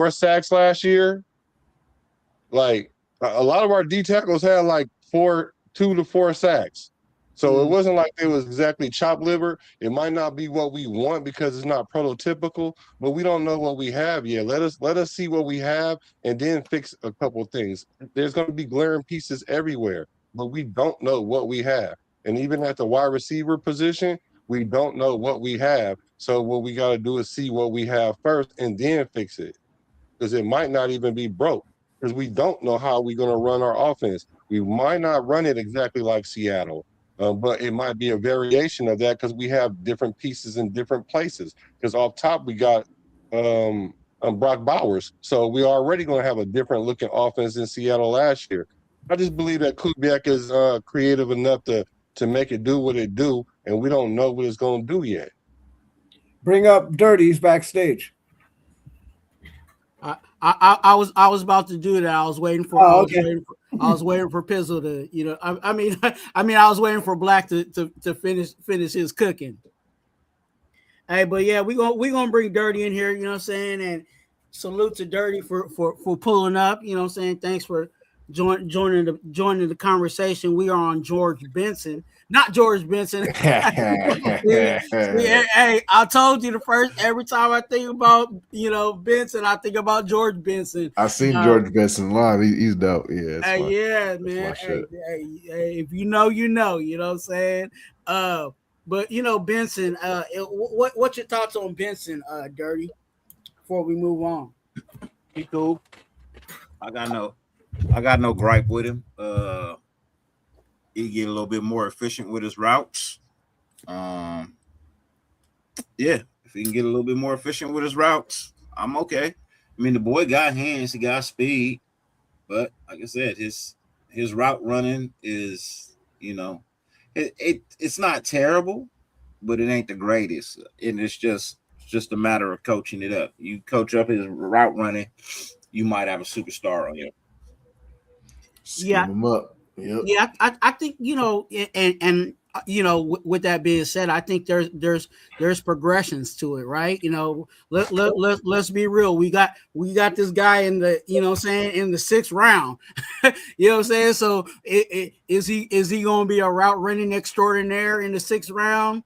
4 sacks last year. Like a lot of our D tackles had like 2 to 4 sacks. So it wasn't like it was exactly chopped liver. It might not be what we want because it's not prototypical, but we don't know what we have yet. Let us see what we have and then fix a couple of things. There's going to be glaring pieces everywhere, but we don't know what we have. And even at the wide receiver position, we don't know what we have. So what we got to do is see what we have first and then fix it, because it might not even be broke, because we don't know how we're going to run our offense. We might not run it exactly like Seattle, but it might be a variation of that because we have different pieces in different places. Because off top, we got Brock Bowers. So we're already going to have a different looking offense in Seattle last year. I just believe that Kubiak is creative enough to make it do what it do, and we don't know what it's going to do yet. Bring up Dirty's backstage. I was about to do that. I was waiting for. Oh, okay. I was waiting for Pizzle to. I mean, I was waiting for Black to finish his cooking. Hey, but yeah, we gonna bring Dirty in here. You know what I'm saying? And salute to Dirty for pulling up. You know what I'm saying? Thanks for joining the conversation. We are on George Benson, not George Benson. Hey, I told you every time I think about Benson, I think about George Benson. I've seen George Benson live. He's dope. Yeah, yeah, man. Hey, if you know, you know. You know what I'm saying? But Benson. What's your thoughts on Benson, Dirty? Before we move on, he cool. I got no gripe with him. He get a little bit more efficient with his routes. Yeah, if he can get a little bit more efficient with his routes, I'm okay. I mean, the boy got hands, he got speed, but like I said, his route running is, it's not terrible, but it ain't the greatest, and it's just a matter of coaching it up. You coach up his route running, you might have a superstar on you. Scheme him up. Yep. Yeah, I think and with that being said, I think there's progressions to it, right? Let's be real. We got this guy in the in the 6th round. You know what I'm saying? So is he going to be a route running extraordinaire in the 6th round?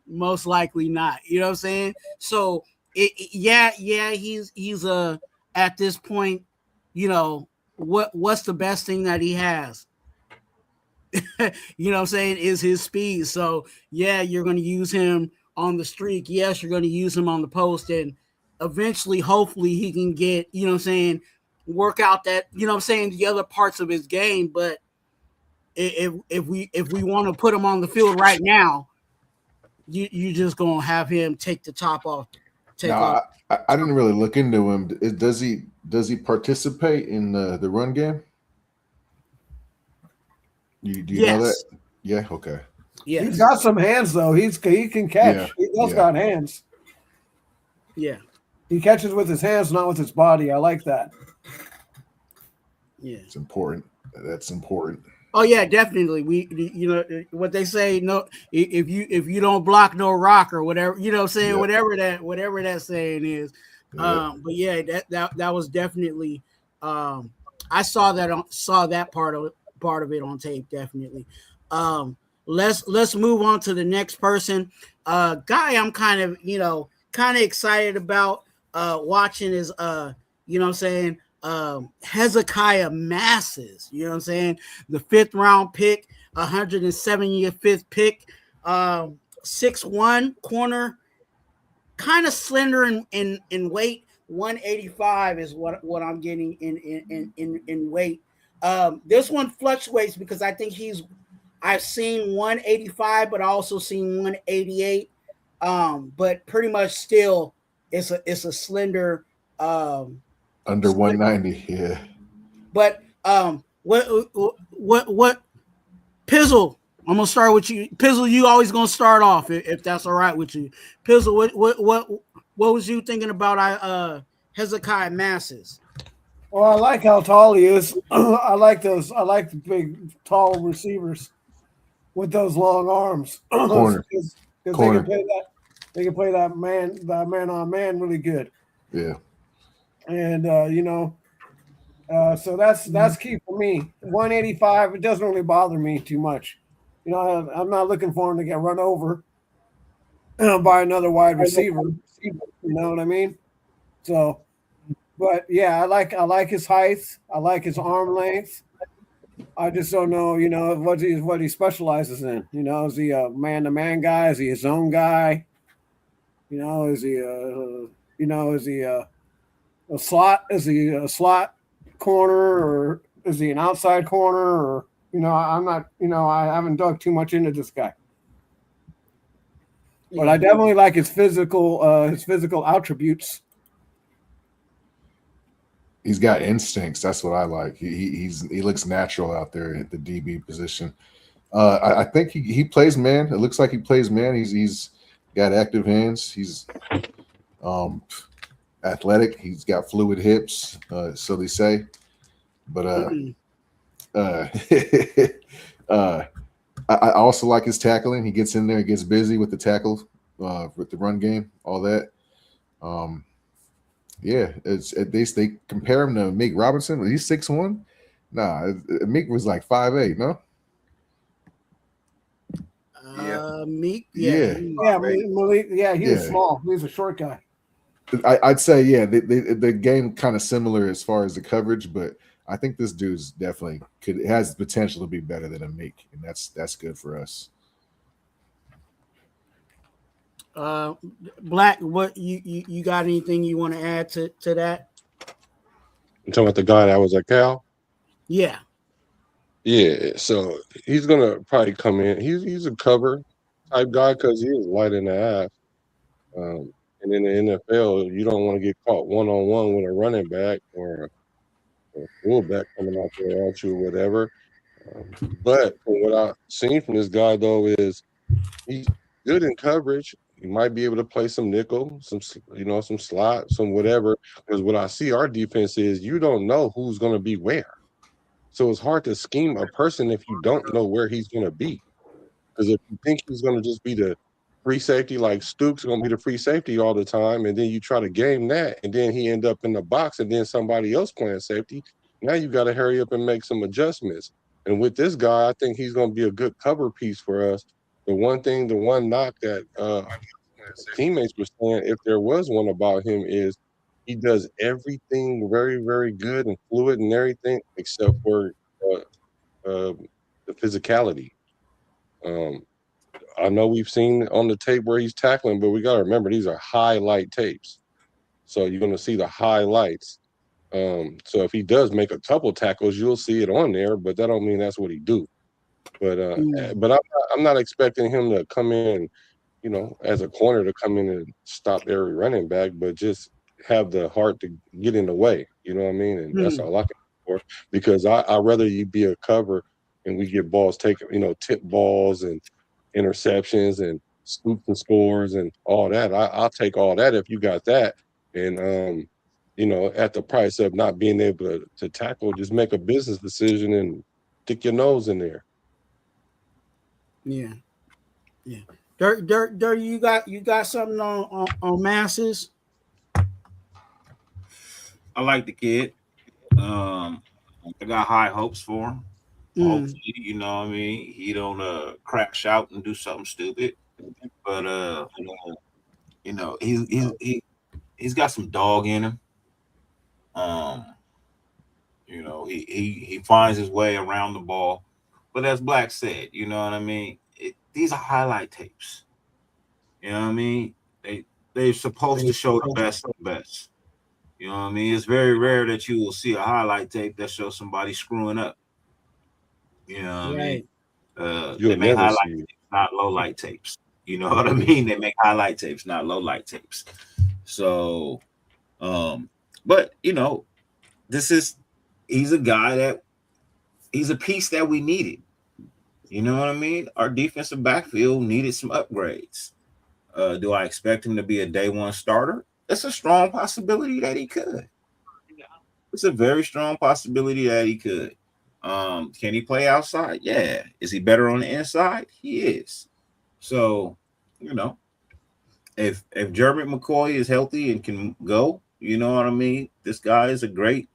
Most likely not. You know what I'm saying? So he's at this point, what's the best thing that he has? You know what I'm saying, is his speed. So yeah, you're going to use him on the streak. Yes, you're going to use him on the post, and eventually, hopefully, he can get, work out that, the other parts of his game. But if we want to put him on the field right now, you just going to have him take the top off. I didn't really look into him. Does he participate in the run game? Do you know that? Yeah. Okay. Yeah. He's got some hands though. He can catch. Yeah. He does got hands. Yeah. He catches with his hands, not with his body. I like that. Yeah. It's important. That's important. Oh yeah, definitely. What they say, no, if you don't block, no rock, or whatever, saying, whatever that saying is. But yeah, that was definitely I saw that part of it on tape, definitely. Let's move on to the next person. Guy I'm kind of excited about watching is Hezekiah Masses, the 5th round pick, 175th pick, 6'1" corner, kind of slender in weight. 185 is what I'm getting in weight. This one fluctuates because I think I've seen 185, but I also seen 188. But pretty much still it's a slender under 190, yeah. But what Pizzle? I'm gonna start with you, Pizzle. You always gonna start off if that's all right with you, Pizzle. What was you thinking about Hezekiah Masses? Well, I like how tall he is. I like those. I like the big, tall receivers with those long arms. Corner. Because they can play that man on man really good. Yeah. and so that's key for me. 185. It doesn't really bother me too much. I'm not looking for him to get run over by another wide receiver. You know what I mean? So, but yeah, I like his height. I like his arm length. I just don't know, what he specializes in. Is he a man-to-man guy? Is he a zone guy? Is he is he a slot? Is he a slot corner, or is he an outside corner? Or I'm not. I haven't dug too much into this guy, but I definitely like his physical attributes. He's got instincts. That's what I like. He looks natural out there at the DB position. I think he plays man. It looks like he plays man. He's got active hands. He's athletic. He's got fluid hips, so they say. But I also like his tackling. He gets in there, gets busy with the tackle, with the run game, all that. Yeah, they compare him to Meek Robinson. He's 6'1". Nah, Meek was like 5'8". No. Meek. Yeah, Malik. Yeah, he was small. He was a short guy. I'd say the game kind of similar as far as the coverage, but I think this dude's definitely has the potential to be better than a Meek, and that's good for us. Black, what you got anything you want to add to that? I'm talking about the guy that was at Cal. Yeah. So he's gonna probably come in. He's a cover type guy because he is light in the ass. And in the NFL, you don't want to get caught one-on-one with a running back or a fullback coming out there at you or whatever. But from what I've seen from this guy, though, is he's good in coverage. He might be able to play some nickel, some slot, some whatever. Because what I see our defense is you don't know who's going to be where. So it's hard to scheme a person if you don't know where he's going to be. Because if you think he's going to just be the free safety, like Stoops going to be the free safety all the time, and then you try to game that, and then he end up in the box, and then somebody else playing safety. Now you got to hurry up and make some adjustments. And with this guy, I think he's going to be a good cover piece for us. The one knock that teammates were saying, if there was one about him, is he does everything very, very good and fluid and everything except for the physicality. I know we've seen on the tape where he's tackling, but we got to remember these are highlight tapes. So you're going to see the highlights. So if he does make a couple tackles, you'll see it on there, but that don't mean that's what he do. But I'm not expecting him to come in, as a corner to come in and stop every running back, but just have the heart to get in the way. You know what I mean? And that's all I can do for, because I'd rather you be a cover and we get balls taken, tip balls and interceptions and scoops and scores and all that. I'll take all that if you got that. And at the price of not being able to tackle, just make a business decision and stick your nose in there. Yeah. Dirty, you got something on Masses? I like the kid. I got high hopes for him. Hopefully, he don't crash out and do something stupid. But he's got some dog in him. He finds his way around the ball. But as Black said, you know what I mean? These are highlight tapes. You know what I mean? They're supposed to show the best of the best. You know what I mean? It's very rare that you will see a highlight tape that shows somebody screwing up. You know what I mean? They make highlight tapes, not low light tapes. You know what I mean? They make highlight tapes, not low light tapes. So, but he's a guy that he's a piece that we needed. You know what I mean? Our defensive backfield needed some upgrades. Do I expect him to be a day one starter? It's a strong possibility that he could. It's a very strong possibility that he could. Can he play outside? Yeah. Is he better on the inside? He is. So, if Jeremy McCoy is healthy and can go, You know what I mean? This guy is a great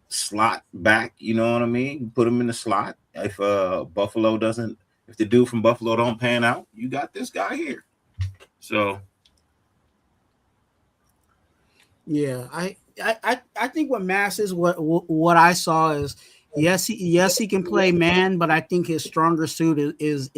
slot back. You know what I mean? Put him in the slot. If if the dude from Buffalo don't pan out, you got this guy here. So Yeah, I think what Mass is what I saw is yes he can play man, but I think his stronger suit is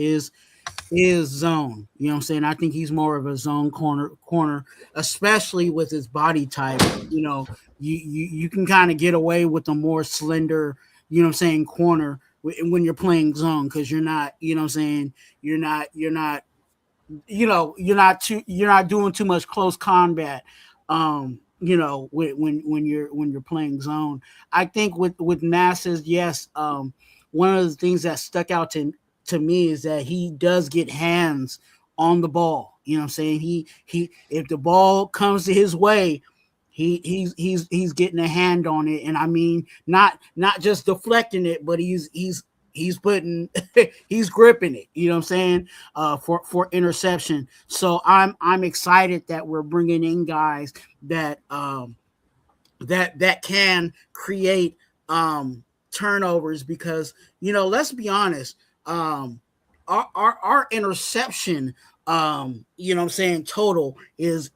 zone. You know what I'm saying? I think he's more of a zone corner, especially with his body type. You know, you can kind of get away with a more slender, you know what I'm saying, corner when you're playing zone because you're not, you know what I'm saying, you're not you're not doing too much close combat. When you're playing zone. I think with Masses, yes, one of the things that stuck out to me is that he does get hands on the ball. You know what I'm saying? He if the ball comes to his way, he's getting a hand on it. And I mean not just deflecting it, but he's putting he's gripping it, you know what I'm saying, for interception. So I'm excited that we're bringing in guys that that can create turnovers because, you know, let's be honest, our interception, you know what I'm saying, total is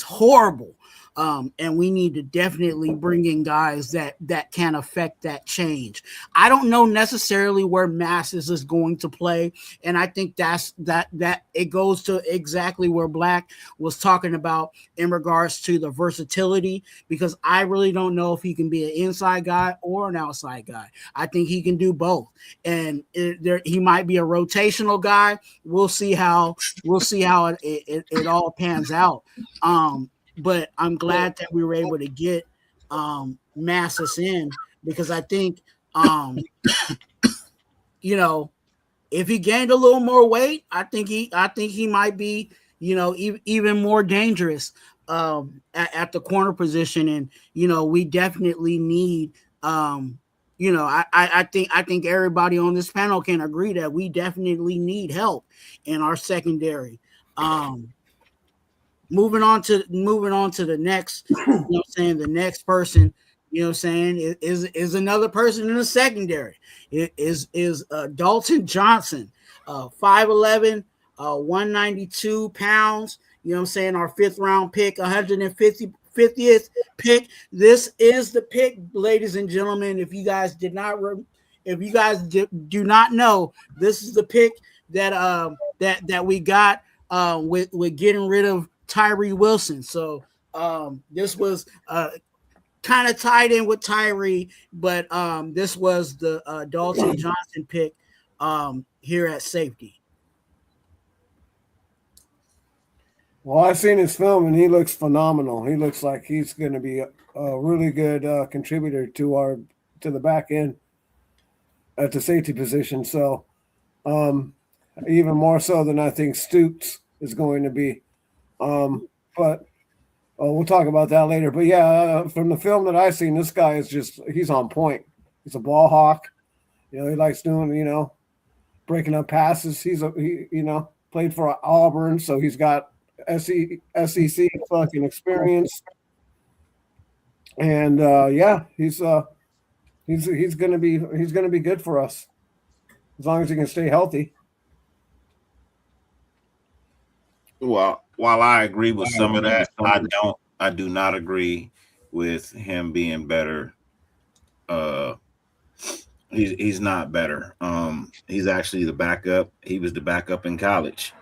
horrible. And we need to definitely bring in guys that can affect that change. I don't know necessarily where Masses is going to play, and I think that it goes to exactly where Black was talking about in regards to the versatility, because I really don't know if he can be an inside guy or an outside guy. I think he can do both, and he might be a rotational guy. We'll see how it all pans out. But I'm glad that we were able to get Masses in because I think, you know, if he gained a little more weight, I think he might be, you know, even more dangerous at the corner position. And, you know, we definitely need, you know, I think everybody on this panel can agree that we definitely need help in our secondary. Moving on to the next, you know what I'm saying, the next person, you know what I'm saying, is another person in the secondary. It is Dalton Johnson, 5'11", 192 pounds, you know what I'm saying, our 5th round pick, 150th pick. This is the pick, ladies and gentlemen. If you guys do not know, this is the pick that we got with getting rid of Tyree Wilson. So this was kind of tied in with Tyree, but this was the Dalton Johnson pick here at safety. Well, I've seen his film and he looks phenomenal. He looks like he's going to be a really good contributor to the back end at the safety position. So even more so than I think Stoops is going to be. But we'll talk about that later. But yeah, from the film that I've seen, this guy he's on point. He's a ball hawk. You know, he likes doing, you know, breaking up passes. He played for Auburn, so he's got SEC fucking experience. And yeah, he's gonna be good for us as long as he can stay healthy. well, while I agree with some of that, I do not agree with him being better. He's not better. He's actually the backup. He was the backup in college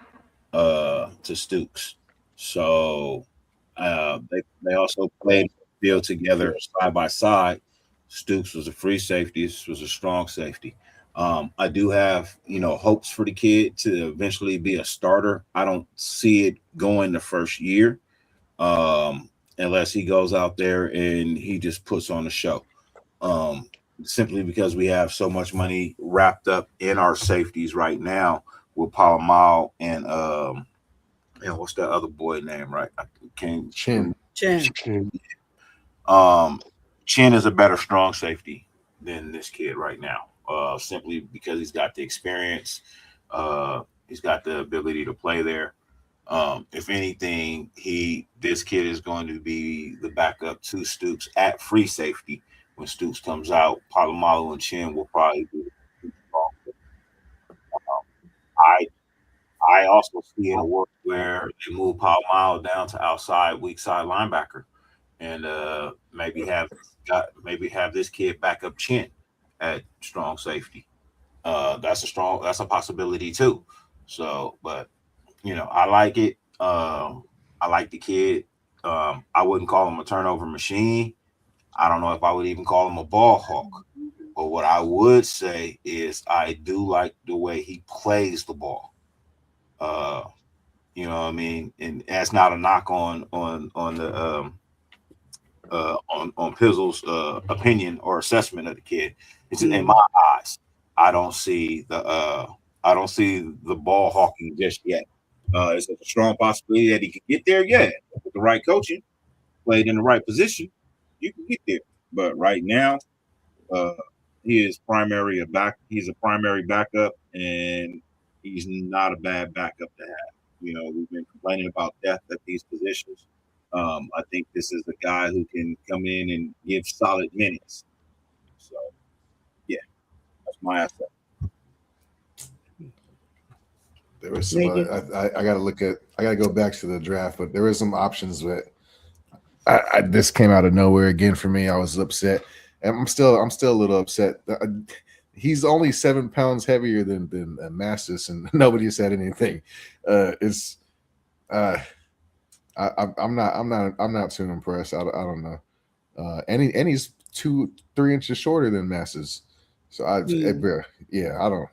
to Stoops. So they also played field together side by side. Stoops was a free safety. This was a strong safety. I do have, you know, hopes for the kid to eventually be a starter. I don't see it going the first year unless he goes out there and he just puts on a show. Simply because we have so much money wrapped up in our safeties right now with Palomal and what's that other boy name, right? Chin. Chin is a better strong safety than this kid right now. Simply because he's got the experience, he's got the ability to play there. If anything, this kid is going to be the backup to Stoops at free safety. When Stoops comes out, Palomalu and Chin will probably be the strong. I also see in a world where they move Palomalu down to outside weak side linebacker, and maybe have this kid back up Chin at strong safety. That's a possibility too. So, but I like it. I like the kid. I wouldn't call him a turnover machine. I don't know if I would even call him a ball hawk. But what I would say is I do like the way he plays the ball. You know what I mean? And that's not a knock on the on Pizzle's opinion or assessment of the kid. It's in my eyes. I don't see the ball hawking just yet. It's a strong possibility that he can get there. Yeah, with the right coaching, played in the right position, you can get there. But right now, he's a primary backup, and he's not a bad backup to have. We've been complaining about depth at these positions. I think this is a guy who can come in and give solid minutes. So, yeah, that's my asset. There was some. I got to look at. I got to go back to the draft, but there were some options that this came out of nowhere again for me. I was upset, and I'm still a little upset. He's only 7 pounds heavier than Mastis, and nobody said anything. I'm not too impressed. I don't know. And he's 2-3 inches shorter than Mastis. So I don't.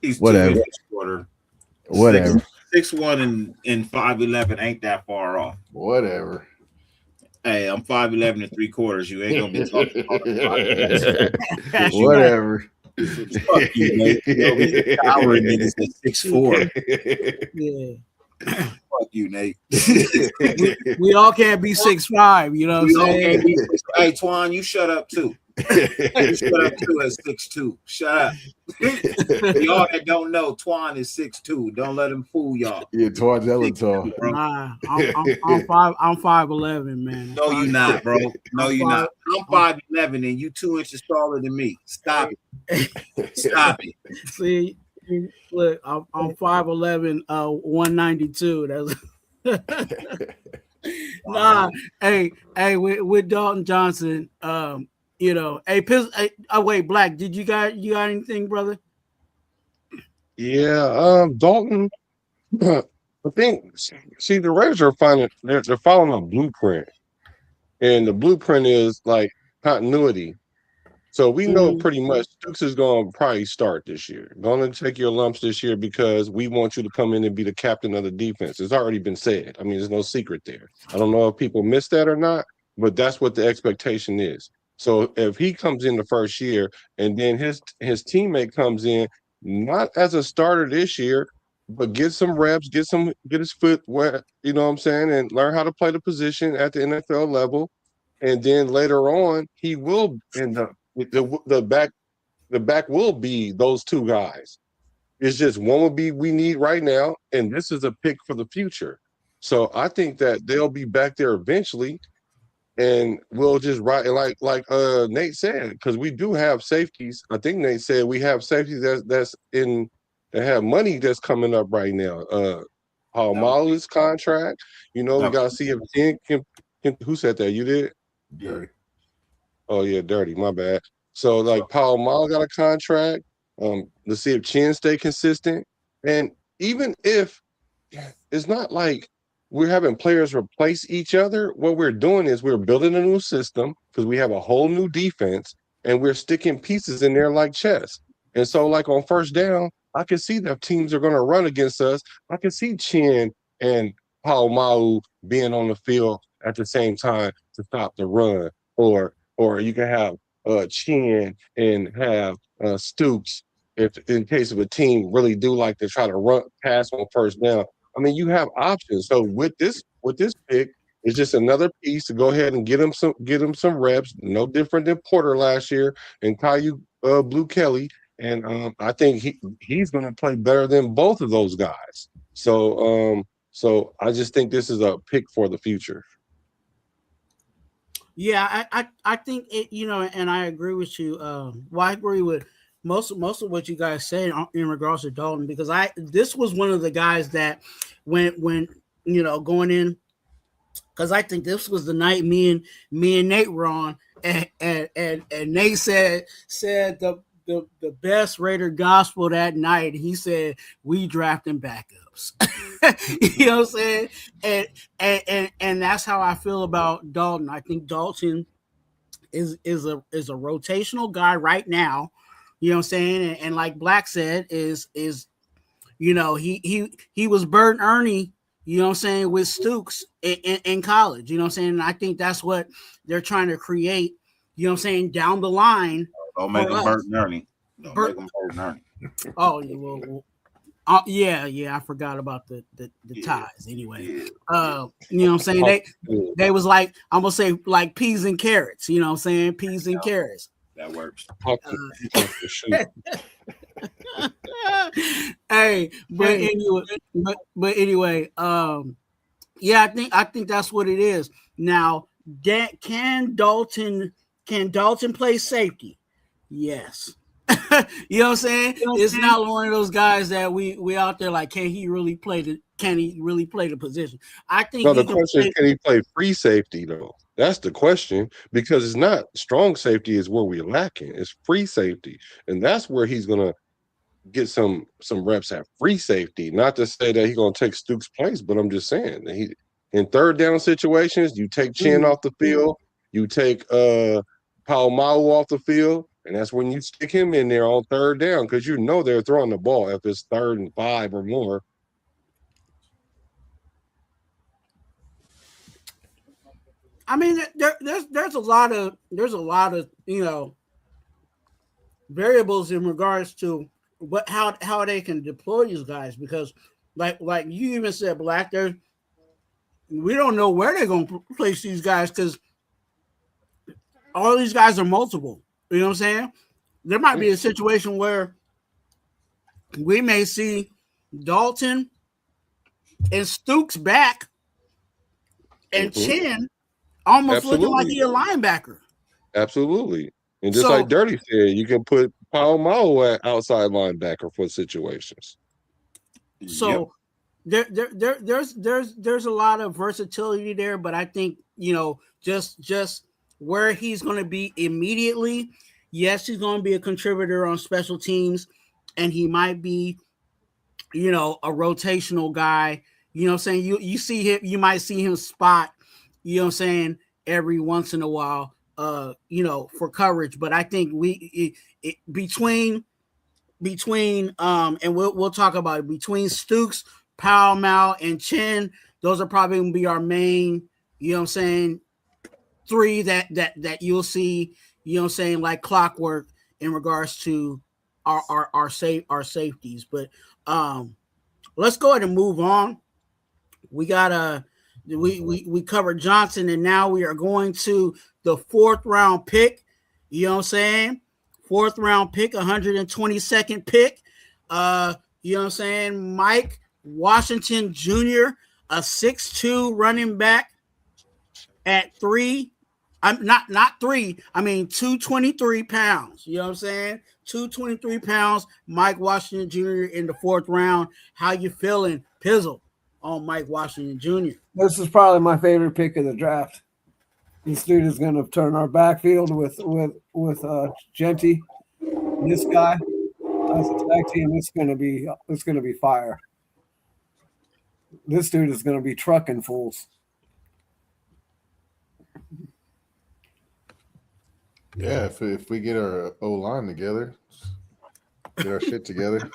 He's whatever. 2 inches shorter. Whatever. 6'1" and 5'11" ain't that far off. Whatever. Hey, I'm 5'11" and 3/4. You ain't gonna be talking about Whatever. Fuck you, mate. Our niggas at 6'4". Yeah. Fuck you, Nate. We all can't be 6'5", you know what I'm saying? Hey, Twan, you shut up too. You shut up too at 6'2". Shut up. Y'all that don't know, Twan is 6'2". Don't let him fool y'all. Yeah, Twan's hella tall. Nah, I'm 5'11", man. No, you not, bro. No, you not. I'm 5'11" and you 2 inches taller than me. Stop it. Stop it. See, look, I'm 5'11", 192. That's nah. Hey, with Dalton Johnson, wait, Black, you got anything, brother? Yeah, Dalton. I think the Raiders are they're following a blueprint, and the blueprint is like continuity. So we know pretty much Stooks is going to probably start this year. Going to take your lumps this year because we want you to come in and be the captain of the defense. It's already been said. I mean, there's no secret there. I don't know if people missed that or not, but that's what the expectation is. So if he comes in the first year and then his teammate comes in, not as a starter this year, but get some reps, get his foot wet, you know what I'm saying, and learn how to play the position at the NFL level. And then later on, he will end up the back will be those two guys. It's just one will be we need right now, and this is a pick for the future. So I think that they'll be back there eventually, and we'll just ride like Nate said, because we do have safeties. I think Nate said we have safeties that have money that's coming up right now. Malu's contract, we got to see if Jen can. Who said that? You did? Dirty. Oh yeah, dirty. My bad. So like Palomalu got a contract. Let's see if Chin stay consistent. And even if it's not like we're having players replace each other, what we're doing is we're building a new system because we have a whole new defense and we're sticking pieces in there like chess. And so like on first down, I can see that teams are going to run against us. I can see Chin and Palomalu being on the field at the same time to stop the run, or you can have Chin and have Stoops if in case of a team really do like to try to run pass on first down. I mean, you have options. So with this pick, it's just another piece to go ahead and get him some reps. No different than Porter last year and Caillou Blue Kelly. And I think he's going to play better than both of those guys. So So I just think this is a pick for the future. Yeah, I think it, and I agree with you. Well, I agree with most of what you guys said in regards to Dalton, because this was one of the guys that when going in, because I think this was the night me and Nate were on, and Nate said the best Raider gospel that night. He said, we drafting backups. You know what I'm saying? And that's how I feel about Dalton. I think Dalton is a rotational guy right now. You know what I'm saying? And like Black said, is he was Bert Ernie, you know what I'm saying, with Stooks in college. You know what I'm saying? And I think that's what they're trying to create, you know what I'm saying, down the line. Don't make him Bert and Ernie. Don't make him Bert and Ernie. Oh, well, yeah, I forgot about the ties anyway. You know what I'm saying? They was like, I'm gonna say like peas and carrots, you know what I'm saying? Peas and carrots. That works. Hey, but anyway, yeah, I think that's what it is. Now, can Dalton play safety? Yes. You know what I'm saying? It's not one of those guys that we out there like, can he really play the position? I think the question is, can he play free safety though? That's the question, because it's not strong safety is where we're lacking. It's free safety, and that's where he's gonna get some reps at free safety. Not to say that he's gonna take Stooks' place, but I'm just saying that he in third down situations, you take Chin off the field, you take Palomalo off the field. And that's when you stick him in there on third down, because they're throwing the ball if it's 3rd and 5 or more. I mean, there's a lot of variables in regards to how they can deploy these guys, because like you even said, Black, we don't know where they're going to place these guys, because all these guys are multiple. You know what I'm saying? There might be a situation where we may see Dalton and Stooks back and Chin almost looking like he's a linebacker. Absolutely. And just like Dirty said, you can put Palomalo at outside linebacker for situations. So there's a lot of versatility there, but I think, just where he's going to be immediately, yes, he's going to be a contributor on special teams, and he might be, a rotational guy. You know what I'm saying? You see him, you might see him spot, you know what I'm saying, every once in a while, for coverage. But I think between and we'll talk about it, between Stooks, Palomalo, and Chin, those are probably going to be our main, you know what I'm saying, 3 that you'll see, you know what I'm saying, like clockwork in regards to our safeties. But let's go ahead and move on. We got we covered Johnson, and now we are going to the 4th round pick. You know what I'm saying? 4th round pick, 122nd pick. You know what I'm saying? Mike Washington Jr., a 6'2" running back at 3. I'm not 3. I mean 223 pounds. You know what I'm saying? 223 pounds. Mike Washington Jr. in the 4th round. How you feeling, Pizzle, on Mike Washington Jr.? This is probably my favorite pick of the draft. This dude is going to turn our backfield with Genty. This guy as a tag team, it's going to be fire. This dude is going to be trucking fools. Yeah, if we get our O-line together, get our shit together.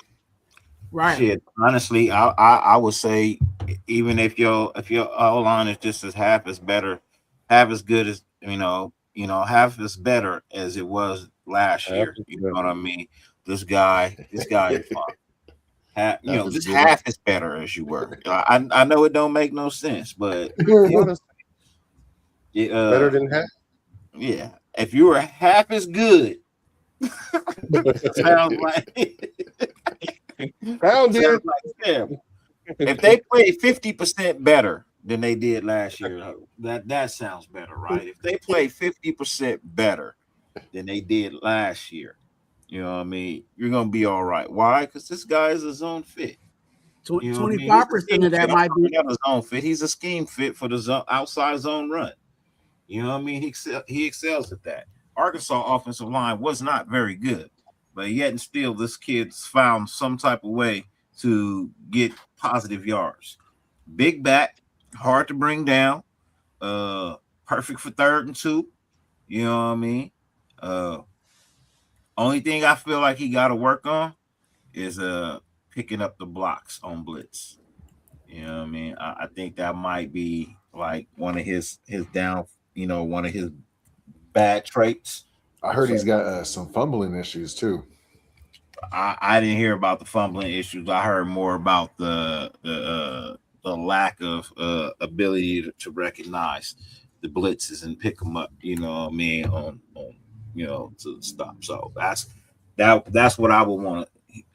Right. Shit, honestly, I would say, even if your O-line is just half as good as half as better as it was last year. You know what I mean? This guy is fun. Just half as better as you were. I know it don't make no sense, but better than half. Yeah, if you were half as good, sounds like Found it. him. if they play 50% better than they did last year, that sounds better, right? If they play 50% better than they did last year, you know what I mean, you're gonna be all right. Why? Because this guy is a zone fit. You know what I mean? He's a 25% scheme of that fit. might be. Not a zone fit. He's a scheme fit for the zone, outside zone run. You know what I mean? He excels at that. Arkansas offensive line was not very good, but yet and still, this kid's found some type of way to get positive yards. Big back, hard to bring down, perfect for 3rd and 2. You know what I mean? Only thing I feel like he got to work on is picking up the blocks on blitz. You know what I mean? I think that might be like one of his down, one of his bad traits. I heard he's got some fumbling issues too. I didn't hear about the fumbling issues. I heard more about the lack of ability to recognize the blitzes and pick them up. You know what I mean? On to stop. So that's what I would want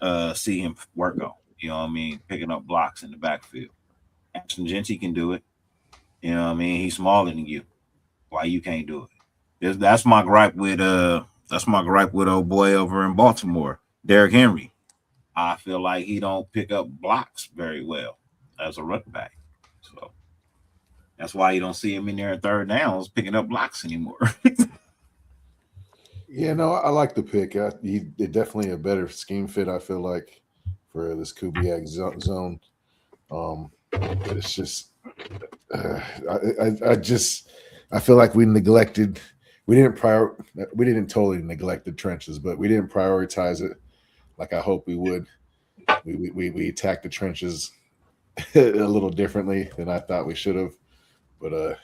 to see him work on. You know what I mean? Picking up blocks in the backfield. Ashton Jeanty can do it. You know what I mean? He's smaller than you. Why you can't do it? That's my gripe with old boy over in Baltimore, Derrick Henry. I feel like he don't pick up blocks very well as a running back. So that's why you don't see him in there in 3rd downs picking up blocks anymore. Yeah, no, I like the pick. He's definitely a better scheme fit, I feel like, for this Kubiak zone. But it's just, I feel like we didn't totally neglect the trenches, but we didn't prioritize it like I hope we would. We attacked the trenches a little differently than I thought we should have. But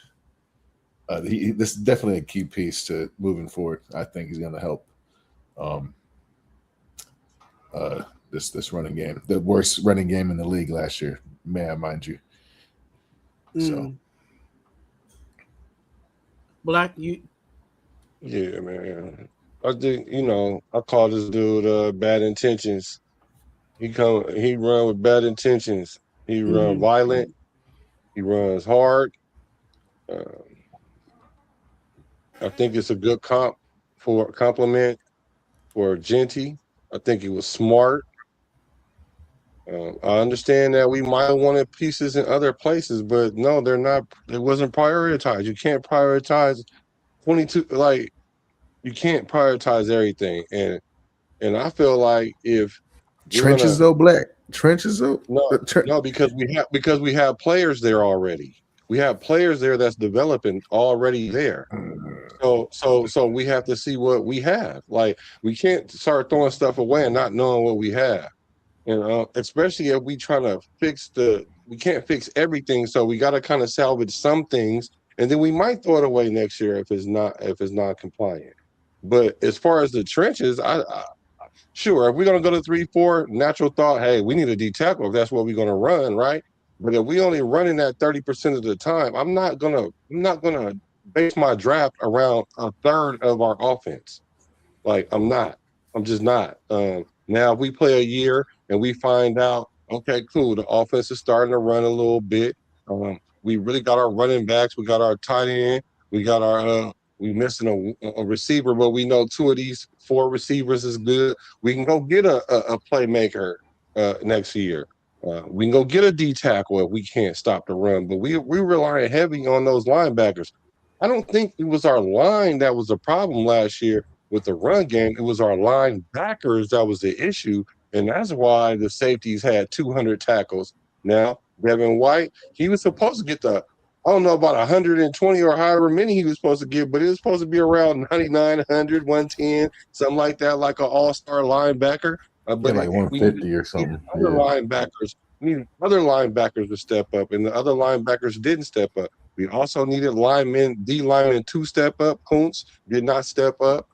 this is definitely a key piece to moving forward. I think he's going to help this running game, the worst running game in the league last year, may I mind you. So, Black, you. Yeah, man. I think I call this dude bad intentions. He run with bad intentions. He run violent. He runs hard. I think it's a good compliment for Jeanty. I think he was smart. I understand that we might have wanted pieces in other places, but no, they're not. It wasn't prioritized. You can't prioritize 22. Like, you can't prioritize everything, and I feel like if trenches though, Black trenches though, no, because we have players there already. We have players there that's developing already there. So we have to see what we have. Like, we can't start throwing stuff away and not knowing what we have. Especially if we try to we can't fix everything. So we got to kind of salvage some things, and then we might throw it away next year if it's not compliant. But as far as the trenches, sure, if we're gonna go to 3-4, natural thought, hey, we need a D tackle if that's what we're gonna run, right? But if we only running that 30% of the time, I'm not gonna base my draft around a third of our offense. Like, I'm just not. Now if we play a year and we find out, okay, cool, the offense is starting to run a little bit. We really got our running backs, we got our tight end, we got our we missing a receiver, but we know 2 of these 4 receivers is good. We can go get a playmaker next year. We can go get a D tackle if we can't stop the run, but we rely heavy on those linebackers. I don't think it was our line that was the problem last year with the run game. It was our linebackers that was the issue, and that's why the safeties had 200 tackles. Now, Devin White, he was supposed to get I don't know about 120 or however many he was supposed to get, but it was supposed to be around 99, 100, 110, something like that, like an all-star linebacker. But like 150 or something. Other linebackers, we needed other linebackers to step up, and the other linebackers didn't step up. We also needed D linemen to step up. Kuntz did not step up.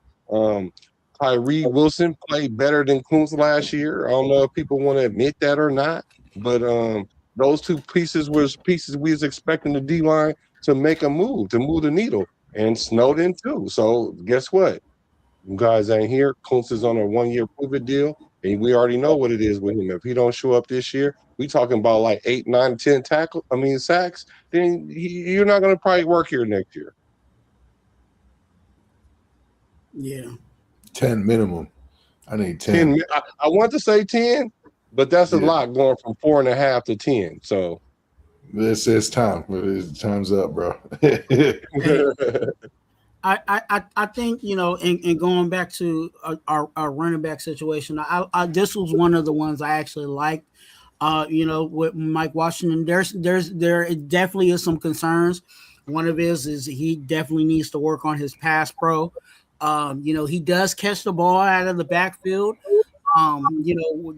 Tyree Wilson played better than Kuntz last year. I don't know if people want to admit that or not, but those 2 pieces was pieces we was expecting the D line to make a move, to move the needle, and Snowden too. So guess what? You guys ain't here. Kuntz is on a 1-year prove-it deal. And we already know what it is with him. If he don't show up this year, we talking about like 8, 9, 10 sacks. Then you're not going to probably work here next year. Yeah. 10 minimum. I need 10. I want to say 10, but that's a Yeah. lot going from 4.5 to 10. So It's time. Time's up, bro. I think, you know, and going back to our running back situation, I this was one of the ones I actually liked. You know, with Mike Washington, there definitely is some concerns. One of his is he definitely needs to work on his pass pro. You know, he does catch the ball out of the backfield. You know,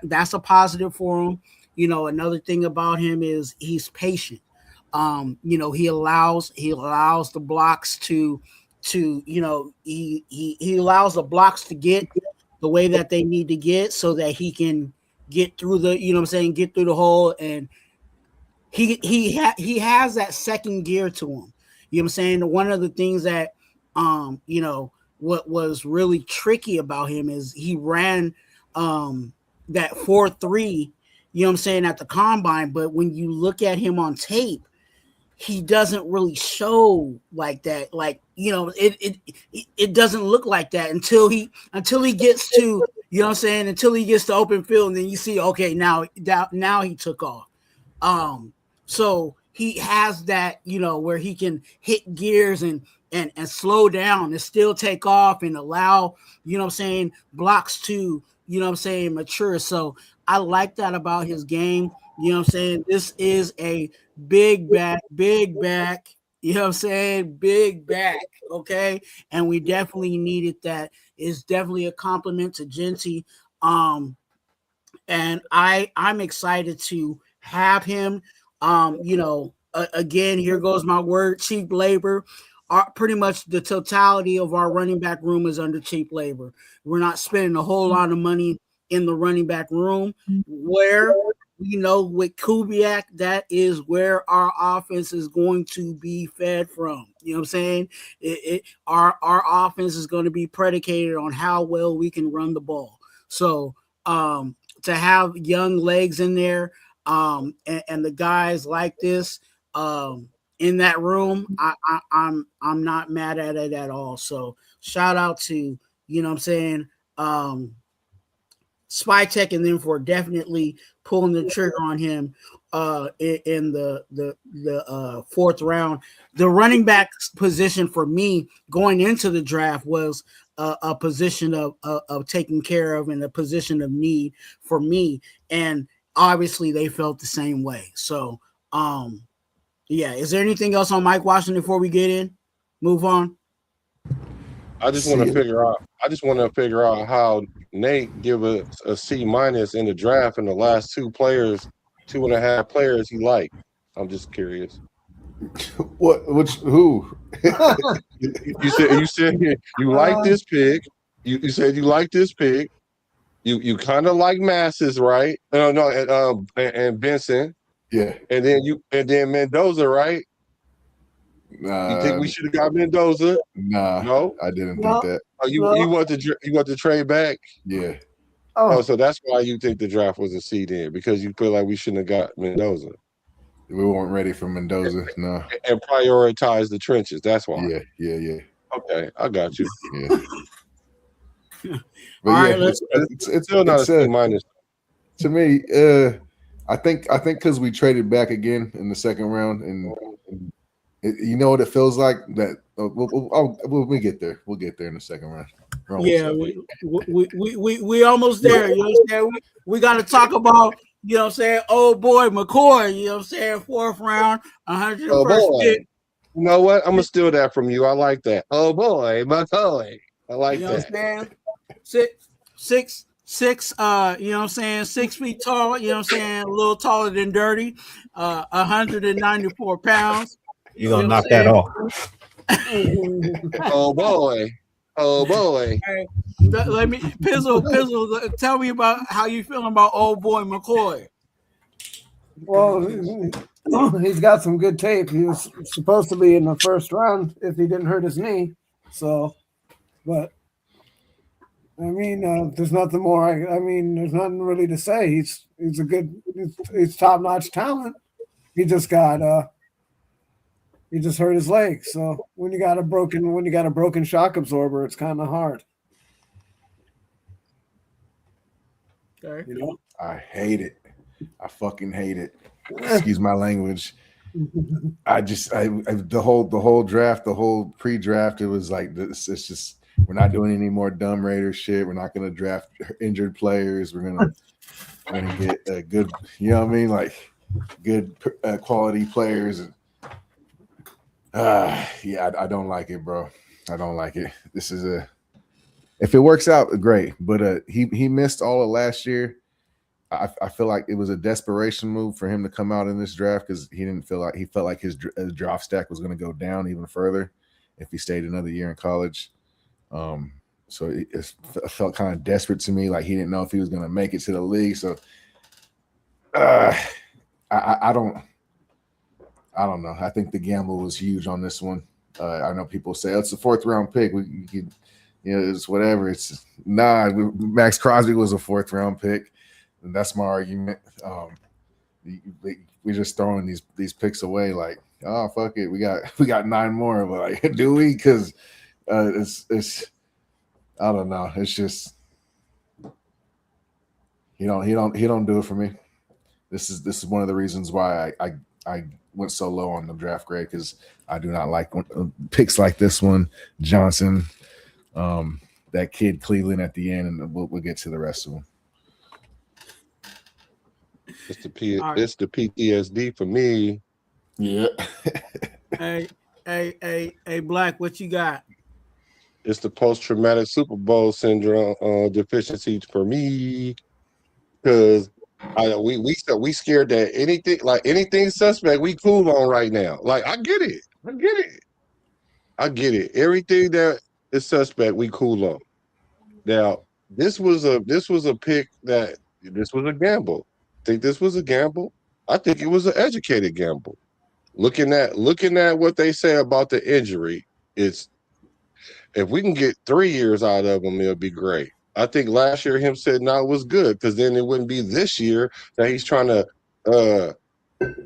that's a positive for him. You know, another thing about him is he's patient. You know, he allows the blocks to you know, he allows the blocks to get the way that they need to get so that he can get through the, you know what I'm saying, get through the hole. And he has that second gear to him. You know what I'm saying? One of the things that you know, what was really tricky about him is he ran that 4.3, you know what I'm saying, at the combine, but when you look at him on tape, he doesn't really show like that. Like, you know, it doesn't look like that until he gets to, you know what I'm saying, until he gets to open field, and then you see, okay, now he took off. So he has that, you know, where he can hit gears and slow down and still take off and allow, you know what I'm saying, blocks to, you know what I'm saying, mature. So I like that about his game. You know what I'm saying? This is a big back, you know what I'm saying? Big back, okay? And we definitely needed that. It's definitely a compliment to Genty. And I'm excited to have him. You know, again, here goes my word, cheap labor. Pretty much the totality of our running back room is under cheap labor. We're not spending a whole lot of money in the running back room, where we know with Kubiak, that is where our offense is going to be fed from. You know what I'm saying? Our offense is going to be predicated on how well we can run the ball. So to have young legs in there, and the guys like this in that room, I'm not mad at it at all. So shout out to, you know what I'm saying, Spytech, and then for definitely pulling the trigger on him in the fourth round. The running back position for me going into the draft was a position of taking care of, and a position of need for me. And obviously they felt the same way. So yeah. Is there anything else on Mike Washington before we move on? I just want to figure out how Nate give a C- in the draft in the last 2.5 players he liked. I'm just curious. Who? You said you like this pick. You said you like this pick. You kind of like Masses, right? No, and Benson. Yeah. And then Mendoza, right? You think we should have got Mendoza? Nah, no, I didn't think that. You want to trade back? Yeah. Oh, so that's why you think the draft was a C then, because you feel like we shouldn't have got Mendoza. We weren't ready for Mendoza. No. And prioritize the trenches. That's why. Yeah. Okay, I got you. Yeah. But all right, it's still not a C-. To me, I think because we traded back again in the second round, and you know what it feels like that. We'll get there. We'll get there in the second round. Yeah, we almost there. You know what I'm saying? We got to talk about, you know what I'm saying, old boy McCoy. You know what I'm saying? Fourth round, 101st pick. You know what? I'm gonna steal that from you. I like that. Oh boy, McCoy. I like you know that. What I'm saying? Six, you know what I'm saying, 6 feet tall, you know what I'm saying, a little taller than Dirty, 194 pounds. You're gonna knock that off. Oh boy. Hey, let me Pizzle, tell me about how you feeling about old boy McCoy. Well, he's got some good tape. He was supposed to be in the first round if he didn't hurt his knee. So, but I mean, there's nothing more. I mean, there's nothing really to say. He's a good, he's top notch talent. He just got he just hurt his leg. So when you got a broken shock absorber, it's kind of hard. Okay. You know. I hate it. I fucking hate it. Excuse my language. I the whole draft, the whole pre-draft, it was like this. It's just we're not doing any more dumb Raider shit. We're not going to draft injured players. We're gonna get a good, you know what I mean, like good quality players. Yeah, I don't like it, bro. I don't like it. This is if it works out, great. But he missed all of last year. I feel like it was a desperation move for him to come out in this draft because he felt like his draft stack was going to go down even further if he stayed another year in college. So it felt kind of desperate to me, like he didn't know if he was going to make it to the league. So I don't know. I think the gamble was huge on this one. I know people say it's a 4th round pick. We could, it's whatever. It's Max Crosby was a 4th round pick. And that's my argument. We're just throwing these picks away like, oh fuck it, we got 9 more, but like, do we? Because it's I don't know. It's just he don't do it for me. This is one of the reasons why I went so low on the draft grade because I do not like picks like this one, Johnson, that kid Cleveland at the end, and we'll get to the rest of them. It's the PTSD for me. Yeah. Hey, Black, what you got? It's the post-traumatic Super Bowl syndrome deficiency for me because we scared that anything suspect we cool on right now. Like I get it. Everything that is suspect we cool on. Now this was a pick that this was a gamble. Think this was a gamble? I think it was an educated gamble. Looking at what they say about the injury, it's if we can get 3 years out of him, it'll be great. I think last year him sitting out was good because then it wouldn't be this year that he's trying to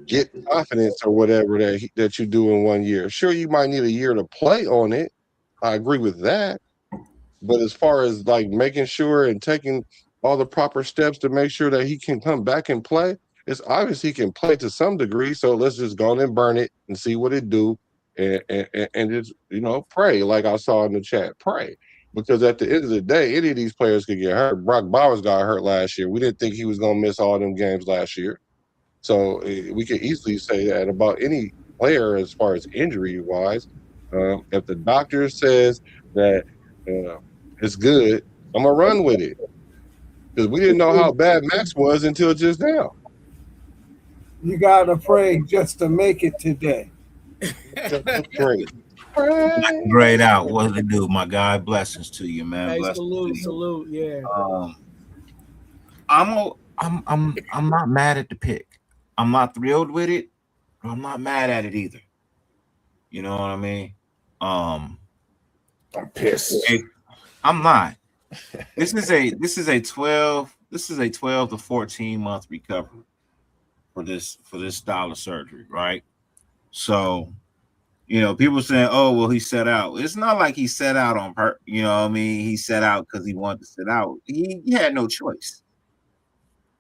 get confidence or whatever that you do in 1 year. Sure, you might need a year to play on it. I agree with that. But as far as like making sure and taking all the proper steps to make sure that he can come back and play, it's obvious he can play to some degree. So let's just go on and burn it and see what it do, and just pray like I saw in the chat. Pray because at the end of the day, any of these players could get hurt. Brock Bowers got hurt last year. We didn't think he was gonna miss all them games last year, so we could easily say that about any player as far as injury wise. If the doctor says that it's good, I'm gonna run with it. Because we didn't know how bad Max was until just now. You gotta pray just to make it today. Pray. Grayed out. What did it do, my guy? Blessings to you, man. Hey, Blessings salute, yeah. I'm not mad at the pick. I'm not thrilled with it, but I'm not mad at it either. You know what I mean? I'm pissed. I'm not. This is a 12 to 14 month recovery for this style of surgery, right? So, people saying, "Oh, well, he set out." It's not like he set out on purpose. You know what I mean? He set out because he wanted to sit out. He had no choice.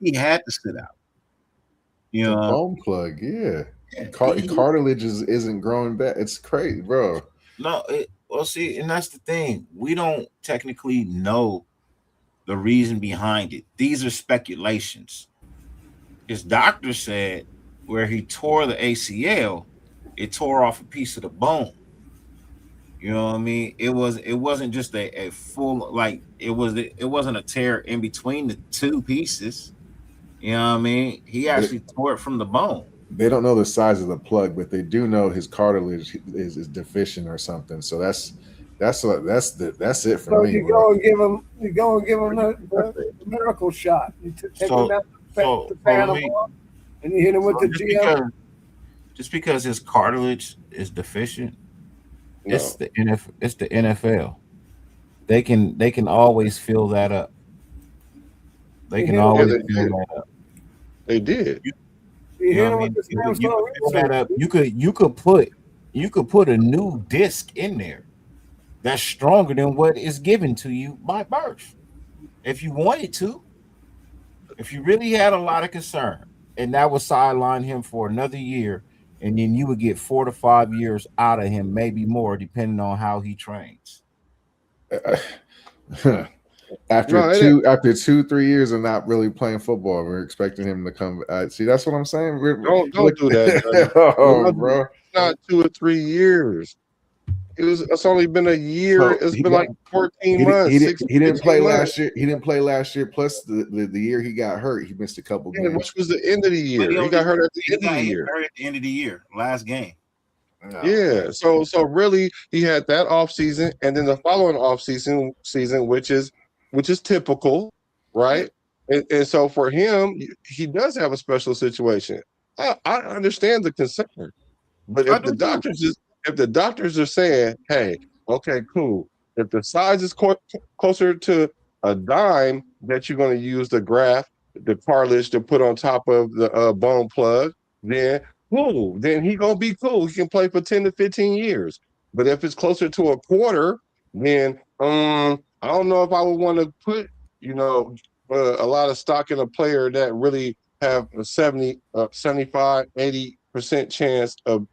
He had to sit out. Bone plug, yeah. Cartilage isn't growing back. It's crazy, bro. No, well, see, and that's the thing. We don't technically know the reason behind it. These are speculations. His doctor said where he tore the ACL, it tore off a piece of the bone. You know what I mean? It wasn't just a full, like it wasn't a tear in between the two pieces. You know what I mean? He actually tore it from the bone. They don't know the size of the plug, but they do know his cartilage is deficient or something. So that's it for me. You go and give him the miracle shot. You take him out to Panama, and you hit him with the GM. Just because his cartilage is deficient, it's the NFL. they can always fill that up. They can Yeah, always they fill did. that up. They did. You You hit know him what I with mean? the You Sam could, you Slow could fill that research. up. You could put a new disc in there that's stronger than what is given to you by birth. If you wanted to, if you really had a lot of concern, and that would sideline him for another year, and then you would get 4 to 5 years out of him, maybe more, depending on how he trains. No, it ain't. After 2-3 years of not really playing football, we're expecting him to come. See, that's what I'm saying. Don't do that, Duddy. Oh, Don't do bro. that. It's not 2 or 3 years. It's only been a year. So It's been like 14 he months, didn't 16, he didn't play 15 months. last year. He didn't play last year. Plus the year he got hurt, he missed a couple Yeah, games. which was the end of the But year. He got hurt at the end of the year. hurt at the end of the year, last game. No. Yeah. So really he had that off season and then the following off season which is typical, right? And so for him, he does have a special situation. I understand the concern. But I do too. if the doctors are saying, hey, okay, cool. If the size is closer to a dime that you're going to use the graft, the cartilage to put on top of the bone plug, then cool. Then he gonna be cool. He can play for 10 to 15 years. But if it's closer to a quarter, then I don't know if I would want to put, a lot of stock in a player that really have a 70, 75, 80% chance of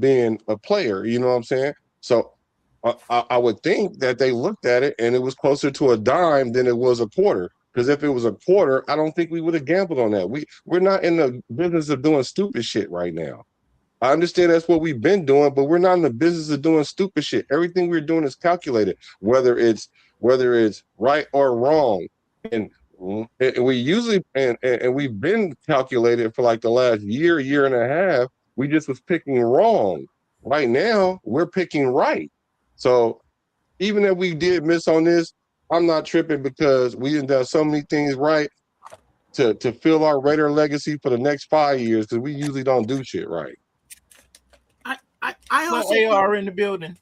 being a player. You know what I'm saying? So I would think that they looked at it and it was closer to a dime than it was a quarter. Because if it was a quarter, I don't think we would have gambled on that. We're not in the business of doing stupid shit right now. I understand that's what we've been doing, but we're not in the business of doing stupid shit. Everything we're doing is calculated, whether it's right or wrong. And we usually and we've been calculated for like the last year and a half. We just was picking wrong. Right now, we're picking right. So even if we did miss on this, I'm not tripping because we done done so many things right to fill our Raider legacy for the next 5 years because we usually don't do shit right. I also AR in the building.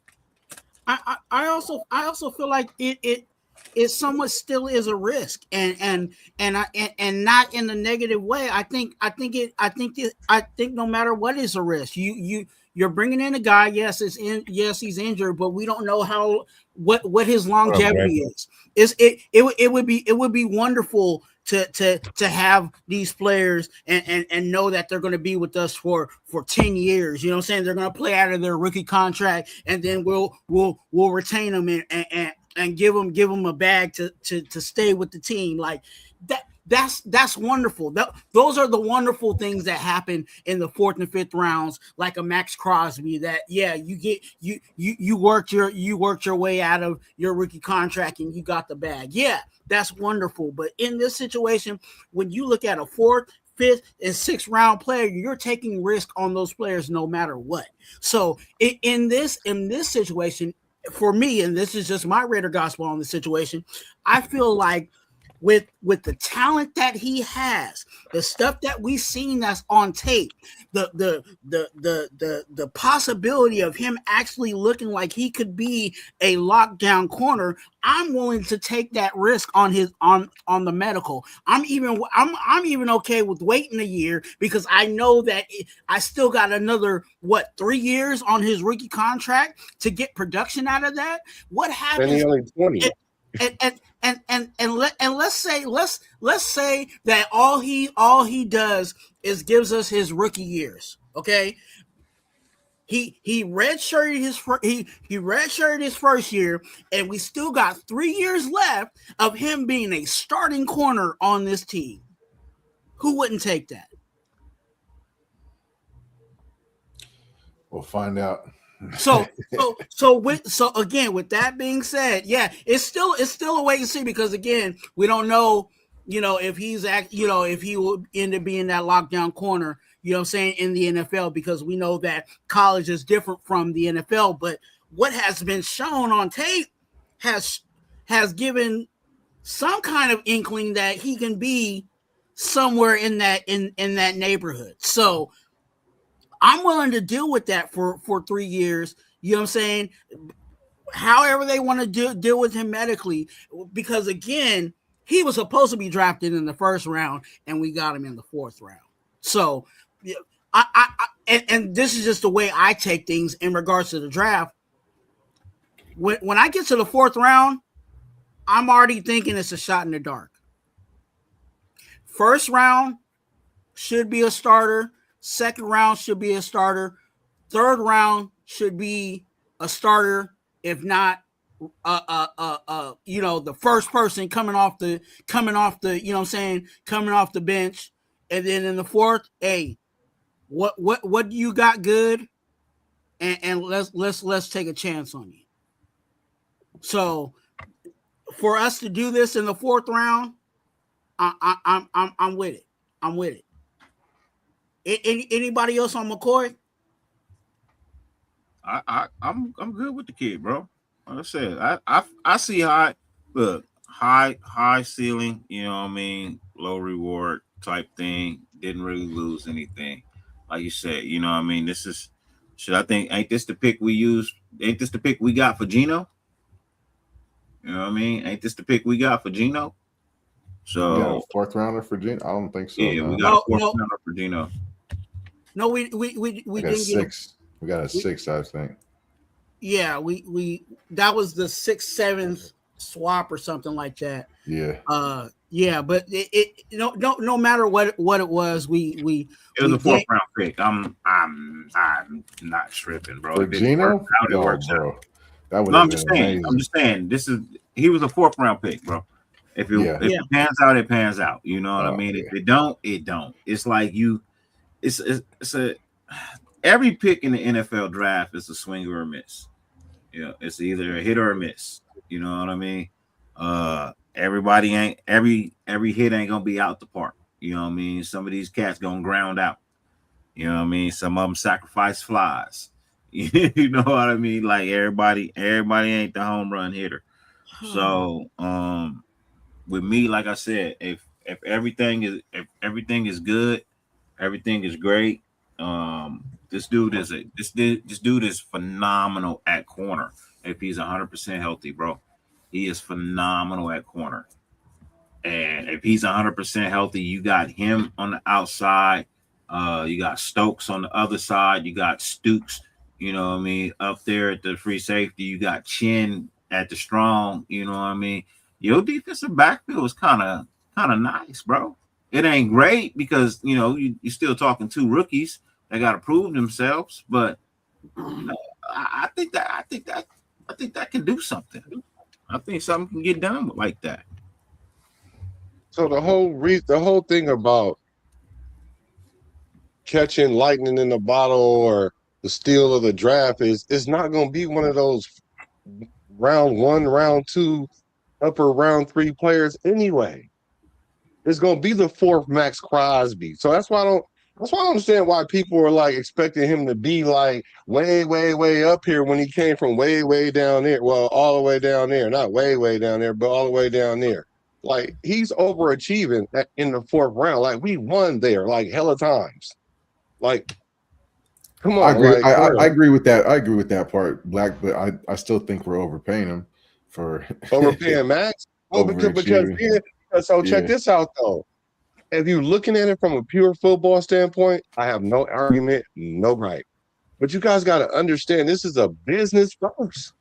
I also feel like it somewhat still is a risk and not in a negative way. I think no matter what is a risk, you're bringing in a guy. Yes, he's injured, but we don't know what his longevity is. It would be wonderful to have these players and know that they're going to be with us for 10 years. You know what I'm saying? They're going to play out of their rookie contract, and then we'll retain them and give them a bag to stay with the team. Like that. That's wonderful. Those are the wonderful things that happen in the 4th and 5th rounds, like a Max Crosby. That you worked your way out of your rookie contract and you got the bag. Yeah, that's wonderful. But in this situation, when you look at a 4th, 5th, and 6th round player, you're taking risk on those players no matter what. So in this situation, for me, and this is just my Raider gospel on the situation, I feel like with the talent that he has, the stuff that we've seen that's on tape, the possibility of him actually looking like he could be a lockdown corner, I'm willing to take that risk on the medical. I'm even okay with waiting a year because I know that I still got another 3 years on his rookie contract to get production out of that. What happens? And he only 20. And let's say that all he does is gives us his rookie years. Okay, he redshirted his first year, and we still got 3 years left of him being a starting corner on this team. Who wouldn't take that? We'll find out. So again, with that being said, yeah, it's still a wait and see because again, we don't know, if if he will end up being that lockdown corner, you know what I'm saying, in the NFL, because we know that college is different from the NFL. But what has been shown on tape has given some kind of inkling that he can be somewhere in that neighborhood. So I'm willing to deal with that for 3 years. You know what I'm saying? however they want to deal with him medically, because again, he was supposed to be drafted in the first round, and we got him in the fourth round. So, and this is just the way I take things in regards to the draft. When I get to the fourth round, I'm already thinking it's a shot in the dark. First round should be a starter. Second round should be a starter. Third round should be a starter, if not, the first person coming off the, coming off the bench, and then in the fourth, hey, what do you got good, and let's take a chance on you. So, for us to do this in the fourth round, I'm with it. I'm with it. Anybody else on McCoy? I'm good with the kid, bro. Like I said, I see high ceiling, you know what I mean, low reward type thing. Didn't really lose anything. Like you said, you know what I mean? This is ain't this the pick we use? Ain't this the pick we got for Geno? You know what I mean? Ain't this the pick we got for Geno? So We got a fourth rounder for Geno? I don't think so. yeah, no. we got a fourth rounder for Geno. No, we We got didn't six. We got a six, I think. Yeah, we that was the 6-7 swap or something like that. Yeah. Yeah, but it no matter what it was, It was a fourth round pick. I'm not tripping, bro. For If it works Geno? out, it No, works bro. out. That would No, have I'm been just saying. amazing. I'm just saying. He was a fourth round pick, bro. If it pans out, it pans out. You know what I mean? Yeah. If it don't, it don't. It's like every pick in the NFL draft is a swing or a miss. Yeah, it's either a hit or a miss. You know what I mean? Everybody ain't every hit ain't gonna be out the park. You know what I mean? Some of these cats gonna ground out. You know what I mean? Some of them sacrifice flies. You know what I mean? Like everybody ain't the home run hitter. So with me, like I said, if everything is good, everything is great. This dude is phenomenal at corner. If he's 100% healthy, bro, he is phenomenal at corner. And if he's 100% healthy, you got him on the outside. You got Stokes on the other side. You got Stooks, you know what I mean, up there at the free safety. You got Chin at the strong, you know what I mean. Your defensive backfield is kind of nice, bro. It ain't great because you're still talking two rookies that got to prove themselves, but I think that can do something. I think something can get done like that. So the whole thing about catching lightning in the bottle or the steal of the draft is it's not going to be one of those round 1, round 2, upper round 3 players anyway. It's going to be the fourth Max Crosby. So that's why I don't understand why people are like expecting him to be like way, way, way up here when he came from way, way down there. Well, all the way down there, not way, way down there, but all the way down there. Like he's overachieving in the fourth round. Like we won there like hella times. Like, come on. I agree. Like, I agree with that. I agree with that part, Black. But I still think we're overpaying him for overpaying Max. Well, so check this out though. If you're looking at it from a pure football standpoint, I have no argument, no right. But you guys got to understand, this is a business first.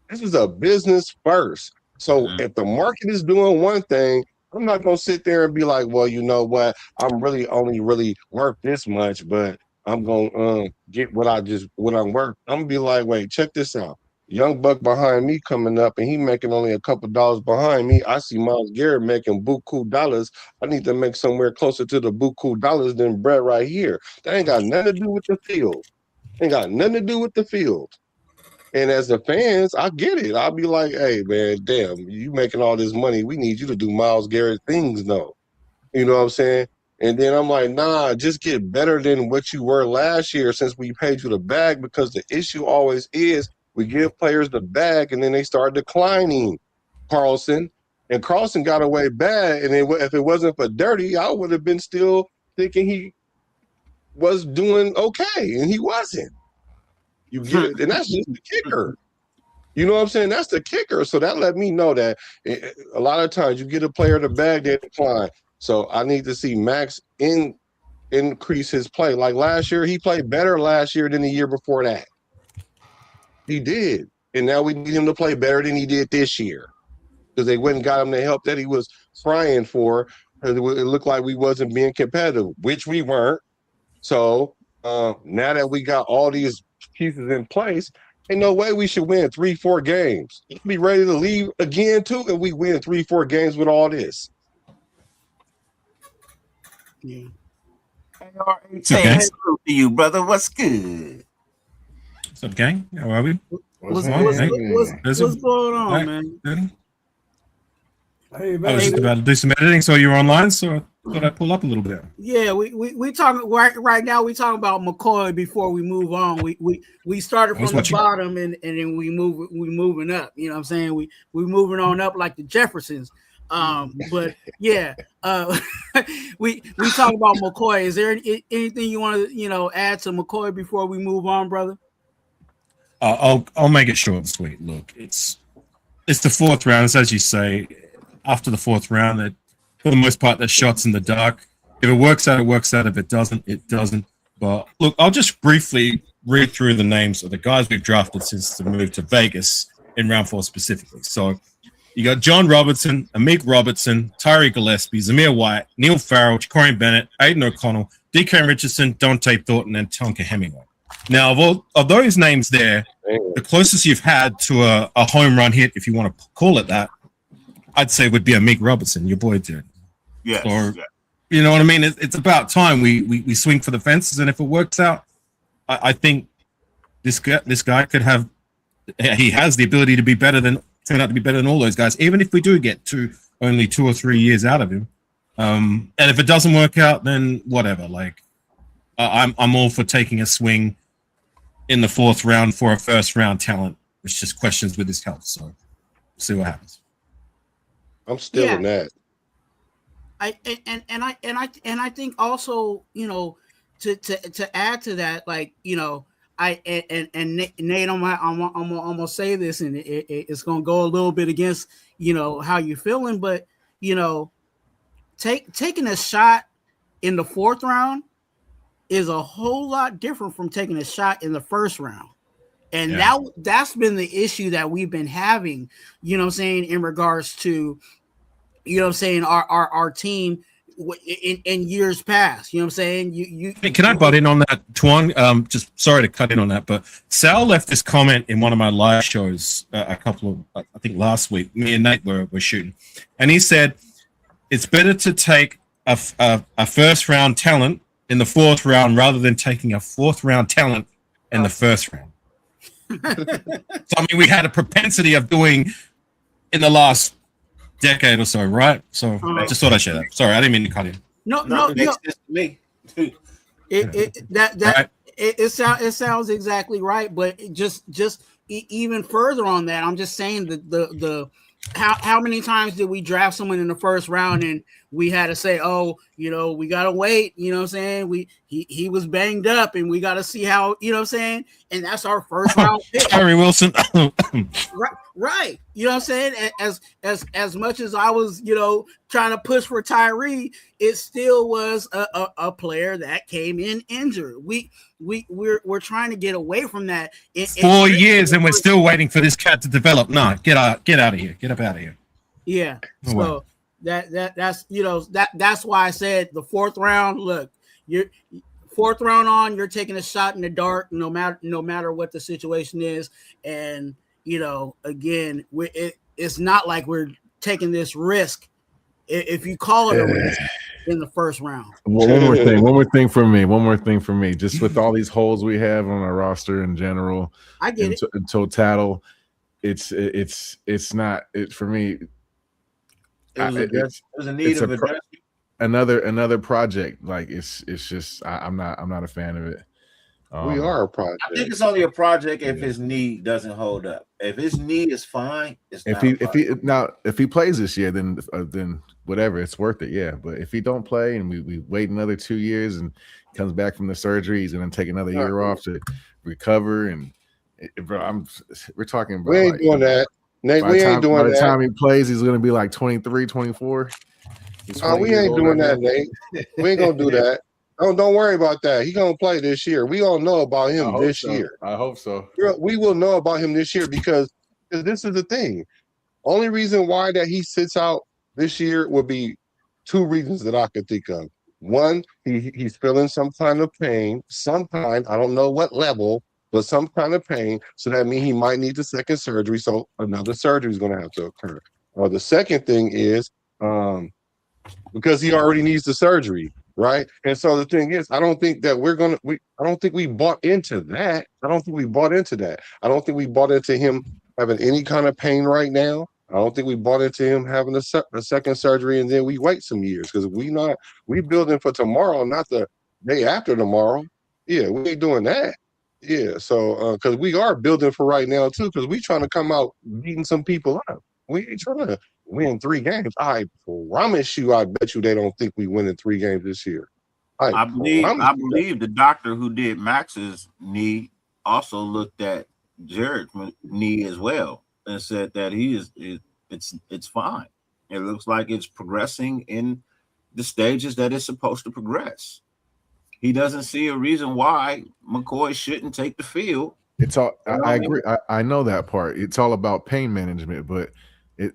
This is a business first. So if the market is doing one thing, I'm not going to sit there and be like, well, you know what? I'm really only worth this much, but I'm going to get what I'm worth. I'm going to be like, wait, check this out. Young buck behind me coming up, and he making only a couple dollars behind me. I see Myles Garrett making buku dollars. I need to make somewhere closer to the buku dollars than Brett right here. That ain't got nothing to do with the field. And as the fans, I get it. I'll be like, hey, man, damn, you making all this money. We need you to do Myles Garrett things, though. You know what I'm saying? And then I'm like, nah, just get better than what you were last year since we paid you the bag, because the issue always is we give players the bag and then they start declining. Carlson got away bad, and if it wasn't for Dirty, I would have been still thinking he was doing okay, and he wasn't. You get it, and that's just the kicker. You know what I'm saying? That's the kicker. So that let me know that a lot of times you get a player to bag, they decline. So I need to see Max increase his play. Like last year, he played better last year than the year before that. He did. And now we need him to play better than he did this year. Because they went and got him the help that he was crying for. It looked like we wasn't being competitive, which we weren't. So now that we got all these pieces in place, ain't no way we should win 3-4 games. You be ready to leave again too, and we win 3-4 games with all this. Yeah. Hey, hello to you, brother. What's good? What's up, gang? How are we? What's Hey. going on, Hey. man? Good. Hey, I was man. just about to do some editing, so you were online, so I thought I'd pull up a little bit. Yeah, we talking right now. We talking about McCoy before we move on. We started from the bottom and then we moving up. You know what I'm saying? We moving on up like the Jeffersons. But yeah, we talk about McCoy. Is there anything you want to add to McCoy before we move on, brother? I'll make it short and sweet. Look, it's the fourth round. It's as you say. After the fourth round, that for the most part, there's shots in the dark. If it works out, it works out. If it doesn't, it doesn't. But look, I'll just briefly read through the names of the guys we've drafted since the move to Vegas in round 4 specifically. So you got John Robertson, Amik Robertson, Tyree Gillespie, Zamir White, Neil Farrell, Corey Bennett, Aiden O'Connell, DK Richardson, Dante Thornton, and Tonka Hemingway. Now, of those names there, the closest you've had to a home run hit, if you want to call it that, I'd say would be Amik Robertson, your boy did. Yes. Or, you know what I mean? It's about time we swing for the fences, and if it works out, I think this guy could have. He has the ability to turn out to be better than all those guys, even if we do get only 2 or 3 years out of him. And if it doesn't work out, then whatever. Like, I'm all for taking a swing in the 4th round for a first round talent. It's just questions with his health. So, see what happens. I'm still in that. I think also, to add to that, like, Nate, I'm gonna say this, and it's gonna go a little bit against how you're feeling, but taking a shot in the 4th round is a whole lot different from taking a shot in the 1st round. And that's been the issue that we've been having, in regards to, our team in years past. You Can I butt in on that, Tuan? Just sorry to cut in on that, but Sal left this comment in one of my live shows I think last week. Me and Nate were shooting, and he said it's better to take a 1st round talent in the 4th round rather than taking a 4th round talent in the 1st round. So I mean, we had a propensity of doing in the last decade or so, right? So just thought I'd share that. Sorry, I didn't mean to cut in. No. Makes sense to me. It sounds exactly right, but just even further on that, I'm just saying that the how many times did we draft someone in the 1st round and we had to say, we gotta wait, he was banged up and we gotta see how, and that's our 1st round pick. Tyree Wilson. Right. As much as I was, trying to push for Tyree, it still was a player that came in injured. We're trying to get away from that. 4 years and we're still waiting for this cat to develop. No, get out of here. Get up out of here. Yeah. So that's why I said the 4th round. Look, you're 4th round on, you're taking a shot in the dark, no matter what the situation is. And again, it's not like we're taking this risk. If you call it a risk in the 1st round. One more thing for me. Just with all these holes we have on our roster in general, I get it. In total, it's not it for me. There's a need of another project. Like it's just I'm not a fan of it. We are a project. I think it's only a project if his knee doesn't hold up. If his knee is fine, if he plays this year, then whatever, it's worth it. Yeah, but if he don't play and we wait another 2 years and comes back from the surgery, he's gonna take another year off to recover and Bro, we're talking about We ain't doing that. Nate, we ain't doing by the that. time he plays, he's going to be like 23, 24. He's 20 We years ain't older doing that, now. Nate. We ain't gonna do that. Don't worry about that. He gonna play this year. We gonna know about I him hope this so. year. I hope so. We will know about him this year because this is the thing. Only reason why that he sits out this year would be two reasons that I could think of. One, he's feeling some kind of pain, some kind, I don't know what level, but some kind of pain. So that means he might need the second surgery. So another surgery is going to have to occur. Or the second thing is because he already needs the surgery, right? And so the thing is, I don't think that I don't think we bought into that. I don't think we bought into that. I don't think we bought into him having any kind of pain right now. I don't think we bought into him having a second surgery and then we wait some years because we building for tomorrow, not the day after tomorrow. Yeah, we ain't doing that. Yeah, so because we are building for right now too, because we trying to come out beating some people up. We ain't trying to win 3 games. I promise you, I bet you they don't think we winning 3 games this year. I believe the doctor who did Max's knee also looked at Jared's knee as well and said that it's fine. It looks like it's progressing in the stages that it's supposed to progress. He doesn't see a reason why McCoy shouldn't take the field. It's all. I agree. I know that part. It's all about pain management, but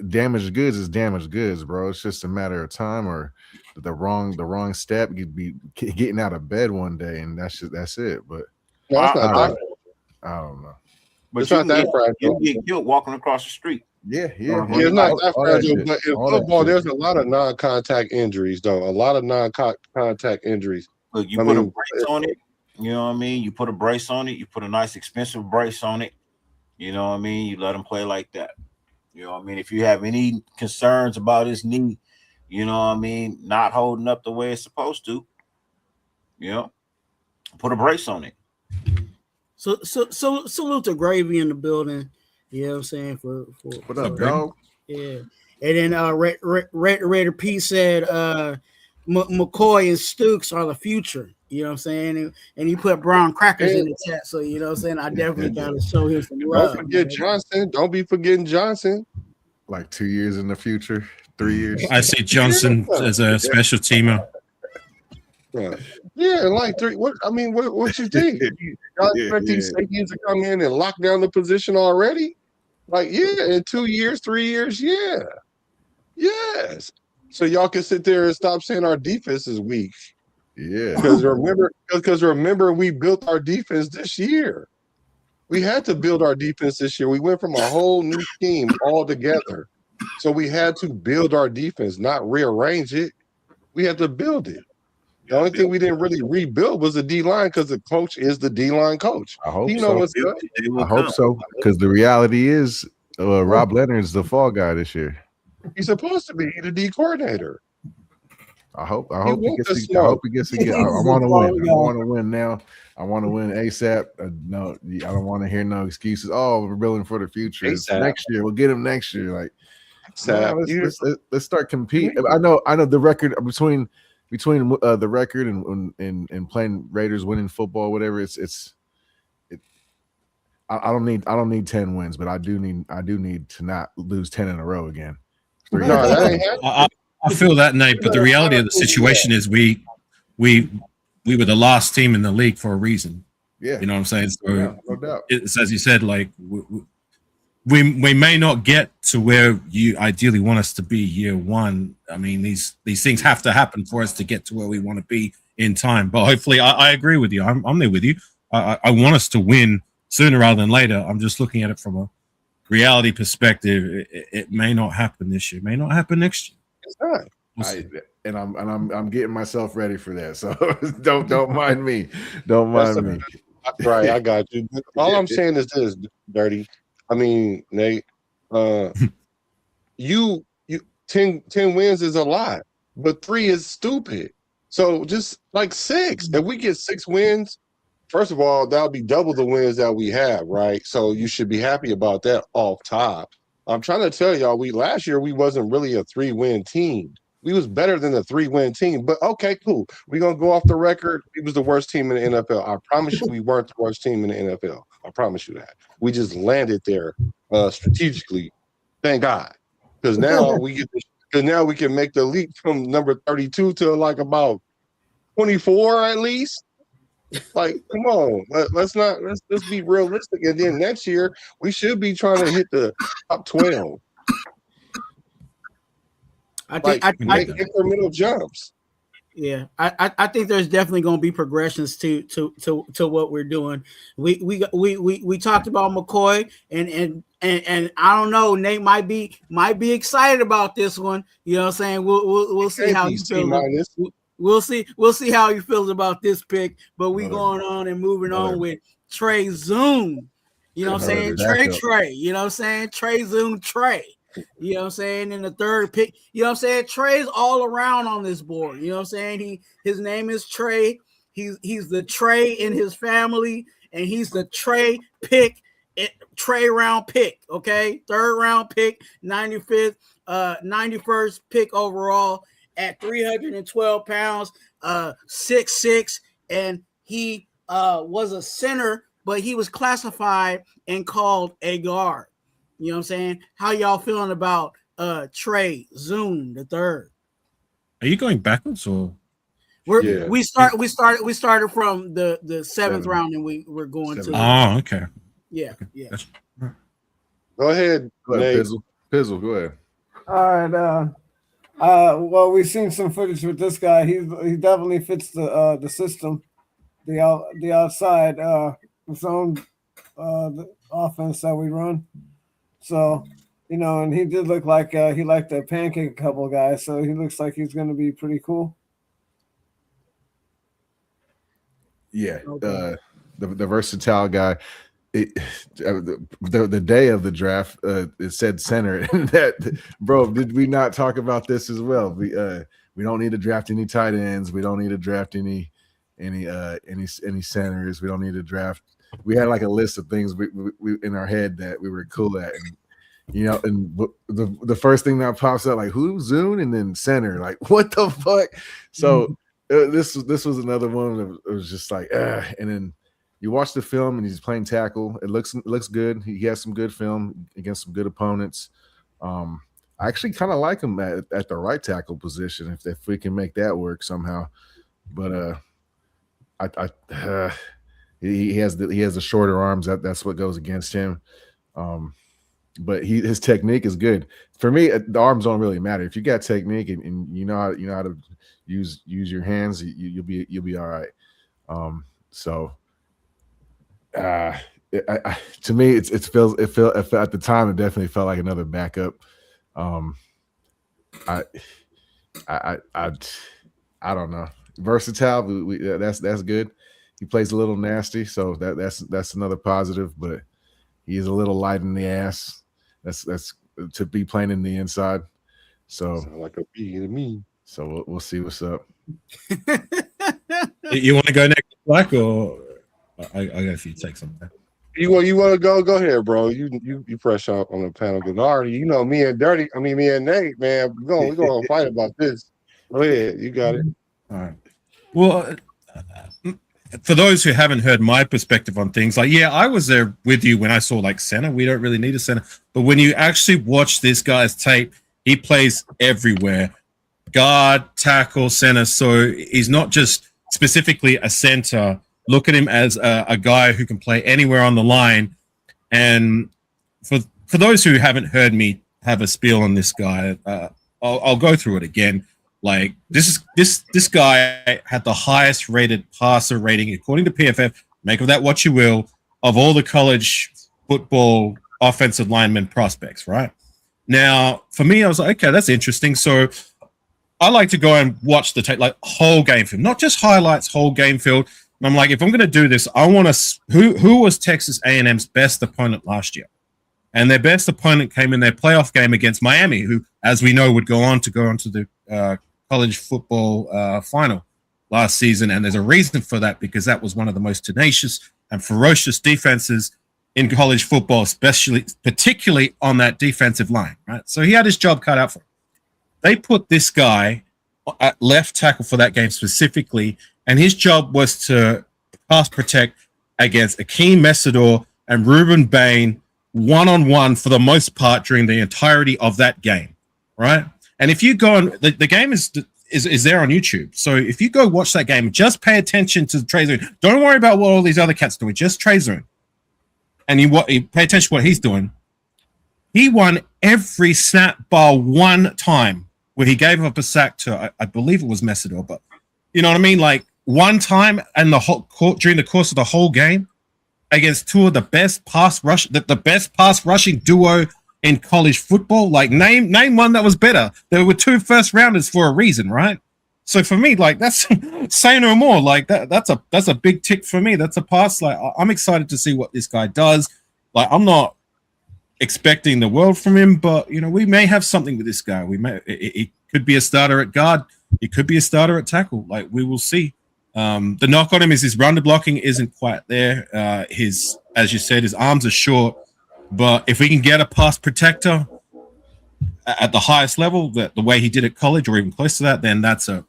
damaged goods is damaged goods, bro. It's just a matter of time or the wrong step. You'd be getting out of bed one day, and that's it. But no, it's not that. I don't know. But it's not that fragile. You get killed walking across the street. Yeah. It's not that fragile. But in football, there's a lot of non-contact injuries, though. A lot of non-contact injuries. Look, you put a brace on it. You know what I mean? You put a brace on it. You put a nice, expensive brace on it. You know what I mean? You let him play like that. You know what I mean? If you have any concerns about his knee, you know what I mean, not holding up the way it's supposed to, you know, put a brace on it. So salute to Gravy in the building. You know what I'm saying? For what up, dog? Yeah. And then Raider P said McCoy and Stooks are the future. You know what I'm saying? And he put brown crackers in the chat. So you know what I'm saying? I definitely gotta show him some love. Don't forget Johnson. Don't be forgetting Johnson. Like 2 years in the future, 3 years. I see Johnson as a special teamer. Yeah, like 3. What you think? Y'all expect these safeties to come in and lock down the position already? Like, yeah, in 2 years, 3 years, yeah. Yes. So y'all can sit there and stop saying our defense is weak. Yeah. Because remember, we built our defense this year. We had to build our defense this year. We went from a whole new scheme altogether. So we had to build our defense, not rearrange it. We had to build it. The only thing we didn't really rebuild was the D-line because the coach is the D-line coach. I hope so. I hope so. Because the reality is Rob Leonard's the fall guy this year. He's supposed to be the D coordinator. I hope he gets to get. I want to win. I want to win now. I want to win ASAP. No, I don't want to hear no excuses. Oh, we're building for the future. It's next year. We'll get him next year. Like, let's start competing. I know the record between the record and playing Raiders winning football, whatever. I don't need 10 wins, but I do need to not lose 10 in a row again. I feel that, Nate, but the reality of the situation is we were the last team in the league for a reason. Yeah, you know what I'm saying. So no doubt. It's as you said, like we may not get to where you ideally want us to be year one. I mean, these things have to happen for us to get to where we want to be in time. But hopefully, I agree with you. I'm there with you. I want us to win sooner rather than later. I'm just looking at it from a reality perspective. It may not happen this year. It may not happen next year. I'm getting myself ready for that. So don't mind me. Don't mind me. Right, I got you. All I'm saying is this, Dirty. I mean, Nate, you 10 wins is a lot, but 3 is stupid. So just like 6. If we get 6 wins, first of all, that'll be double the wins that we have, right? So you should be happy about that off top. I'm trying to tell y'all, last year we wasn't really a 3-win team. We was better than a 3-win team, but okay, cool. We're going to go off the record. We was the worst team in the NFL. I promise you we weren't the worst team in the NFL. I promise you that. We just landed there strategically. Thank God, because now we can make the leap from number 32 to like about 24 at least. Like, come on, let's be realistic. And then next year we should be trying to hit the top 12. I think make incremental jumps. Yeah, I think there's definitely going to be progressions to what we're doing. We talked about McCoy and I don't know, Nate might be excited about this one. You know what I'm saying? We'll see how he feels. We'll see how he feels about this pick. But we going on and moving on with Trey Zoom. You know what I'm saying? Trey. You know what I'm saying? Trey Zoom Trey. You know what I'm saying? In the third pick, you know what I'm saying? Trey's all around on this board. You know what I'm saying? His name is Trey. He's the Trey in his family, and he's the Trey round pick. Okay, third round pick, 95th, 91st pick overall at 312 pounds, 6'6", and he was a center, but he was classified and called a guard. You know what I'm saying? How y'all feeling about Trey Zoom the third? Are you going backwards or? We started from the seventh round and we're going to. Oh, okay. Yeah. Go ahead, Pizzle, go ahead. All right. Well, we've seen some footage with this guy. He definitely fits the system, the outside zone, the offense that we run. So, you know, and he did look like he liked to pancake a couple of guys. So he looks like he's going to be pretty cool. Yeah, okay. The versatile guy. The day of the draft, it said center. That, bro, did we not talk about this as well? We don't need to draft any tight ends. We don't need to draft any centers. We don't need to draft. We had like a list of things we in our head that we were cool at, and you know, and the first thing that pops up, like, who? Zoom, and then center, like, what the fuck? So this was another one that was just like, and then you watch the film and he's playing tackle. It looks good. He has some good film against some good opponents. I actually kind of like him at the right tackle position if we can make that work somehow. But he has the shorter arms. That's what goes against him. But his technique is good. For me, the arms don't really matter. If you got technique and you know how to use your hands, you'll be all right. To me, it felt at the time, it definitely felt like another backup. I don't know. Versatile, that's good. He plays a little nasty, so that's another positive. But he is a little light in the ass. That's to be playing in the inside. So sound like a B to me. So we'll see what's up. You want to go next, Black, or I got a few takes on that. You want to go ahead, bro. You fresh out on the panel. Gennady, you know me and Nate, man. We're gonna fight about this. Go ahead, you got it. All right. Well, for those who haven't heard my perspective on things, like, yeah, I was there with you when I saw like center. We don't really need a center, but when you actually watch this guy's tape, he plays everywhere. Guard, tackle, center. So he's not just specifically a center. Look at him as a guy who can play anywhere on the line. And for those who haven't heard me have a spiel on this guy, I'll go through it again. Like, this guy had the highest rated passer rating according to PFF. Make of that what you will, of all the college football offensive lineman prospects. Right now, for me, I was like, okay, that's interesting. So I like to go and watch the tape, like whole game film, not just highlights, whole game film. And I'm like, if I'm going to do this, I want to. Who was Texas A&M's best opponent last year? And their best opponent came in their playoff game against Miami, who, as we know, would go on to the college football final last season. And there's a reason for that, because that was one of the most tenacious and ferocious defenses in college football, particularly on that defensive line. Right, so he had his job cut out for him. They put this guy at left tackle for that game specifically, and his job was to pass protect against Akeem Mesidor and Ruben Bain one-on-one for the most part during the entirety of that game, right? And if you go on, the game is there on YouTube. So if you go watch that game, just pay attention to Trezor. Don't worry about what all these other cats doing. Just Trezor. And you pay attention to what he's doing. He won every snap bar one time where he gave up a sack to, I believe it was Messidor, but you know what I mean? Like one time and during the course of the whole game against two of the best pass rushing duo in college football. Like name one that was better. There were 2 first rounders for a reason, right? So for me, like that's say no more. Like that's a big tick for me. That's a pass. Like I'm excited to see what this guy does. Like I'm not expecting the world from him, but you know we may have something with this guy. It could be a starter at guard. It could be a starter at tackle. Like we will see. The knock on him is his run to blocking isn't quite there. As you said, his arms are short. But if we can get a pass protector at the highest level, the way he did at college or even close to that, then that's a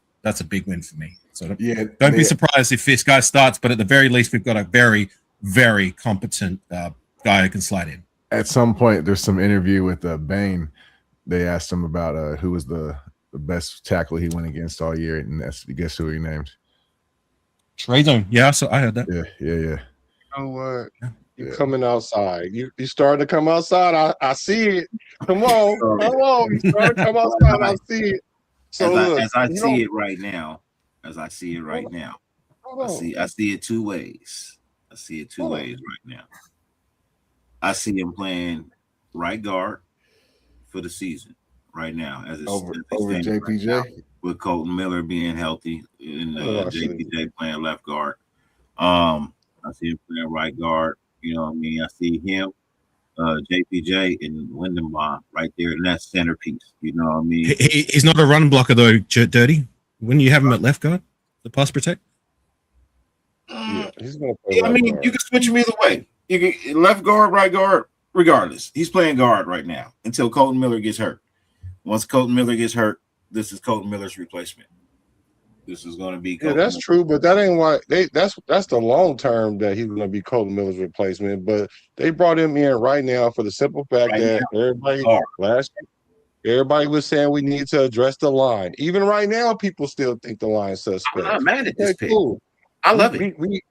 big win for me. So don't be surprised if this guy starts, but at the very least, we've got a very, very competent guy who can slide in. At some point, there's some interview with Bain. They asked him about who was the best tackle he went against all year, and guess who he named? Trezor. Yeah, so I heard that. Yeah. You know what? You're coming outside. You starting to come outside. I see it. Come on. You starting to come outside. I see it. So as I see it right now, I see it 2 ways. I see it two ways right now. I see him playing right guard for the season right now as it's over JPJ right with Colton Miller being healthy and JPJ playing left guard. I see him playing right guard. You know what I mean? I see him, JPJ, and Lindenbaum right there in that centerpiece. You know what I mean? He's not a run blocker though, Dirty. Wouldn't you have him at left guard, the pass protect? Yeah, he's gonna play I mean, guard. You can switch him either way. You can left guard, right guard, regardless. He's playing guard right now until Colton Miller gets hurt. Once Colton Miller gets hurt, this is Colton Miller's replacement. This is going to be Colton that's Miller. true, but that ain't why that's the long term that he's going to be Colton Miller's replacement. But they brought him in right now for the simple fact that everybody was saying we need to address the line. Even right now, people still think the line suspect. I'm not mad at this pick. Cool. I love it. We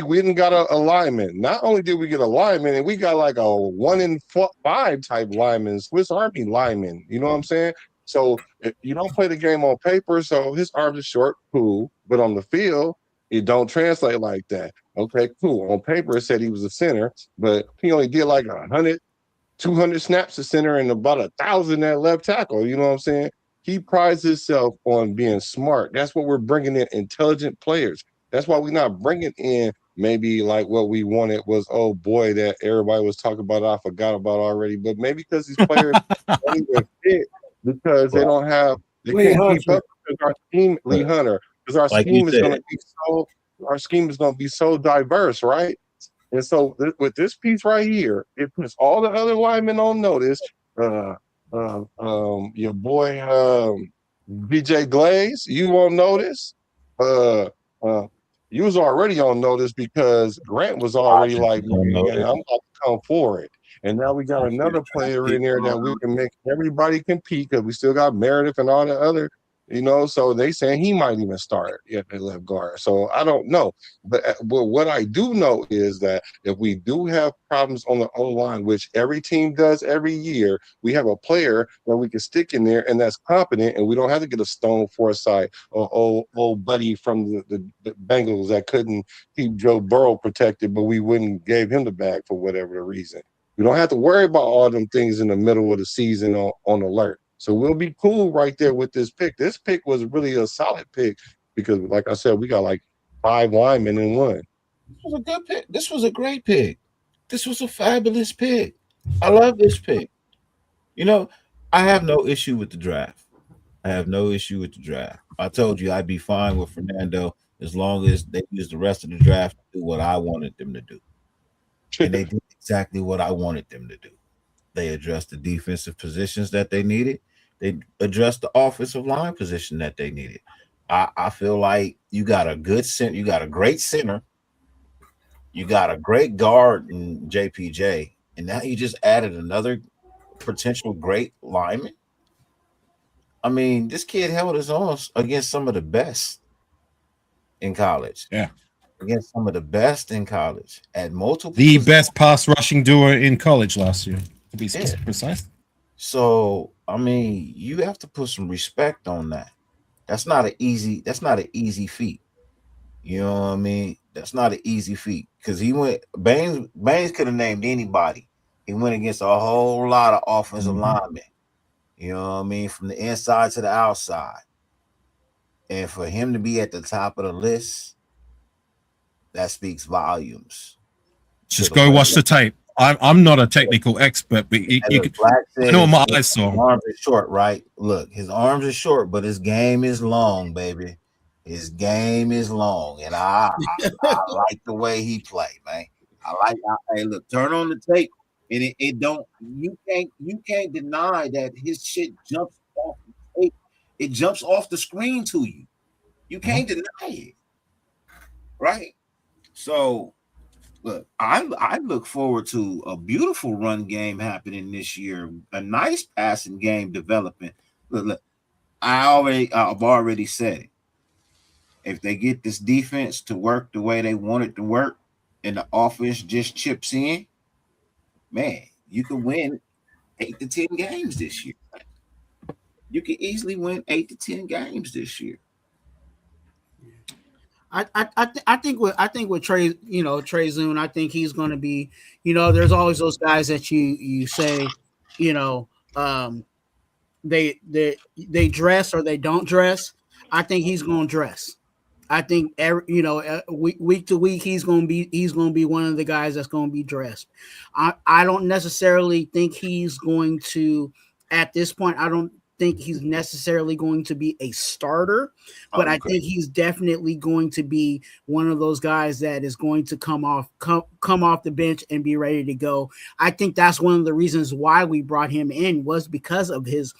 went and got a lineman. Not only did we get a lineman, and we got like a 1 in 5 type lineman, Swiss Army lineman. You know what I'm saying? So if you don't play the game on paper, so his arms are short, cool. But on the field, it don't translate like that. Okay, cool. On paper, it said he was a center, but he only did like 100, 200 snaps at center and about 1,000 at left tackle. You know what I'm saying? He prides himself on being smart. That's what we're bringing in, intelligent players. That's why we're not bringing in maybe like what we wanted was, oh boy, that everybody was talking about, I forgot about already. But maybe because these players don't even fit because they don't have, they can't keep up with our scheme, Lee Hunter, because our scheme is going to be so diverse, right? And so with this piece right here, it puts all the other linemen on notice. Your boy BJ Glaze, you won't notice. You was already on notice because Grant was already like, I'm about to come for it. And now we got another player in there that we can make everybody compete because we still got Meredith and all the other, so they saying he might even start at the left guard. So I don't know. But what I do know is that if we do have problems on the O-line, which every team does every year, we have a player that we can stick in there and that's competent, and we don't have to get a Stone Forsythe or old buddy from the Bengals that couldn't keep Joe Burrow protected, but we wouldn't gave him the bag for whatever the reason. We don't have to worry about all them things in the middle of the season on alert. So we'll be cool right there with this pick. This pick was really a solid pick because, like I said, we got like 5 linemen in one. This was a good pick. This was a great pick. This was a fabulous pick. I love this pick. I have no issue with the draft. I told you I'd be fine with Fernando as long as they use the rest of the draft to do what I wanted them to do. And they did exactly what I wanted them to do. They addressed the defensive positions that they needed. They addressed the offensive line position that they needed. I feel like you got a good center. You got a great center You got a great guard in JPJ, and now you just added another potential great lineman. I mean, this kid held his own against some of the best in college. Yeah. Against some of the best in college at multiple. The best pass rushing duo in college last year, to be precise. So, I mean, you have to put some respect on that. That's not an easy feat. You know what I mean? That's not an easy feat because Baines could have named anybody. He went against a whole lot of offensive linemen. You know what I mean? From the inside to the outside. And for him to be at the top of the list, that speaks volumes. Just go watch the tape. I'm not a technical expert, but you I know what my eyes saw. His arms are short, right? Look, his arms are short, but his game is long, baby. His game is long, and I like the way he played, man. Hey, look, turn on the tape, and you can't deny that his shit jumps off the tape. It jumps off the screen to you. You can't deny it, right? So, look, I look forward to a beautiful run game happening this year, a nice passing game developing. Look, I've already said it. If they get this defense to work the way they want it to work, and the offense just chips in, man, you can win 8 to 10 games this year. You can easily win 8 to 10 games this year. I think with Trey, Trey Zune, I think he's going to be, there's always those guys that you say, they dress or they don't dress. I think he's going to dress. I think week to week he's going to be one of the guys that's going to be dressed. I don't necessarily think he's going to, at this point, I don't think he's necessarily going to be a starter, but I think he's definitely going to be one of those guys that is going to come off the bench and be ready to go. I think that's one of the reasons why we brought him in, was because of his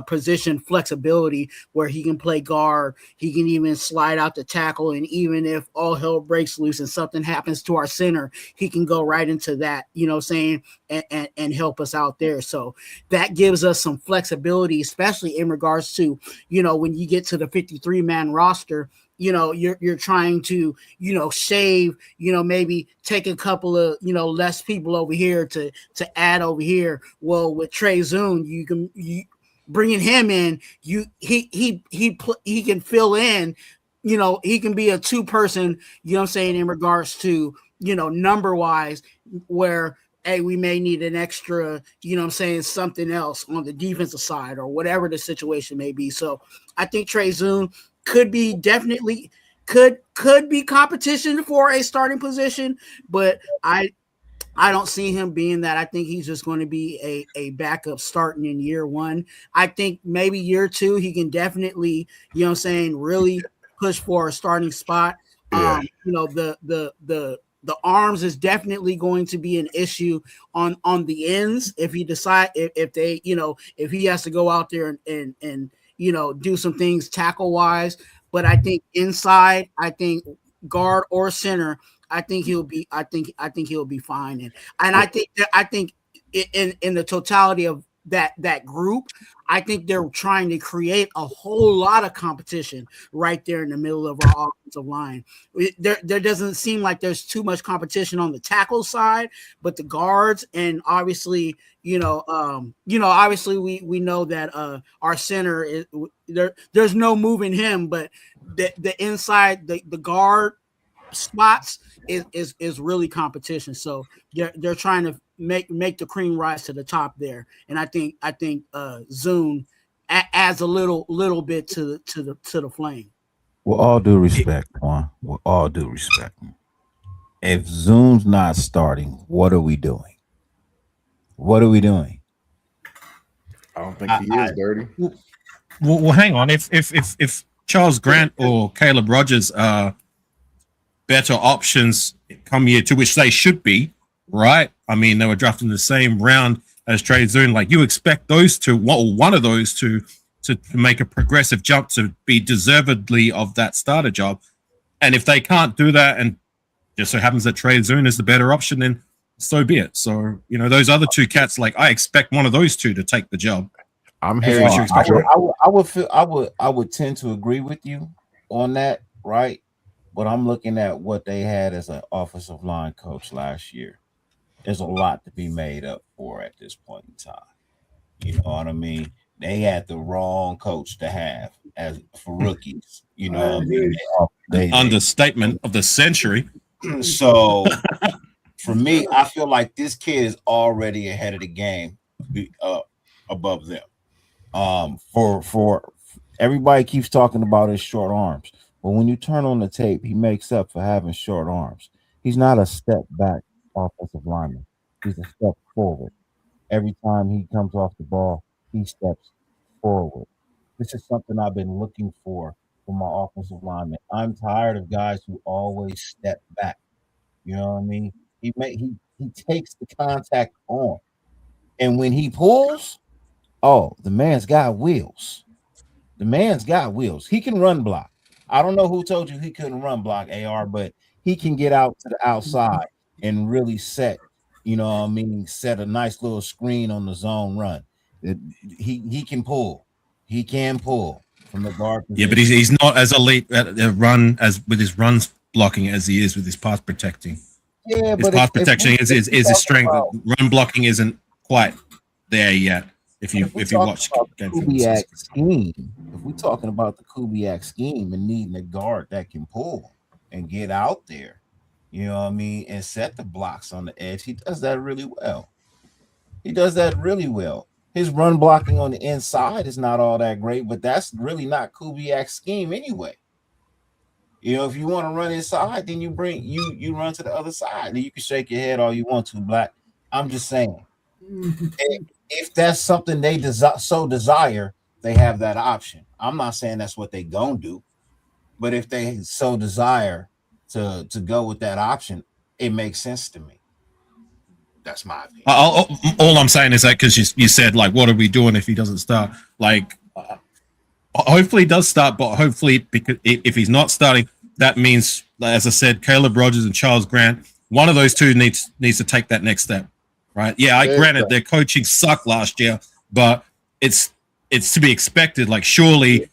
position flexibility, where he can play guard, he can even slide out the tackle, and even if all hell breaks loose and something happens to our center, he can go right into that, and help us out there. So that gives us some flexibility, especially in regards to, when you get to the 53-man roster, you're trying to, save, maybe take a couple of, less people over here to add over here. Well, with Trey Zune, bringing him in, he can fill in, he can be a two-person, in regards to, number wise, where, hey, we may need an extra, something else on the defensive side or whatever the situation may be. So I think Trey Zune could be definitely could be competition for a starting position, but I don't see him being that. I think he's just going to be a backup starting in year one. I think maybe year two, he can definitely, really push for a starting spot. Yeah. The arms is definitely going to be an issue on the ends. If he decide, if they, if he has to go out there and do some things tackle wise, but I think inside, I think guard or center, I think he'll be fine. And I think in the totality of that group, I think they're trying to create a whole lot of competition right there in the middle of our offensive line. There doesn't seem like there's too much competition on the tackle side, but the guards, and obviously, obviously we know that our center is there's no moving him, but the inside, the guard spots is really competition. So they're trying to make the cream rise to the top there, and I think Zune adds a little bit to the flame. With all due respect, Juan, with all due respect, if Zune's not starting, what are we doing? What are we doing? I don't think he is dirty. Well, hang on. If Charles Grant or Caleb Rogers are better options come year two, which they should be, right? I mean, they were drafted in the same round as Trey Zune. Like, you expect those two, one of those two, to make a progressive jump to be deservedly of that starter job. And if they can't do that, and just so happens that Trey Zune is the better option, then so be it. So, you know, those other two cats, like I expect one of those two to take the job. I'm Hey, hearing I would tend to agree with you on that, right? But I'm looking at what they had as an offensive line coach last year. There's a lot to be made up for at this point in time. You know what I mean? They had the wrong coach to have as for rookies. You know what I mean? They understatement of the century. So for me, I feel like this kid is already ahead of the game, above them. For everybody keeps talking about his short arms, but when you turn on the tape, he makes up for having short arms. He's not a step back offensive lineman. He's a step forward. Every time he comes off the ball, he steps forward. This is something I've been looking for my offensive lineman. I'm tired of guys who always step back. You know what I mean? He takes the contact on, and when he pulls, oh, the man's got wheels. The man's got wheels. He can run block. I don't know who told you he couldn't run block, AR, but he can get out to the outside and really set, you know what I mean, set a nice little screen on the zone run. He can pull. He can pull from the guard position. Yeah, but he's not as elite at a run as with his runs blocking as he is with his pass protecting. Yeah, his pass protection is his strength. Run blocking isn't quite there yet. If you watch Kubiak scheme, if we're talking about the Kubiak scheme and needing a guard that can pull and get out there, you know what I mean, and set the blocks on the edge, he does that really well. His run blocking on the inside is not all that great, but that's really not Kubiak's scheme anyway. You know, if you want to run inside, then you run to the other side. And you can shake your head all you want to, Black. I'm just saying. If that's something they desire, they have that option. I'm not saying that's what they gonna do, but if they so desire to go with that option, it makes sense to me. That's my opinion. All I'm saying is that because you said, like, what are we doing if he doesn't start? Like, hopefully he does start, but hopefully, because if he's not starting, that means, as I said, Caleb Rogers and Charles Grant, one of those two needs to take that next step. Right. Yeah, granted their coaching sucked last year, but it's to be expected. Like, surely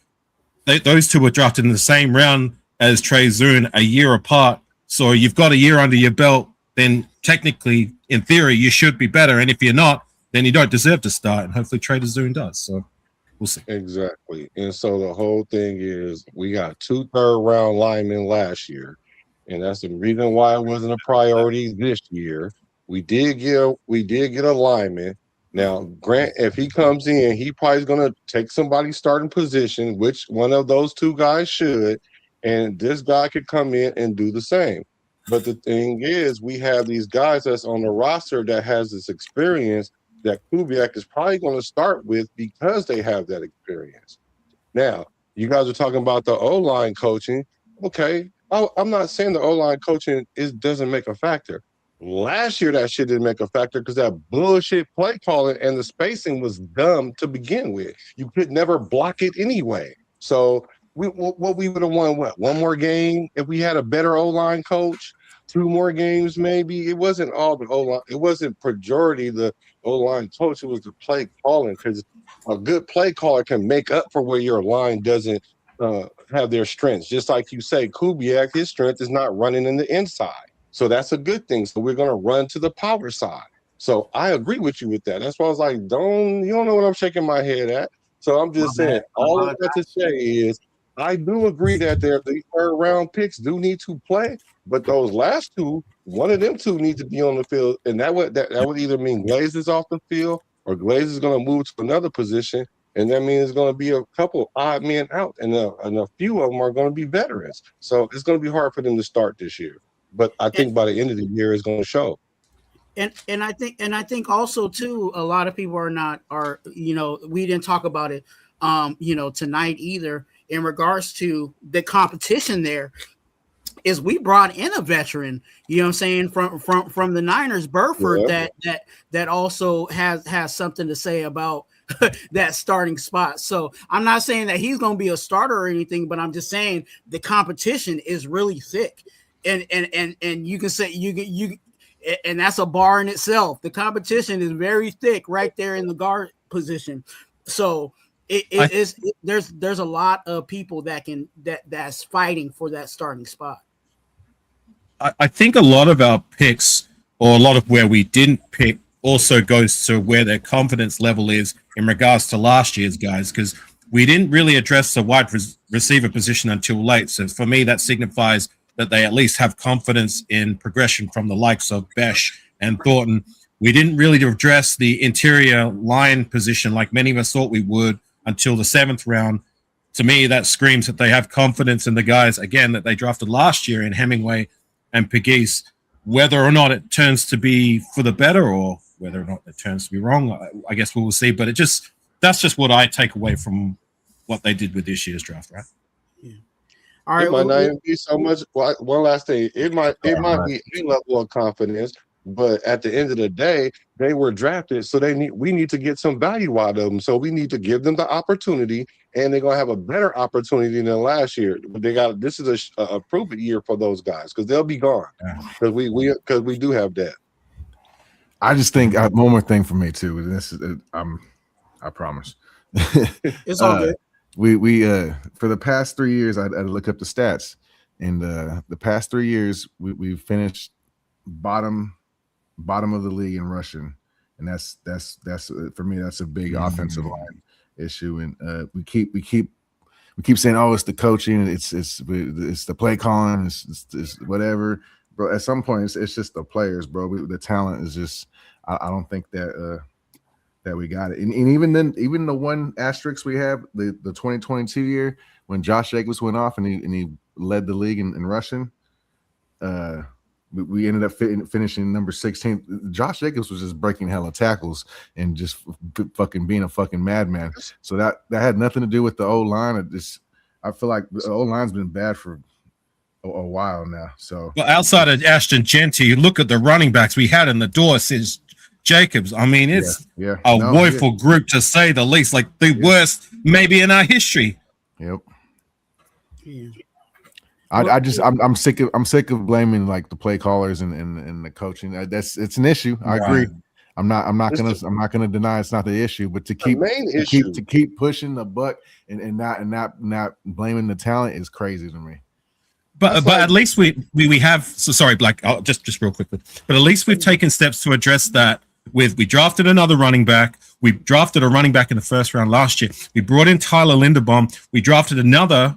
those two were drafted in the same round as Trey Zune, a year apart. So you've got a year under your belt. Then technically, in theory, you should be better. And if you're not, then you don't deserve to start. And hopefully Trey Zune does. So we'll see. Exactly. And so the whole thing is we got 2 third-round linemen last year. And that's the reason why it wasn't a priority this year. We did get a lineman. Now, Grant, if he comes in, he probably is going to take somebody's starting position, which one of those two guys should, and this guy could come in and do the same. But the thing is, we have these guys that's on the roster that has this experience that Kubiak is probably going to start with because they have that experience. Now, you guys are talking about the O-line coaching. Okay, I'm not saying the O-line coaching doesn't make a factor. Last year, that shit didn't make a factor because that bullshit play calling and the spacing was dumb to begin with. You could never block it anyway. So we would have won, one more game if we had a better O-line coach? 2 more games, maybe? It wasn't all the O-line. It wasn't majority the O-line coach. It was the play calling, because a good play caller can make up for where your line doesn't have their strengths. Just like you say, Kubiak, his strength is not running in the inside. So that's a good thing. So we're going to run to the power side. So I agree with you with that. That's why I was like, you don't know what I'm shaking my head at. So I'm just saying, all of that to say is, I do agree that the third-round picks do need to play, but those last two, one of them two need to be on the field, and that would either mean Glaze is off the field or Glaze is going to move to another position, and that means there's going to be a couple odd men out, and a few of them are going to be veterans. So it's going to be hard for them to start this year. But I think by the end of the year, it's going to show. And I think also too, a lot of people are we didn't talk about it tonight either, in regards to the competition. There is, we brought in a veteran, you know what I'm saying, from the Niners, Burford, that also has something to say about that starting spot. So I'm not saying that he's going to be a starter or anything, but I'm just saying the competition is really thick. and you can say you and that's a bar in itself. The competition is very thick right there in the guard position. So there's a lot of people that's fighting for that starting spot. I think a lot of our picks, or a lot of where we didn't pick, also goes to where their confidence level is in regards to last year's guys, because we didn't really address the wide receiver position until late. So for me, that signifies that they at least have confidence in progression from the likes of Besh and Thornton. We didn't really address the interior line position like many of us thought we would until the 7th round. To me, that screams that they have confidence in the guys, again, that they drafted last year in Hemingway and Pegues. Whether or not it turns to be for the better or whether or not it turns to be wrong, I guess we'll see. But that's just what I take away from what they did with this year's draft, right? Yeah. All right. It might not even be so much. One last thing. It might be a level of confidence, but at the end of the day, they were drafted, so we need to get some value out of them. So we need to give them the opportunity, and they're gonna have a better opportunity than last year. But this is a prove-it year for those guys because they'll be gone because we do have that. I just think one more thing for me too. And this is I promise. It's all good. We for the past 3 years, I had to look up the stats, and the past 3 years we've finished bottom of the league in rushing, and that's for me that's a big offensive line issue. And we keep saying, oh, it's the coaching, it's the play calling, it's whatever, bro. At some point, it's just the players, bro. The talent is just I don't think that we got it. And even then, even the one asterisk we have, the 2022 year when Josh Jacobs went off and he led the league in rushing, we ended up finishing number 16. Josh Jacobs was just breaking hella tackles and just fucking being a fucking madman. So that had nothing to do with the O-line. I feel like the O-line's been bad for a while now. So, well, outside of Ashton Genty, you look at the running backs we had in the door since Jacobs. I mean, it's a woeful group to say the least, like the worst maybe in our history. Yep. Yeah. I'm sick of blaming like the play callers and the coaching. It's an issue. I agree. I'm not gonna deny it's not the issue, but to keep pushing the buck and not blaming the talent is crazy to me. But at least we have. So sorry, Black. Just real quickly. But at least we've taken steps to address that. We drafted another running back. We drafted a running back in the first round last year. We brought in Tyler Linderbaum. We drafted another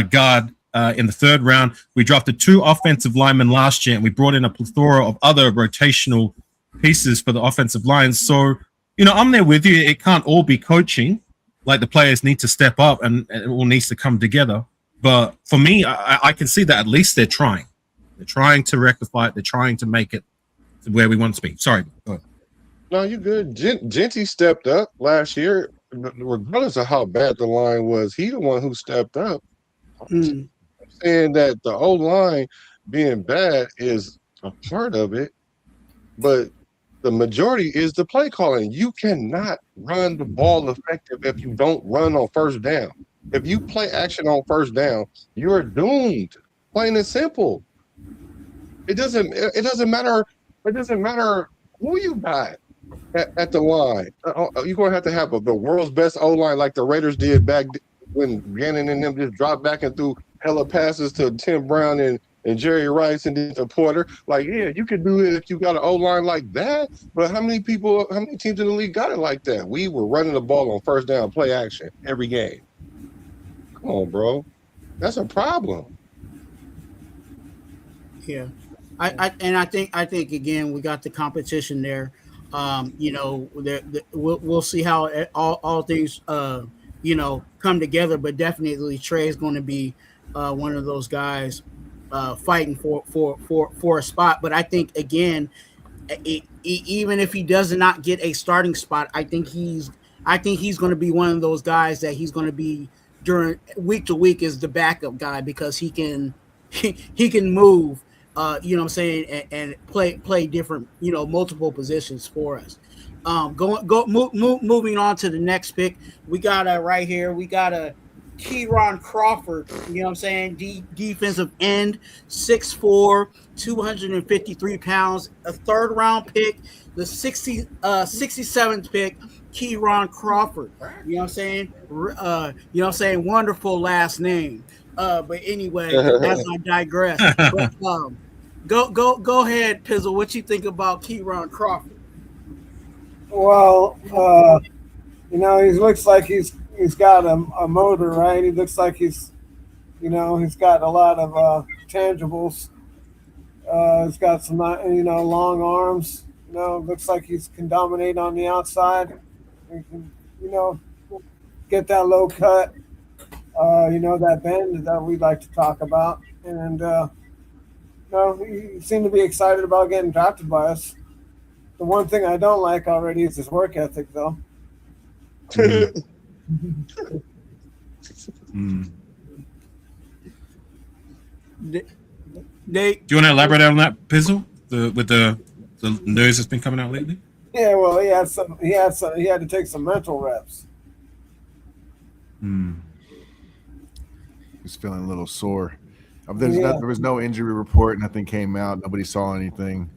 guard in the 3rd round. We drafted 2 offensive linemen last year, and we brought in a plethora of other rotational pieces for the offensive line. So, I'm there with you. It can't all be coaching. Like the players need to step up, and it all needs to come together. But for me, I can see that at least they're trying. They're trying to rectify it. They're trying to make it to where we want to be. Sorry. Go ahead. No, you're good. Genty stepped up last year, regardless of how bad the line was. He the one who stepped up. I'm saying that the O-line being bad is a part of it, but the majority is the play calling. You cannot run the ball effective if you don't run on first down. If you play action on first down, you're doomed. Plain and simple. It doesn't matter. It doesn't matter who you got at the line. You're going to have the world's best O-line like the Raiders did back when Gannon and them just dropped back and threw hella passes to Tim Brown and Jerry Rice and then to Porter. Like, yeah, you could do it if you got an O-line like that. But how many teams in the league got it like that? We were running the ball on first down, play action every game. Come on, bro. That's a problem. Yeah. I think again we got the competition there. We'll see how all things come together, but definitely Trey is going to be one of those guys fighting for a spot. But I think again, even if he does not get a starting spot, I think he's going to be one of those guys that he's going to be during week to week as the backup guy because he can move. What I'm saying, and play different, multiple positions for us. Moving on to the next pick, we got right here. We got Keyron Crawford, you know what I'm saying? Defensive end, 6'4", 253 pounds, a third round pick, the 67th pick, Keyron Crawford. You know what I'm saying? You know what I'm saying? Wonderful last name. But anyway, as I digress. But, go ahead, Pizzle. What you think about Keyron Crawford? Well, you know, he looks like he's got a motor, right? He looks like he's got a lot of tangibles. He's got some, long arms. You know, looks like he can dominate on the outside. He can, get that low cut. That bend that we like to talk about. And, he seemed to be excited about getting drafted by us. The one thing I don't like already is his work ethic, though. They, Do you want to elaborate on that, Pizzle? With the news that's been coming out lately? Yeah, well, he had to take some mental reps. He's feeling a little sore. There was no injury report. Nothing came out. Nobody saw anything.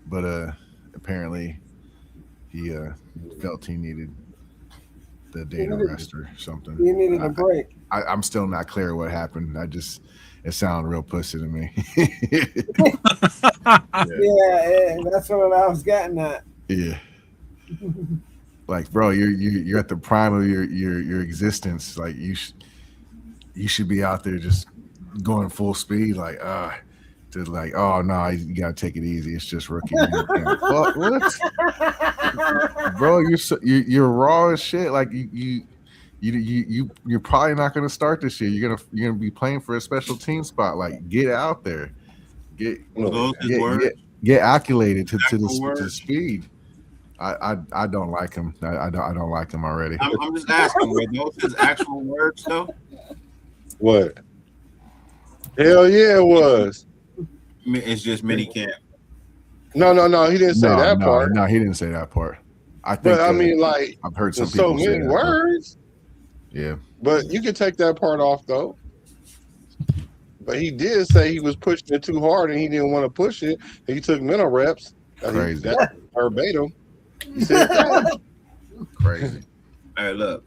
But apparently he felt he needed the day to rest or something. He needed a break. I'm still not clear what happened. It sounded real pussy to me. Yeah, that's what I was getting at. Yeah. Like, bro, you're at the prime of your existence. Like, you should be out there just going full speed. Like, oh no, you gotta take it easy. It's just rookie. What? Bro, you're raw as shit. Like you're probably not gonna start this year. You're gonna be playing for a special team spot. Like, get out there, get acclimated to the speed. I don't like him. I don't like him already. I'm just asking, were those his actual words though? What? Hell yeah, it was. It's just mini camp. No, he didn't say that part. No, he didn't say that part. I think. But I mean, like, I've heard some people so many words. Yeah, but you can take that part off though. But he did say he was pushing it too hard and he didn't want to push it. He took mental reps. Crazy. That's verbatim. He said that. Crazy. All right, look.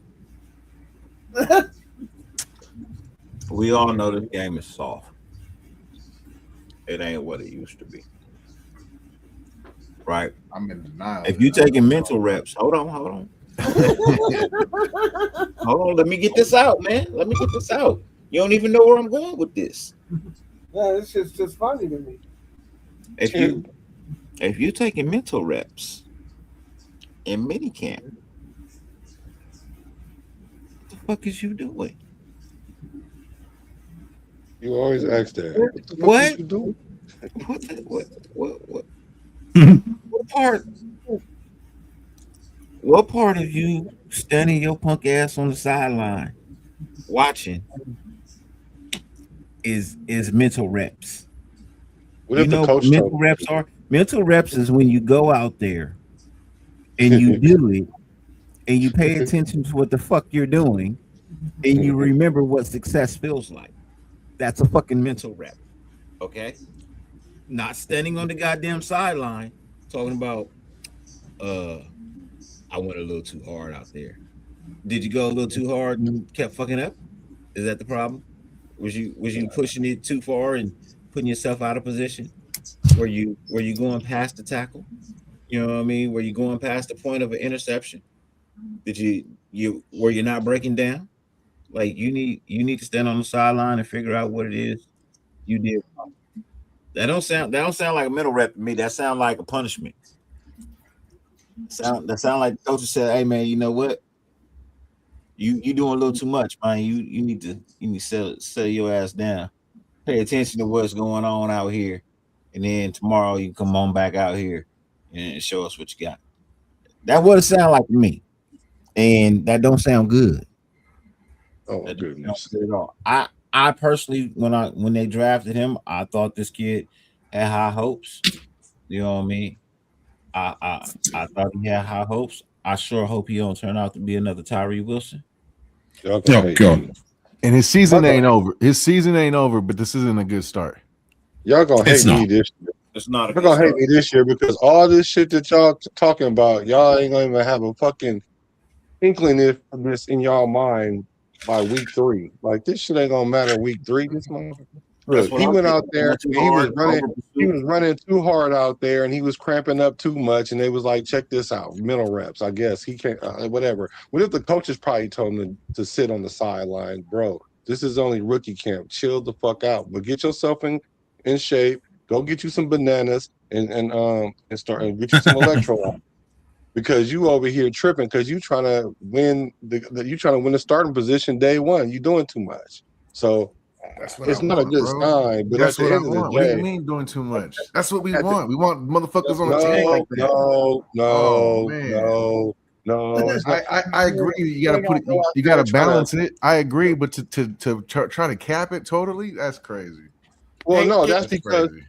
We all know this game is soft. It ain't what it used to be. Right? I'm in denial. If you taking mental reps, hold on. Hold on, let me get this out, man. Let me get this out. You don't even know where I'm going with this. Yeah, it's just funny to me. If you taking mental reps in minicamp, what the fuck is you doing? You always ask that. What? You doing? What part of you standing your punk ass on the sideline watching is mental reps? What if the coach mental reps are? Mental reps is when you go out there and you do it and you pay attention to what the fuck you're doing and you remember what success feels like. That's a fucking mental rep. Okay? Not standing on the goddamn sideline talking about I went a little too hard out there. Did you go a little too hard and kept fucking up? Is that the problem? Was you pushing it too far and putting yourself out of position? Were you going past the tackle? You know what I mean? Were you going past the point of an interception? Did were you not breaking down? Like, you need to stand on the sideline and figure out what it is you did. That don't sound like a mental rep to me. That sound like a punishment. That sound like the coach said, "Hey man, you know what? You doing a little too much, man. You need to settle your ass down. Pay attention to what's going on out here, and then tomorrow you come on back out here and show us what you got." That's what it sounds like to me, and that don't sound good. Oh my goodness! At all. I personally, when they drafted him, I thought this kid had high hopes. You know what I mean? I thought he had high hopes. I sure hope he don't turn out to be another Tyree Wilson. Oh God! And his season ain't over. His season ain't over, but this isn't a good start. Y'all gonna hate It's me not. this year. It's not a You're good gonna hate start. me this year because all this shit that y'all talking about, y'all ain't gonna even have a fucking inkling of this in y'all mind by week 3. Like this shit ain't gonna matter week 3. This motherfucker. That's Look, what he I'm went thinking. out there Went too and he was hard, running. He over-pursued. was running too hard out there, and he was cramping up too much. And they was like, "Check this out, mental reps." I guess he can't. Whatever. What if the coaches probably told him to sit on the sideline, bro? This is only rookie camp. Chill the fuck out, but get yourself in shape. Go get you some bananas and start and get you some electrolytes. Because you over here tripping because you trying to win you trying to win the starting position day one. You doing too much. So That's what I it's not a want, good bro. sign. But at That's the what I end of the want. What do you day, mean doing too much? That's what we at the, want. We want motherfuckers on the team like that. Oh man. no. It's not. I agree. You gotta put it. You gotta balance it. I agree, but to try to cap it totally, that's crazy. Well, no, That's that's because crazy.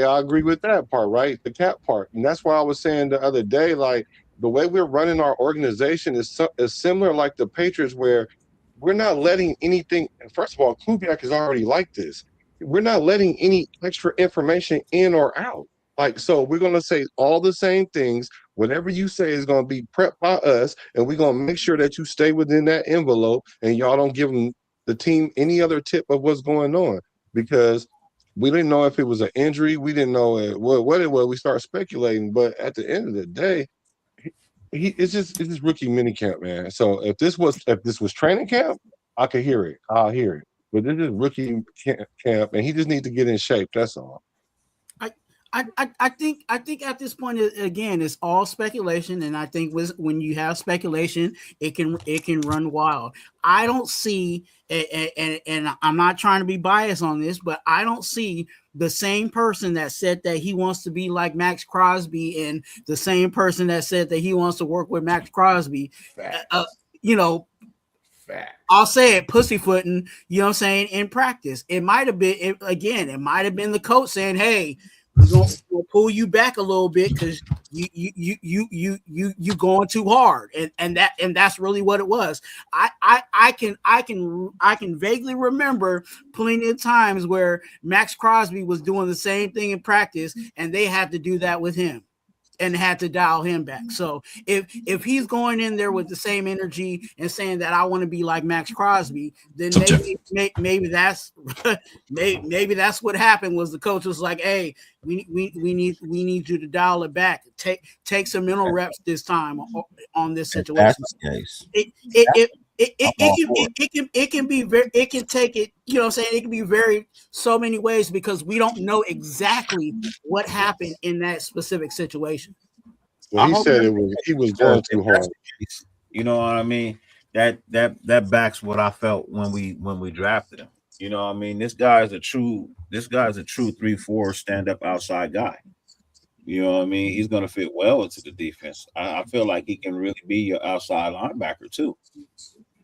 I agree with that part, right? The cap part, and that's why I was saying the other day, like the way we're running our organization is similar, like the Patriots, where we're not letting anything. First of all, Kubiak is already like this. We're not letting any extra information in or out. Like, so we're gonna say all the same things. Whatever you say is gonna be prepped by us, and we're gonna make sure that you stay within that envelope, and y'all don't give them the team any other tip of what's going on because we didn't know if it was an injury. We didn't know what it was. We start speculating, but at the end of the day, it's just rookie minicamp, man. So if this was training camp, I could hear it. I'll hear it. But this is rookie camp, and he just needs to get in shape. That's all. I think at this point again it's all speculation, and I think when you have speculation, it can run wild. I don't see, and I'm not trying to be biased on this, but I don't see the same person that said that he wants to be like Max Crosby and the same person that said that he wants to work with Max Crosby. I'll say it, pussyfooting, you know what I'm saying, in practice. It might have been, it might have been the coach saying, hey, we'll pull you back a little bit because you going too hard, and that's really what it was. I can vaguely remember plenty of times where Max Crosby was doing the same thing in practice, and they had to do that with him and had to dial him back. So if he's going in there with the same energy and saying that I want to be like Max Crosby, then maybe that's maybe that's what happened. Was the coach was like, hey, we need you to dial it back. Take some mental reps this time on this situation. It can be very, it can take it, you know what I'm saying? It can be very so many ways because we don't know exactly what happened in that specific situation. Well, he said he was going too hard. You know what I mean? That backs what I felt when we drafted him. You know what I mean? This guy's a true 3-4 stand-up outside guy. You know what I mean? He's gonna fit well into the defense. I feel like he can really be your outside linebacker too.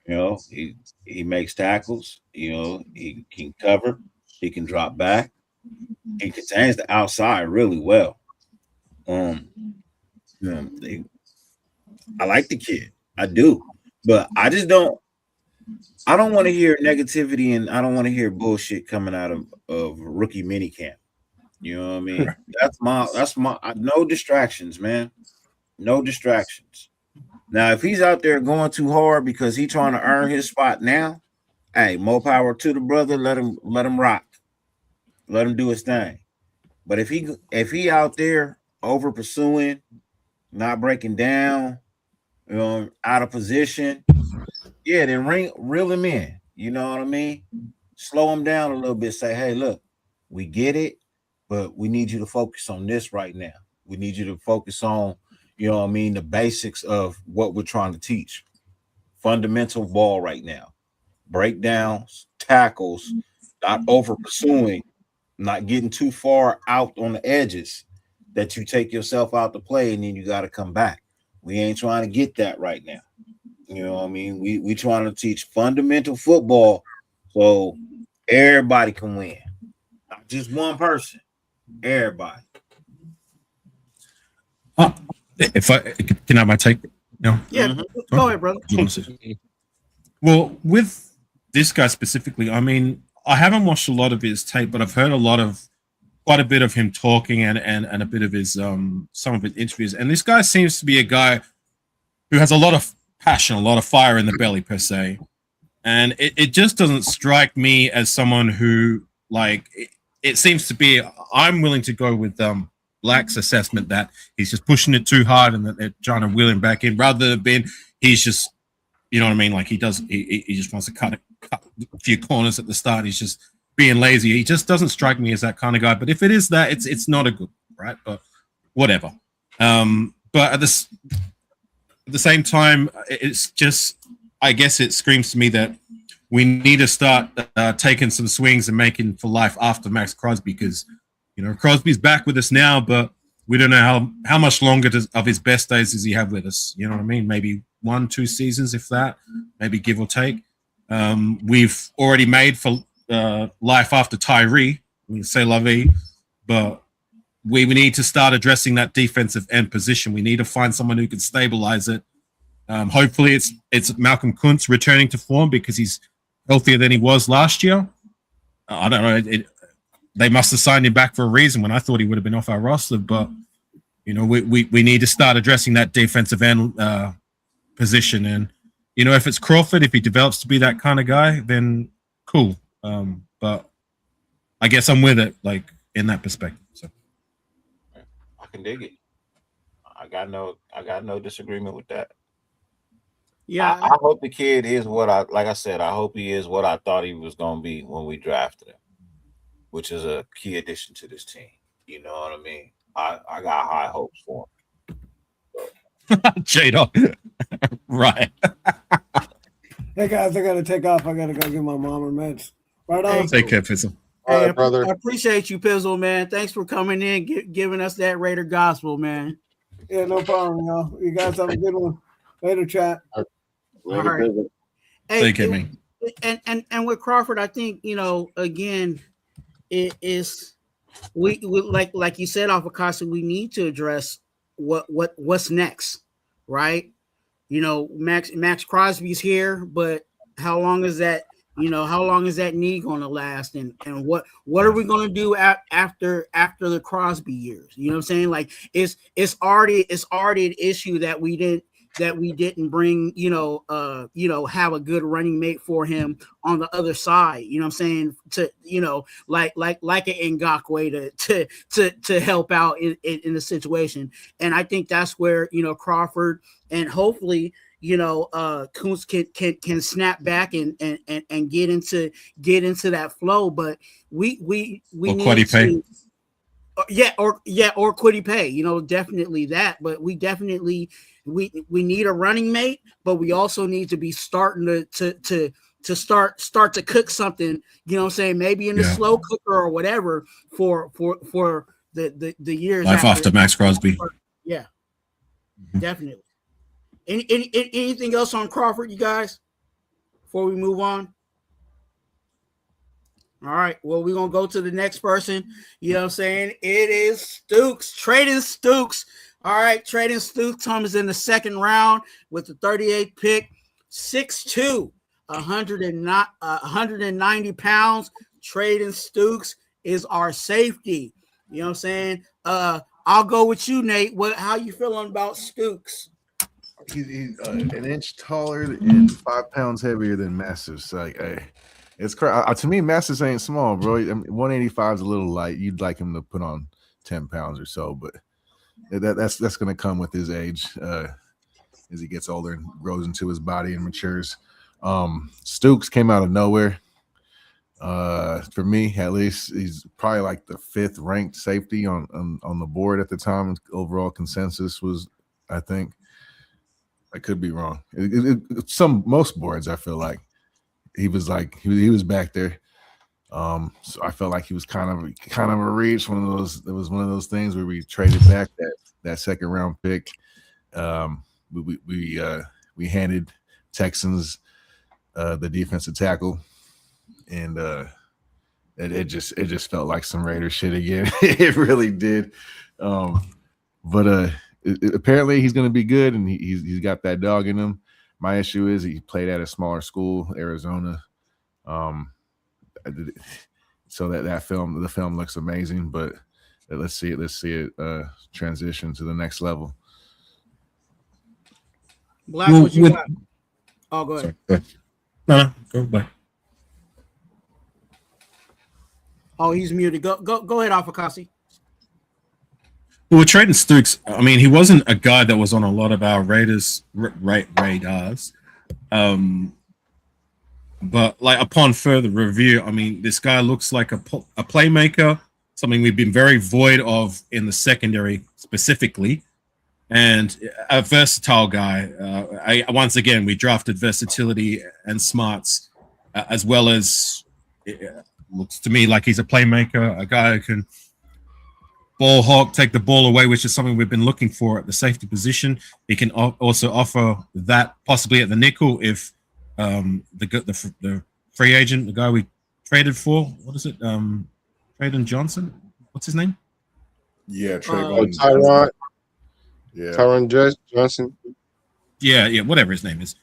You know, he makes tackles. You know, he can cover. He can drop back. He contains the outside really well. I like the kid. I do, but I just don't. I don't want to hear negativity, and I don't want to hear bullshit coming out of rookie minicamp. You know what I mean? That's my no distractions, man. No distractions. Now, if he's out there going too hard because he's trying to earn his spot now, hey, more power to the brother. Let him rock. Let him do his thing. But if he out there over pursuing, not breaking down, you know, out of position, yeah, then reel him in. You know what I mean? Slow him down a little bit. Say, hey, look, we get it, but we need you to focus on this right now. We need you to focus on, you know what I mean, the basics of what we're trying to teach. Fundamental ball right now. Breakdowns, tackles, not over pursuing, not getting too far out on the edges that you take yourself out to play and then you got to come back. We ain't trying to get that right now. You know what I mean? We trying to teach fundamental football so everybody can win. Not just one person. Everybody. If I can have my take, Yeah, go ahead, brother. Well, with this guy specifically, I mean, I haven't watched a lot of his tape, but I've heard quite a bit of him talking and a bit of his some of his interviews. And this guy seems to be a guy who has a lot of passion, a lot of fire in the belly per se. And it just doesn't strike me as someone who, like, it seems to be, I'm willing to go with Black's assessment that he's just pushing it too hard and that they're trying to wheel him back in, rather than being, he's just, you know what I mean? Like he just wants to cut a few corners at the start. He's just being lazy. He just doesn't strike me as that kind of guy. But if it is that, it's not a good, right? But whatever. But at the same time, it's just, I guess it screams to me that we need to start taking some swings and making for life after Max Crosby, because, you know, Crosby's back with us now, but we don't know how much longer of his best days does he have with us. You know what I mean? Maybe 1-2 seasons, if that, maybe give or take. We've already made for life after Tyree, we say la vie, but we need to start addressing that defensive end position. We need to find someone who can stabilize it. Hopefully it's Malcolm Kuntz returning to form because he's healthier than he was last year. I don't know. They must have signed him back for a reason when I thought he would have been off our roster. But, you know, we need to start addressing that defensive end position. And, you know, if it's Crawford, if he develops to be that kind of guy, then cool. But I guess I'm with it, like, in that perspective. So I can dig it. I got no disagreement with that. Yeah, I hope the kid is like I said, I hope he is what I thought he was going to be when we drafted him, which is a key addition to this team. You know what I mean? I got high hopes for him. J-Dog. Right. Hey guys, I gotta take off. I gotta go get my mom her meds. Right on. Take care, Pizzle. Hey, right, brother. I appreciate you, Pizzle, man. Thanks for coming in, giving us that Raider gospel, man. Yeah, no problem, y'all. You guys have a good one. Later, chat. All right. Hey, Take care, man. And with Crawford, I think, you know, again, it is we like you said off of Casa, we need to address what's next, right? You know, Max Crosby's here, but how long is that? You know, how long is that knee going to last? And what are we going to do after the Crosby years? You know what I'm saying? Like it's already an issue that we didn't bring, have a good running mate for him on the other side. You know what I'm saying? To, you know, like an Ngakoue to help out in the situation. And I think that's where, you know, Crawford and hopefully, you know, Kuntz can snap back and get into that flow. But we need to, or Kwity Paye, you know, definitely that. But we definitely we need a running mate, but we also need to be starting to start to cook something, you know what I'm saying? Maybe in the slow cooker or whatever for the years life after Max Crosby. Yeah, definitely. Anything else on Crawford, you guys, before we move on? All right. Well, we're going to go to the next person. You know what I'm saying? It is Stooks, Trayden Stooks. All right. Trayden Stooks comes in the second round with the 38th pick, 6'2", 190 pounds. Trayden Stooks is our safety. You know what I'm saying? I'll go with you, Nate. How you feeling about Stooks? He's an inch taller and 5 pounds heavier than Masters. Like, hey, it's crazy. To me, Masters ain't small, bro. I mean, 185 is a little light. You'd like him to put on 10 pounds or so, but that's going to come with his age as he gets older and grows into his body and matures. Stooks came out of nowhere. For me, at least, he's probably like the 5th ranked safety on the board at the time. Overall consensus was, I think. I could be wrong. Most boards, I feel like he was back there. So I felt like he was kind of a reach. It was one of those things where we traded back that second round pick. We handed Texans the defensive tackle, and it just felt like some Raider shit again. It really did. But apparently he's going to be good, and he's got that dog in him. My issue is he played at a smaller school, Arizona. So the film looks amazing, but let's see it transition to the next level. Black, what you got? Oh, go ahead. Sorry. No, go back. Oh, he's muted. Go ahead, Alpha Kasi. Well, we're trading Stooks. I mean, he wasn't a guy that was on a lot of our radars. But like upon further review, I mean, this guy looks like a playmaker, something we've been very void of in the secondary specifically, and a versatile guy. Once again, we drafted versatility and smarts, as well as looks to me like he's a playmaker, a guy who can ball hawk, take the ball away, which is something we've been looking for at the safety position. He can also offer that possibly at the nickel if the free agent, the guy we traded for, what is it? Trayvon Johnson? What's his name? Yeah, Trayvon. Tyron. Yeah, Tyron Johnson. Yeah, whatever his name is.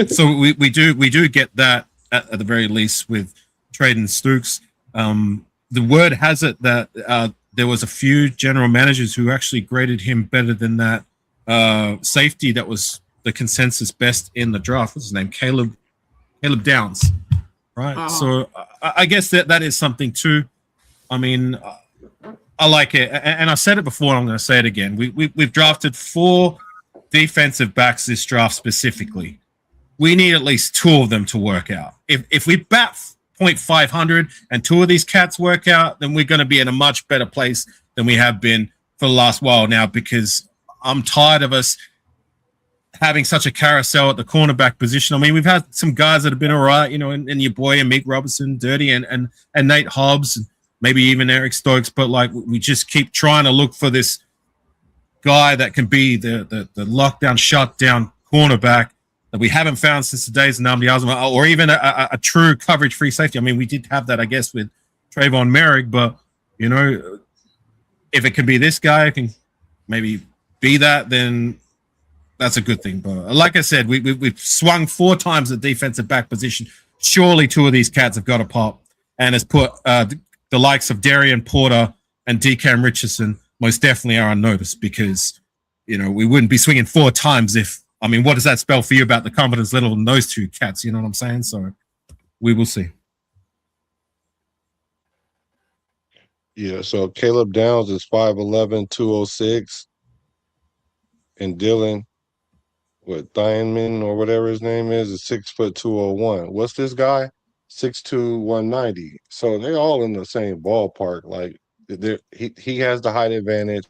So we do get that at the very least with trading Stooks. The word has it that there was a few general managers who actually graded him better than that safety that was the consensus best in the draft. What's his name? Caleb Downs, right? So I guess that is something too. I mean, I like it, and I said it before. I'm going to say it again. We've drafted 4 defensive backs this draft specifically. We need at least 2 of them to work out. If we bat .500 and 2 of these cats work out, then we're going to be in a much better place than we have been for the last while now, because I'm tired of us having such a carousel at the cornerback position. I mean, we've had some guys that have been all right, and your boy Amik Robertson, Dirty, and Nate Hobbs, and maybe even Eric Stokes, but like we just keep trying to look for this guy that can be the lockdown, shutdown cornerback that we haven't found since the days of Nnamdi Asomugha, or even a true coverage-free safety. I mean, we did have that, I guess, with Trayvon Merrick, but, if it can be this guy, can maybe be that, then that's a good thing. But like I said, we've swung 4 times at defensive back position. Surely 2 of these cats have got to pop, and has put the likes of Darian Porter and DeCam Richardson most definitely are unnoticed, because, we wouldn't be swinging 4 times if, I mean, what does that spell for you about the confidence level in those 2 cats? You know what I'm saying? So we will see. Yeah, so Caleb Downs is 5'11", 206. And Dylan, Theinman or whatever his name is 6 foot 201. What's this guy? 6'2", 190. So they're all in the same ballpark. Like he has the height advantage.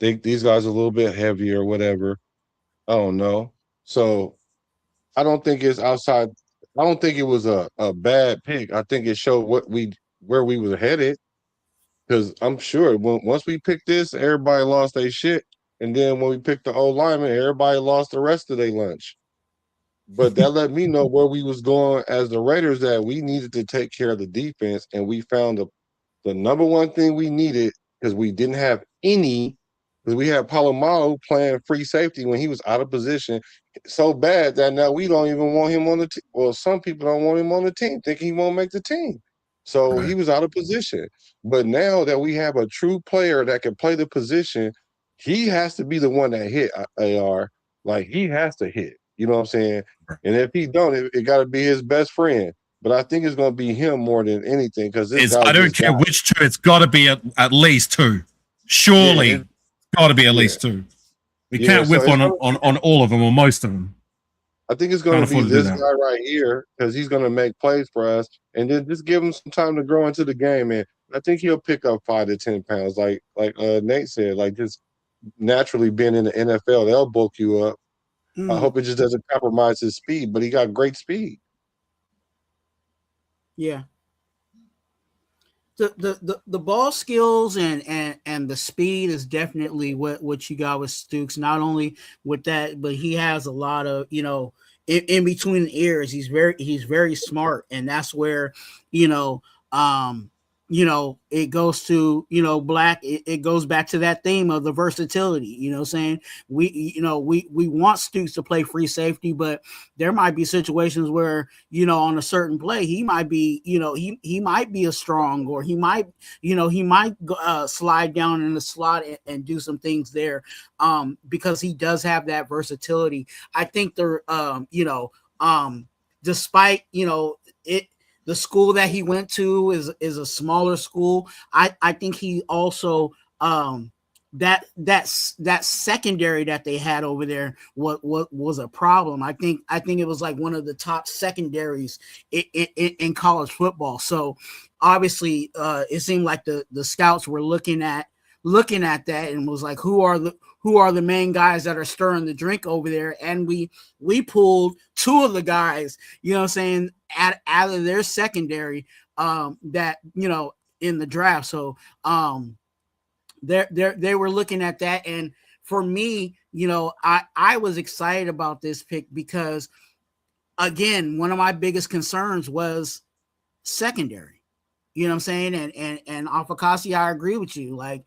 These guys are a little bit heavier or whatever. I don't know. So I don't think it's outside. I don't think it was a bad pick. I think it showed where we were headed. Because I'm sure once we picked this, everybody lost their shit. And then when we picked the old lineman, everybody lost the rest of their lunch. But that let me know where we was going as the Raiders, that we needed to take care of the defense. And we found the number one thing we needed, because we didn't have any, because we had Polamalu playing free safety when he was out of position so bad that now we don't even want him on the team. Well, some people don't want him on the team, thinking he won't make the team. So he was out of position. But now that we have a true player that can play the position, he has to be the one that hit AR. Like, he has to hit. You know what I'm saying? And if he don't, it got to be his best friend. But I think it's going to be him more than anything, because I don't care which 2. It's got to be at least 2. Surely, it's got to be at least 2. We can't whip on all of them or most of them. I think it's going to be this guy right here, because he's going to make plays for us, and then just give him some time to grow into the game. And I think he'll pick up 5 to 10 pounds, like Nate said, like just naturally being in the NFL, they'll bulk you up. I hope it just doesn't compromise his speed, but he got great speed. Yeah. The ball skills and the speed is definitely what you got with Stooks. Not only with that, but he has a lot of, in between the ears. He's very smart, and that's where, it goes to, Black. It goes back to that theme of the versatility, saying we want Stoops to play free safety, but there might be situations where, on a certain play, he might be, he might be a strong, or he might slide down in the slot and do some things there, because he does have that versatility. I think despite, the school that he went to is a smaller school. I think he also that secondary that they had over there was a problem. I think it was like one of the top secondaries in college football. So obviously it seemed like the scouts were looking at that and was like, who are the main guys that are stirring the drink over there? And we pulled two of the guys, out of their secondary, that, in the draft. So they were looking at that. And for me, I was excited about this pick because, again, one of my biggest concerns was secondary. You know what I'm saying? And Afakasi, I agree with you. Like,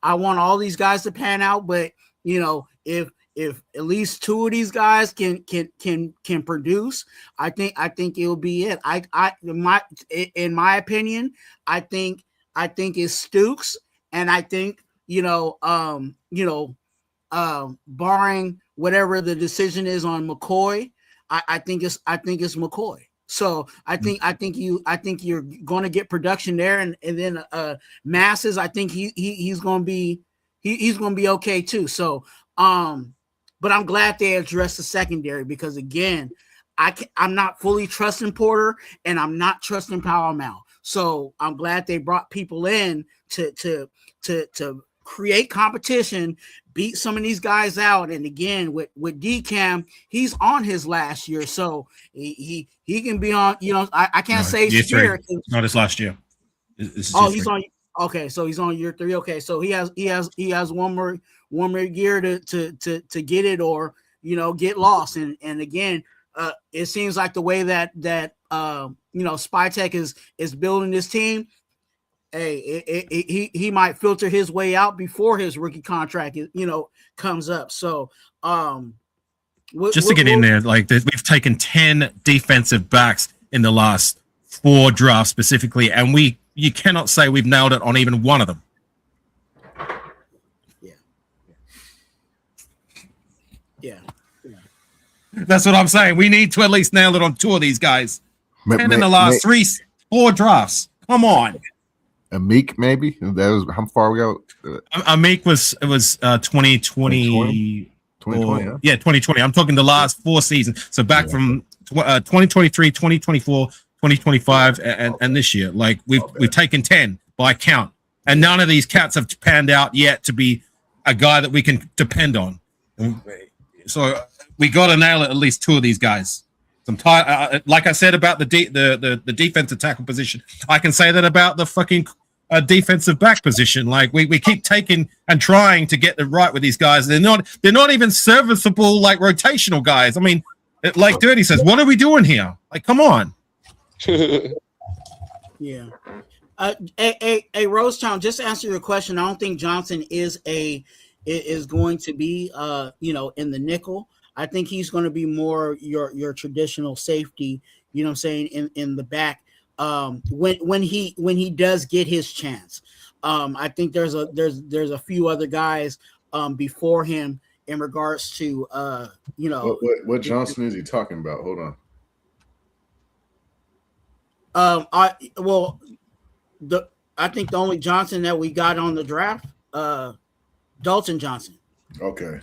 I want all these guys to pan out, but if at least two of these guys can produce, I think it'll be it. In my opinion, I think it's Stooks, and I think barring whatever the decision is on McCoy, I think it's McCoy. So I think you're going to get production there, and then Masses, I think he's going to be okay too. So but I'm glad they addressed the secondary, because again, I'm not fully trusting Porter, and I'm not trusting Powell Mal. So I'm glad they brought people in to create competition, beat some of these guys out. And again, with DCAM, he's on his last year, so he can be on. I can't say scared. Not his last year. He's on. Okay, so he's on year 3. Okay, so he has one more year to get it, or get lost. And again, it seems like the way that Spytech is building this team. Hey, he might filter his way out before his rookie contract comes up. So just to get in there, like we've taken 10 defensive backs in the last 4 drafts specifically, and you cannot say we've nailed it on even one of them. Yeah. That's what I'm saying. We need to at least nail it on 2 of these guys. 10 in the last 4 drafts. Come on. Amik, maybe that was how far we go. Amik was 2020. 2020, yeah, 2020. I'm talking the last 4 seasons. So back from 2023, 2024, 2025, and this year. Like we've taken 10 by count, and none of these cats have panned out yet to be a guy that we can depend on. So we got to nail it, at least 2 of these guys. Like I said about the defensive tackle position, I can say that about the fucking defensive back position. Like we keep taking and trying to get it right with these guys. They're not even serviceable, like rotational guys. I mean, like Dirty says, what are we doing here? Like, come on. Yeah. Hey, Rosetown, just to answer your question, I don't think Johnson is going to be in the nickel. I think he's going to be more your traditional safety, you know what I'm saying, in the back. When he does get his chance. I think there's a few other guys before him in regards to what Johnson is he talking about? Hold on. I think the only Johnson that we got on the draft, Dalton Johnson. Okay.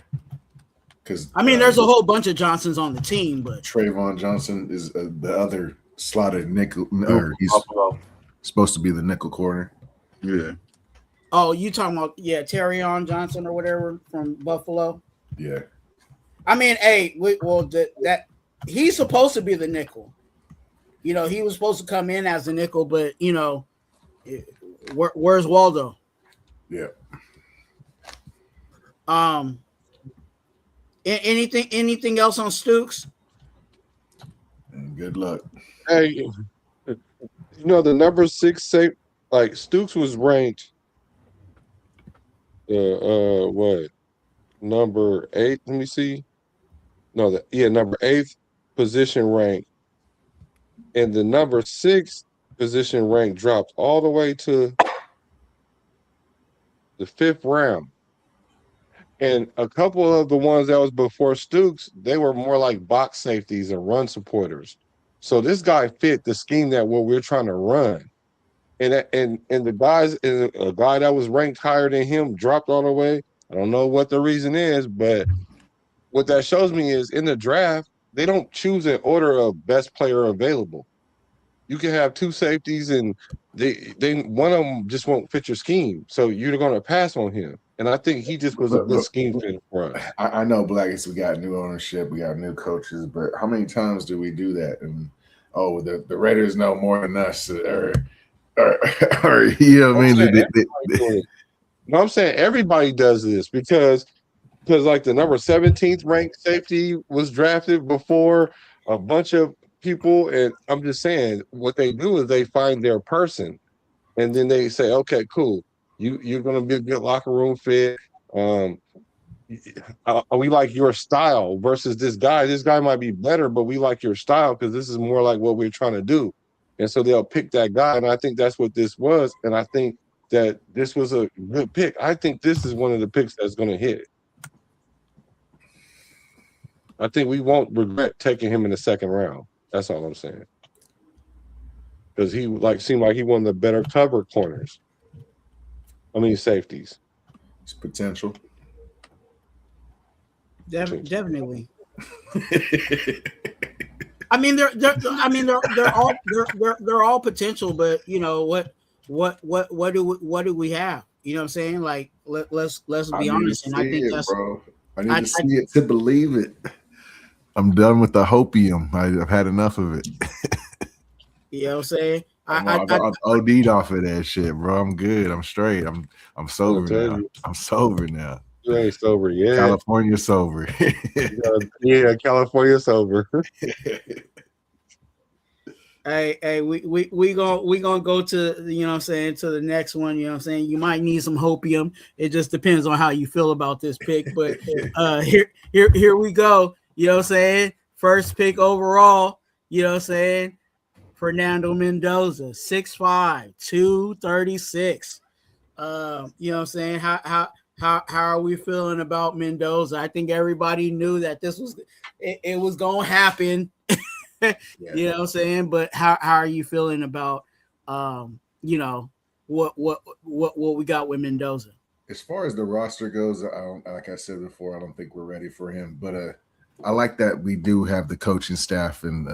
Because there's a whole bunch of Johnsons on the team, but Trayvon Johnson is the other slotted nickel, or he's supposed to be the nickel corner. Yeah. Oh, you talking about Terrion Johnson or whatever from Buffalo? Yeah. That he's supposed to be the nickel. He was supposed to come in as the nickel, but where's Waldo? Yeah. Anything else on Stooks? And good luck. Hey, the number 6 like Stooks was ranked what number 8? Let me see. No, number 8th position rank, and the number 6 position rank dropped all the way to the 5th round. And a couple of the ones that was before Stooks, they were more like box safeties and run supporters. So this guy fit the scheme that what we're trying to run. And the guys, and a guy that was ranked higher than him dropped all the way. I don't know what the reason is, but what that shows me is in the draft, they don't choose an order of best player available. You can have 2 safeties, and they one of them just won't fit your scheme, so you're going to pass on him. And I think he just was a good scheme fit for us. I know, Blackest, we got new ownership, we got new coaches, but how many times do we do that? And the Raiders know more than us, or you know what I mean? No, I'm saying everybody does this because like the number 17th ranked safety was drafted before a bunch of people, and I'm just saying what they do is they find their person, and then they say, okay, cool, you're going to be a good locker room fit. We like your style versus this guy. This guy might be better, but we like your style because this is more like what we're trying to do. And so they'll pick that guy, and I think that's what this was. And I think that this was a good pick. I think this is one of the picks that's going to hit. I think we won't regret taking him in the 2nd round. That's all I'm saying. Because he seemed like he one of the better cover corners. I mean, safeties. It's potential. Definitely. I mean, they're all potential, but you know what do we have? You know what I'm saying? Like let's be honest. And I think that's, bro. I need to see it to believe it. I'm done with the hopium. I've had enough of it. You know what I'm saying? I'm OD'd off of that shit, bro. I'm good. I'm straight. I'm sober now. I'm sober now. You ain't sober yet. California sober. Yeah, California sober. Hey, we gonna go to, you know what I'm saying, to the next one. You know what I'm saying? You might need some hopium. It just depends on how you feel about this pick. But here we go. You know what I'm saying? First pick overall, you know what I'm saying? Fernando Mendoza, 6'5", 236. You know what I'm saying? How are we feeling about Mendoza? I think everybody knew that this was it was gonna happen. You know what I'm saying? But how are you feeling about you know, what we got with Mendoza? As far as the roster goes, like I said before, I don't think we're ready for him. But I like that we do have the coaching staff and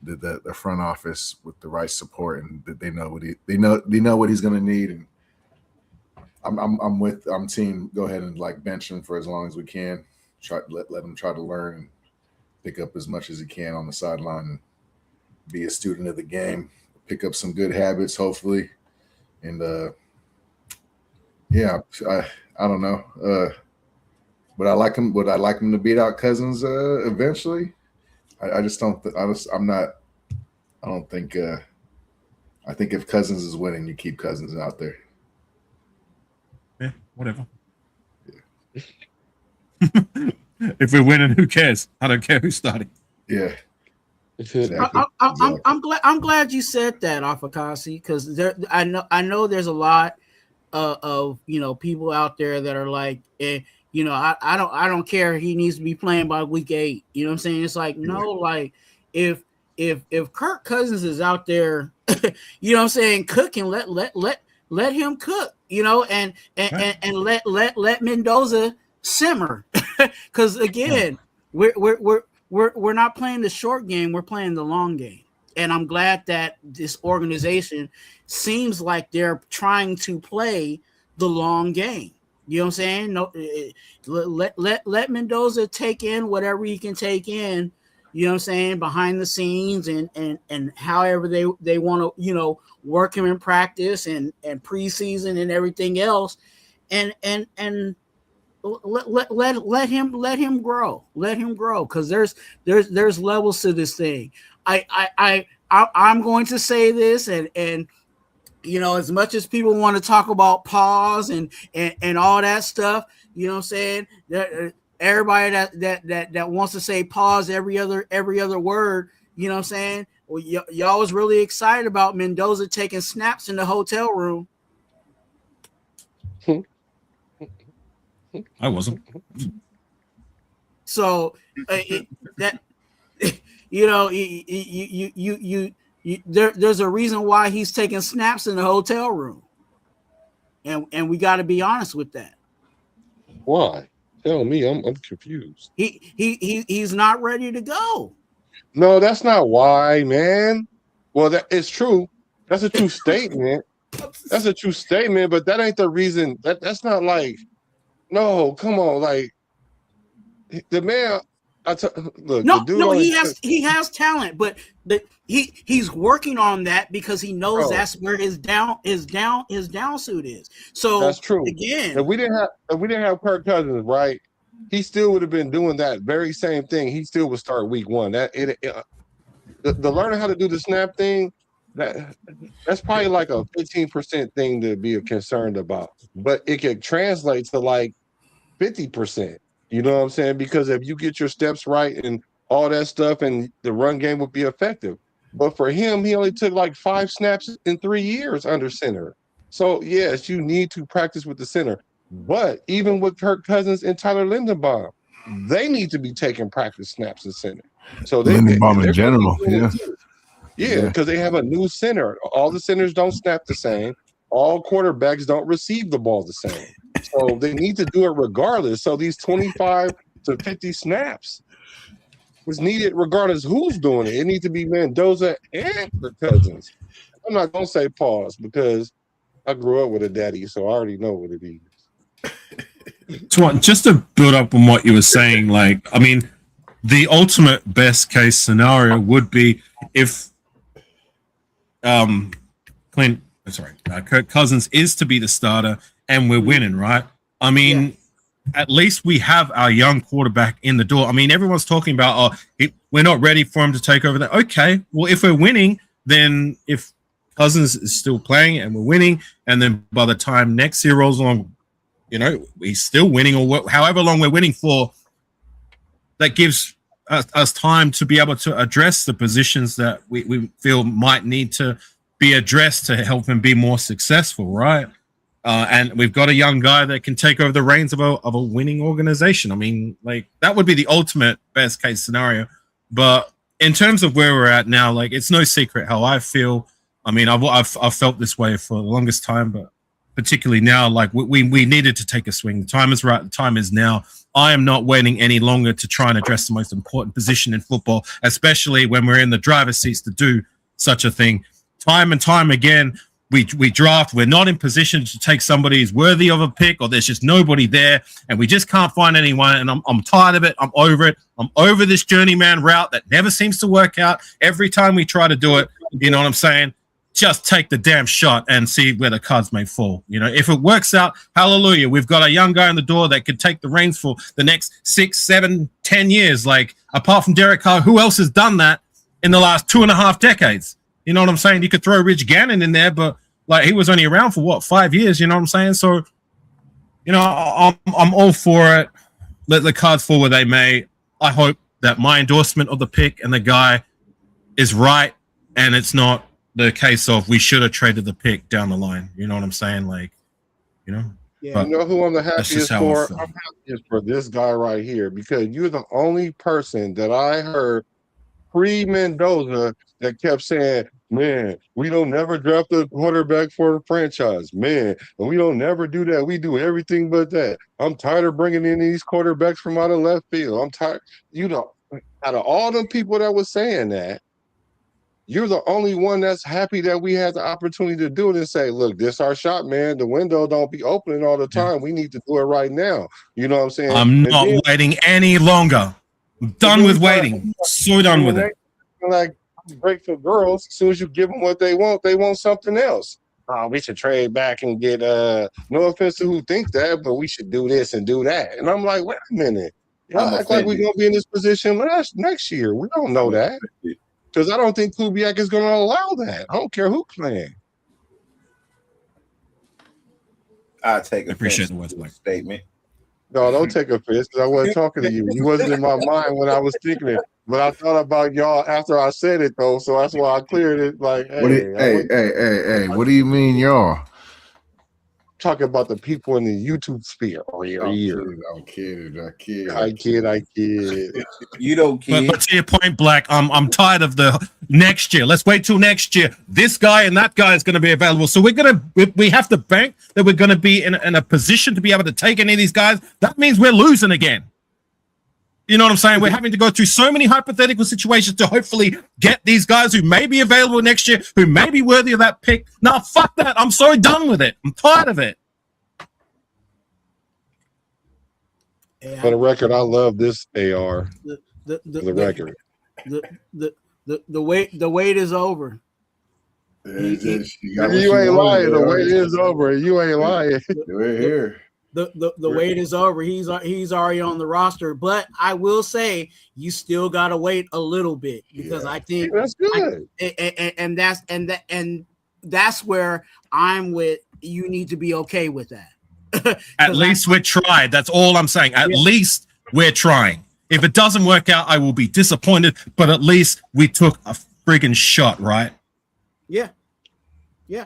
the front office with the right support, and that they know what he's going to need. And I'm team. Go ahead and bench him for as long as we can. Try let him try to learn and pick up as much as he can on the sideline and be a student of the game. Pick up some good habits, hopefully, and I don't know. But I like him. Would I like him to beat out Cousins eventually? I just don't. I don't think. I think if Cousins is winning, you keep Cousins out there. Yeah, whatever. Yeah. If we're winning, who cares? I don't care who's starting. Yeah. Exactly. I'm glad you said that, Afakasi, because I know there's a lot of people out there that are like, I don't care. He needs to be playing by week 8. You know what I'm saying? It's like, no, like if Kirk Cousins is out there, you know what I'm saying, cooking, let him cook, and let Mendoza simmer, because again, we're not playing the short game, we're playing the long game. And I'm glad that this organization seems like they're trying to play the long game. You know what I'm saying? No, let Mendoza take in whatever he can take in, you know what I'm saying, behind the scenes and however they want to, work him in practice and preseason and everything else. And let him grow. Let him grow, because there's levels to this thing. I'm going to say this, and you know, as much as people want to talk about pause and all that stuff, you know what I'm saying? Everybody that wants to say pause every other word, you know what I'm saying? Well, y'all was really excited about Mendoza taking snaps in the hotel room. I wasn't. So you know, there's a reason why he's taking snaps in the hotel room, and we got to be honest with that. Why? Tell me, I'm confused. He's not ready to go. No, that's not why, man. Well, that is true. That's a true statement. That's a true statement, but that ain't the reason. That's not like, no, come on, like the man. Look, no, the dude no, he has talent, but he's working on that because he knows that's where his down suit is. So that's true. Again, if we didn't have Kirk Cousins, right, he still would have been doing that very same thing. He still would start week one. The learning how to do the snap thing, that's probably like a 15% thing to be concerned about, but it can translate to like 50%. You know what I'm saying? Because if you get your steps right and all that stuff, and the run game would be effective. But for him, he only took like 5 snaps in 3 years under center. So yes, you need to practice with the center. But even with Kirk Cousins and Tyler Linderbaum, they need to be taking practice snaps in center. So Linderbaum in general, yeah, because they have a new center. All the centers don't snap the same. All quarterbacks don't receive the ball the same. So they need to do it regardless. So these 25 to 50 snaps was needed regardless who's doing it. It needs to be Mendoza and Kirk Cousins. I'm not going to say pause because I grew up with a daddy, so I already know what it is. Just to build up on what you were saying, like, I mean, the ultimate best case scenario would be if Kirk Cousins is to be the starter and we're winning, right? I mean, at least we have our young quarterback in the door. I mean, everyone's talking about, we're not ready for him to take over. Okay, well, if we're winning, then if Cousins is still playing and we're winning, and then by the time next year rolls along, you know, he's still winning, or however long we're winning for, that gives us time to be able to address the positions that we feel might need to be addressed to help him be more successful, right? And we've got a young guy that can take over the reins of a winning organization. I mean, like, that would be the ultimate best case scenario. But in terms of where we're at now, like, it's no secret how I feel. I mean, I've felt this way for the longest time, but particularly now, like, we needed to take a swing. The time is right. The time is now. I am not waiting any longer to try and address the most important position in football, especially when we're in the driver's seats to do such a thing. Time and time again, we draft. We're not in position to take somebody who's worthy of a pick, or there's just nobody there, and we just can't find anyone. And I'm tired of it. I'm over it. I'm over this journeyman route that never seems to work out. Every time we try to do it, you know what I'm saying? Just take the damn shot and see where the cards may fall. You know, if it works out, hallelujah. We've got a young guy in the door that could take the reins for the next 6, 7, 10 years. Like, apart from Derek Carr, who else has done that in the last 2.5 decades? You know what I'm saying? You could throw Rich Gannon in there, but like, he was only around for what, 5 years? You know what I'm saying? So, you know, I'm all for it. Let the cards fall where they may. I hope that my endorsement of the pick and the guy is right, and it's not the case of we should have traded the pick down the line. You know what I'm saying? Like, you know. Yeah. You know who I'm the happiest for? I'm happiest for this guy right here, because you're the only person that I heard pre-Mendoza that kept saying, man, we don't never draft a quarterback for a franchise, man, and we don't never do that. We do everything but that. I'm tired of bringing in these quarterbacks from out of left field. I'm tired. You know, out of all the people that was saying that, you're the only one that's happy that we had the opportunity to do it and say, look, this our shot, man. The window don't be opening all the time. We need to do it right now. You know what I'm saying? I'm not waiting any longer. I'm done with waiting. So done with it. Like, grateful girls, as soon as you give them what they want something else. Oh, we should trade back and get no offense to who think that, but we should do this and do that. And I'm like, wait a minute. Y'all act like we're gonna be in this position next year. We don't know that. Because I don't think Kubiak is gonna allow that. I don't care who playing. I take appreciate offense the to the wordplay. statement. No, don't take offense because I wasn't talking to you. You wasn't in my mind when I was thinking it. But I thought about y'all after I said it though, so that's why I cleared it. Like, What do you, hey, what do you mean, y'all? Talking about the people in the YouTube sphere. I'm kidding. I kid. You don't kid. But to your point, Black, I'm tired of the next year. Let's wait till next year. This guy and that guy is going to be available. So we have to bank that we're going to be in a position to be able to take any of these guys. That means we're losing again. You know what I'm saying? We're having to go through so many hypothetical situations to hopefully get these guys who may be available next year, who may be worthy of that pick. Now, fuck that. I'm so done with it. I'm tired of it. For the record, I love this AR. The record. The wait is over. You ain't lying. The wait is over. You ain't lying. We're here. The wait is over. He's already on the roster, but I will say you still gotta wait a little bit because I think that's good. And that's where I'm with. You need to be okay with that. At least we're tried. That's all I'm saying. At least we're trying. If it doesn't work out, I will be disappointed. But at least we took a friggin' shot, right? Yeah. Do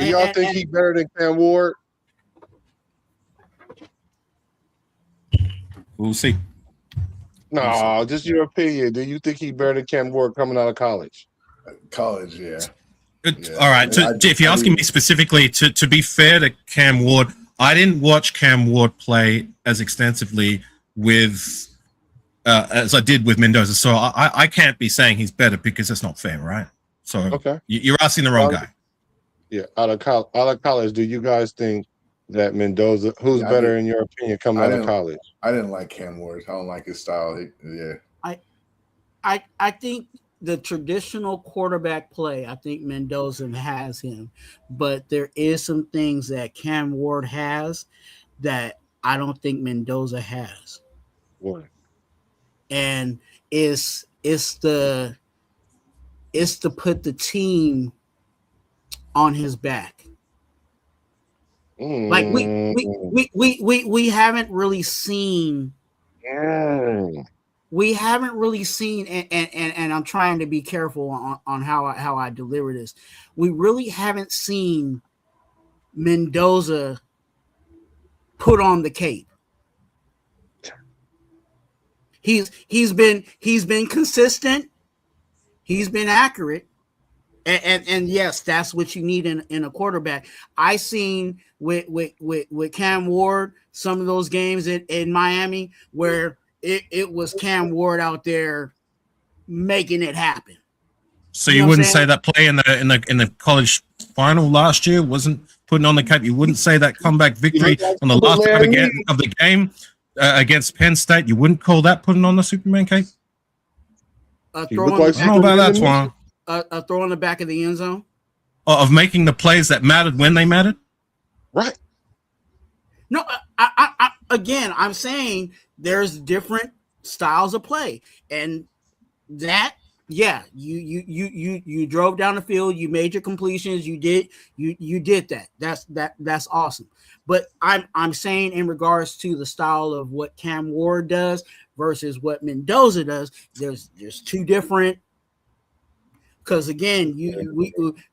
y'all think he's better than Cam Ward? We'll see. No, just your opinion. Do you think he's better than Cam Ward coming out of college? College, yeah. All right. So, if you're asking me specifically, to be fair to Cam Ward, I didn't watch Cam Ward play as extensively with as I did with Mendoza. So I can't be saying he's better because that's not fair, right? So okay, you're asking the wrong guy. Yeah, out of college, do you guys think that Mendoza, who's better in your opinion, coming out of college? I didn't like Cam Ward. I don't like his style. I think the traditional quarterback play, I think Mendoza has him, but there is some things that Cam Ward has that I don't think Mendoza has. What? And it's to put the team on his back. Like we haven't really seen. We haven't really seen, and I'm trying to be careful on how I deliver this. We really haven't seen Mendoza put on the cape. He's been consistent. He's been accurate, and yes, that's what you need in a quarterback. I seen with Cam Ward some of those games in Miami where it was Cam Ward out there making it happen. So you wouldn't say that play in the college final last year wasn't putting on the cape? You wouldn't say that comeback victory on the last drive of the game against Penn State? You wouldn't call that putting on the Superman cape? A throw in the back of the end zone? Of making the plays that mattered when they mattered? Right. No, again, I'm saying there's different styles of play, and that, yeah, you drove down the field, you made your completions, you did that. That's awesome. But I'm saying in regards to the style of what Cam Ward does versus what Mendoza does, there's two different. Because again,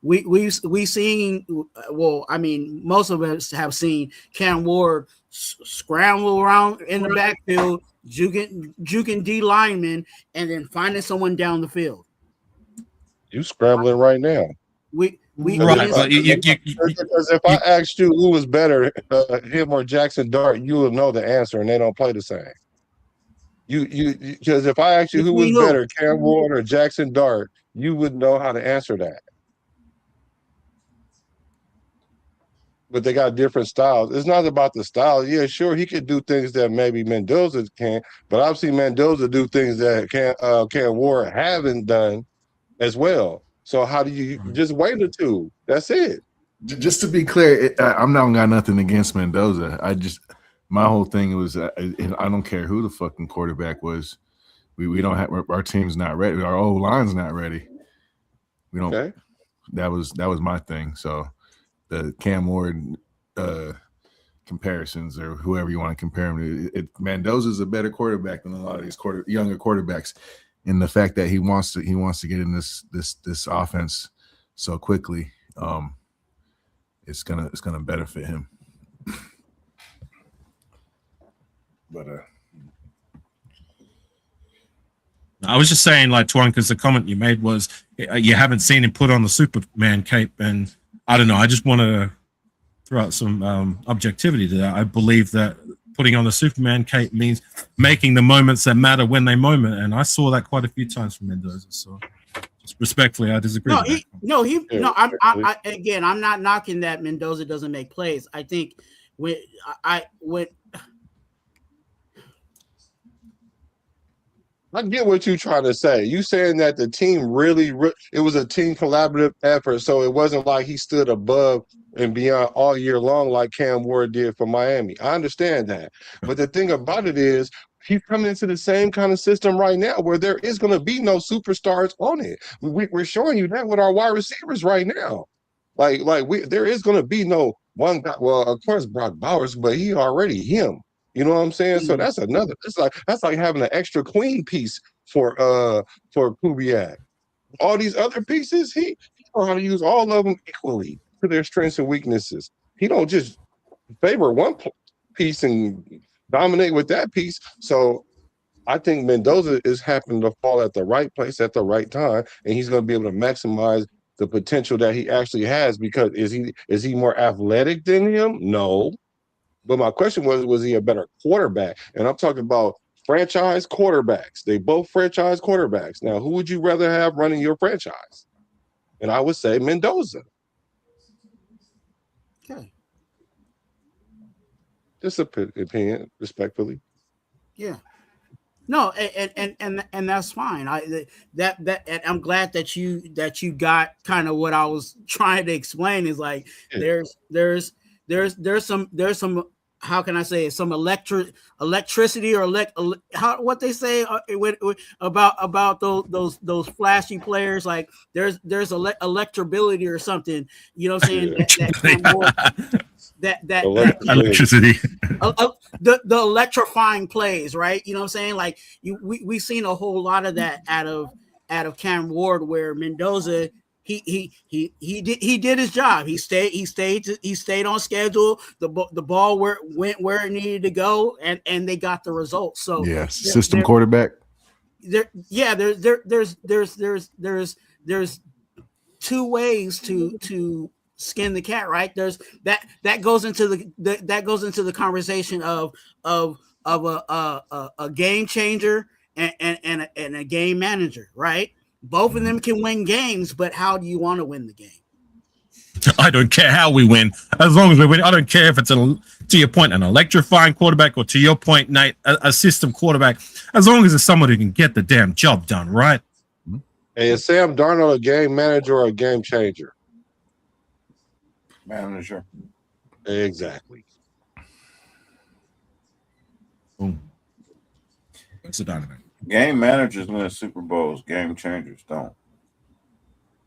we've seen, well, I mean, most of us have seen Cam Ward scramble around in the backfield, juking D linemen, and then finding someone down the field. You scrambling right now. Because if I asked you who was better, him or Jackson Dart, you will know the answer, and they don't play the same. Because if I asked you who was better, Cam Ward or Jackson Dart, you would know how to answer that. But they got different styles. It's not about the style. Yeah, sure, he could do things that maybe Mendoza can, but I've seen Mendoza do things that Cam Ward haven't done as well. So how do you just wait or two? That's it. Just to be clear, I'm not got nothing against Mendoza. My whole thing was I don't care who the fucking quarterback was. We don't have our team's not ready. Our old line's not ready. We don't. Okay. That was my thing. So the Cam Ward, comparisons or whoever you want to compare him to. Mendoza's a better quarterback than a lot of these younger quarterbacks, in the fact that he wants to get in this offense so quickly. It's gonna benefit him. But I was just saying, like, Twan, because the comment you made was you haven't seen him put on the Superman cape, and I don't know. I just want to throw out some objectivity to that. I believe that putting on the Superman cape means making the moments that matter when they moment, and I saw that quite a few times from Mendoza. So, just respectfully, I disagree. I'm not knocking that Mendoza doesn't make plays. I think when I get what you're trying to say. You saying that the team really, it was a team collaborative effort, so it wasn't like he stood above and beyond all year long like Cam Ward did for Miami. I understand that. But the thing about it is, he's coming into the same kind of system right now where there is going to be no superstars on it. We're showing you that with our wide receivers right now. There is going to be no one guy. Well, of course, Brock Bowers, but he already him. You know what I'm saying? So that's another. That's like having an extra queen piece for Kubiak. All these other pieces, he knows how to use all of them equally to their strengths and weaknesses. He don't just favor one piece and dominate with that piece. So I think Mendoza is happening to fall at the right place at the right time, and he's going to be able to maximize the potential that he actually has. Because is he more athletic than him? No. But my question was he a better quarterback? And I'm talking about franchise quarterbacks. They both franchise quarterbacks. Now, who would you rather have running your franchise? And I would say Mendoza. Okay. Just an opinion, respectfully. Yeah. No, and that's fine. And I'm glad that you got kind of what I was trying to explain is like there's some how can I say it? Some electricity or what they say about those flashy players, like there's electability or something, you know what I'm saying? that electricity, the electrifying plays, right? You know what I'm saying? Like we've seen a whole lot of that out of Cam Ward, where Mendoza he did his job. He stayed on schedule. The ball went where it needed to go, and they got the results. So system quarterback. There's two ways to skin the cat, right? There's that goes into the conversation of a game changer and a game manager, right? Both of them can win games, but how do you want to win the game? I don't care how we win, as long as we win. I don't care if it's to your point, an electrifying quarterback, or to your point, Nate, a system quarterback. As long as it's someone who can get the damn job done, right? Hey, is Sam Darnold a game manager or a game changer? Manager. Exactly. Boom. That's a dynamite. Game managers win Super Bowls. Game changers don't.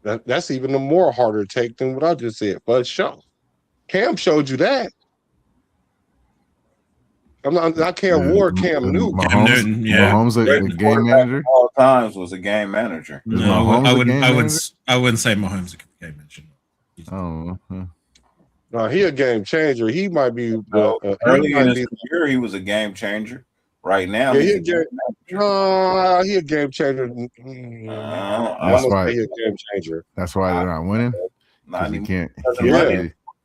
That's even a more harder take than what I just said. But show, Cam showed you that. I'm not Cam Ward, Cam Newton. Newton, yeah. Mahomes a game manager. All times was a game manager. No, I wouldn't say Mahomes a game manager. No, he a game changer. He might be early in his career. He was a game changer. Right now, he a game changer. That's why he a game changer. That's why they're not winning. He can't.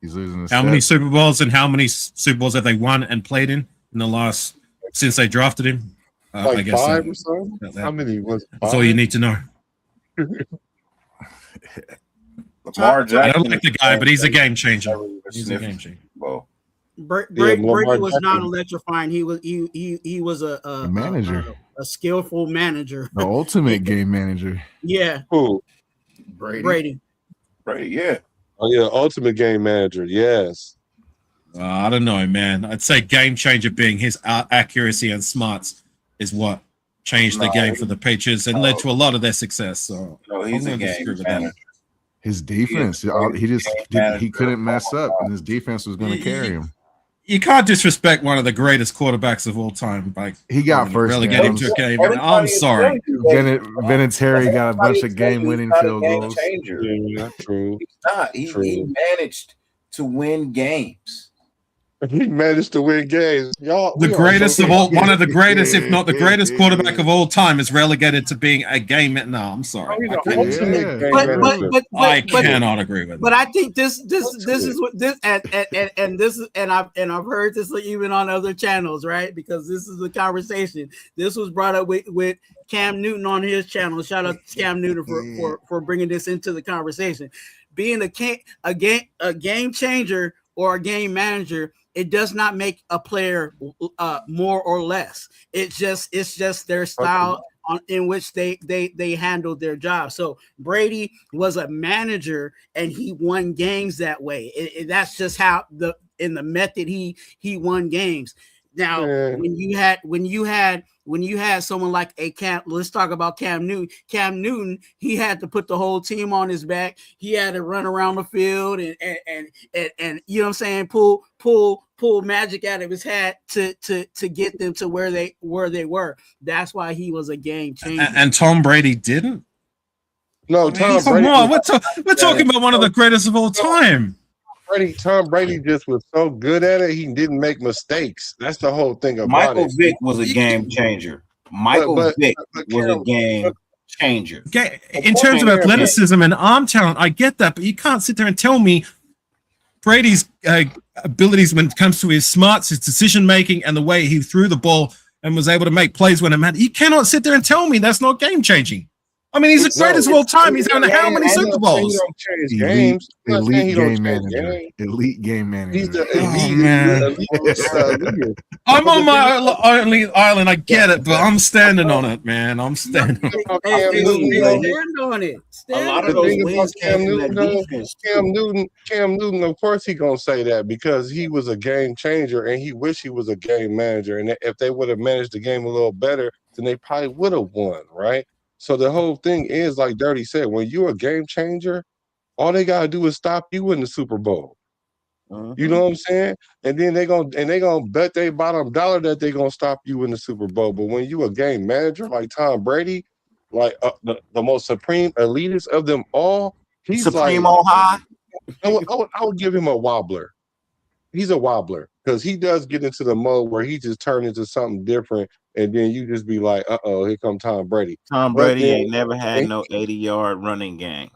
He's losing. How many Super Bowls have they won and played in the last since they drafted him? Like I guess 5 or so. How many was? That's all you need to know. Lamar Jackson. I don't like the guy, but he's a game changer. He's a game changer. Well, Brady was not electrifying. He was a manager, a skillful manager, the ultimate game manager. Yeah. Who? Brady. Yeah. Oh yeah, ultimate game manager. Yes. I don't know, man. I'd say game changer being his accuracy and smarts is what changed the game for the Patriots and led to a lot of their success. So no, he's a game manager. His defense, he couldn't mess up, and his defense was going to carry him. You can't disrespect one of the greatest quarterbacks of all time. Like he got first relegate him to a game. I'm sorry. Vinatieri got a bunch of game-winning field goals. Yeah, true. He's not. He managed to win games. He managed to win games. Y'all, the greatest of all, one of the greatest, if not the greatest quarterback of all time is relegated to being a game. No, I'm sorry. I cannot agree with that. But I think this is what this and I've heard this even on other channels, right? Because this is the conversation. This was brought up with Cam Newton on his channel. Shout out to Cam Newton for bringing this into the conversation. Being a game changer or a game manager, it does not make a player more or less. It's just their style in which they handled their job. So Brady was a manager and he won games that way. That's just how the method he won games. Now, when you had someone like let's talk about Cam Newton. Cam Newton, he had to put the whole team on his back. He had to run around the field and you know what I'm saying, pull magic out of his hat to get them to where they were. That's why he was a game changer. And Tom Brady didn't. No, Tom Brady. Come on, we're talking about one of the greatest of all time. Tom Brady just was so good at it, he didn't make mistakes. That's the whole thing about Michael Vick was a game changer. Michael Vick was a game changer. In terms of athleticism and arm talent, I get that, but you can't sit there and tell me Brady's abilities when it comes to his smarts, his decision making, and the way he threw the ball and was able to make plays when it mattered. You cannot sit there and tell me that's not game changing. I mean, he's the greatest of all time. He's having how many Super Bowls? Elite game manager. Elite game manager. He's the elite. I'm on my only island. I get it, but I'm standing on it, man. I'm standing on it. A lot of those wins came from that defense. Cam Newton, of course, he gonna say that because he was a game changer and he wished he was a game manager. And if they would have managed the game a little better, then they probably would have won, right? So the whole thing is, like Dirty said, when you're a game changer, all they gotta do is stop you in the Super Bowl. You know what I'm saying? And then they gonna bet their bottom dollar that they're gonna stop you in the Super Bowl. But when you a game manager like Tom Brady, like the most supreme elitist of them all, he's supreme on high. I would give him a wobbler. He's a wobbler because he does get into the mode where he just turned into something different. And then you just be like, here come Tom Brady. Tom Brady ain't never had no 80-yard running game.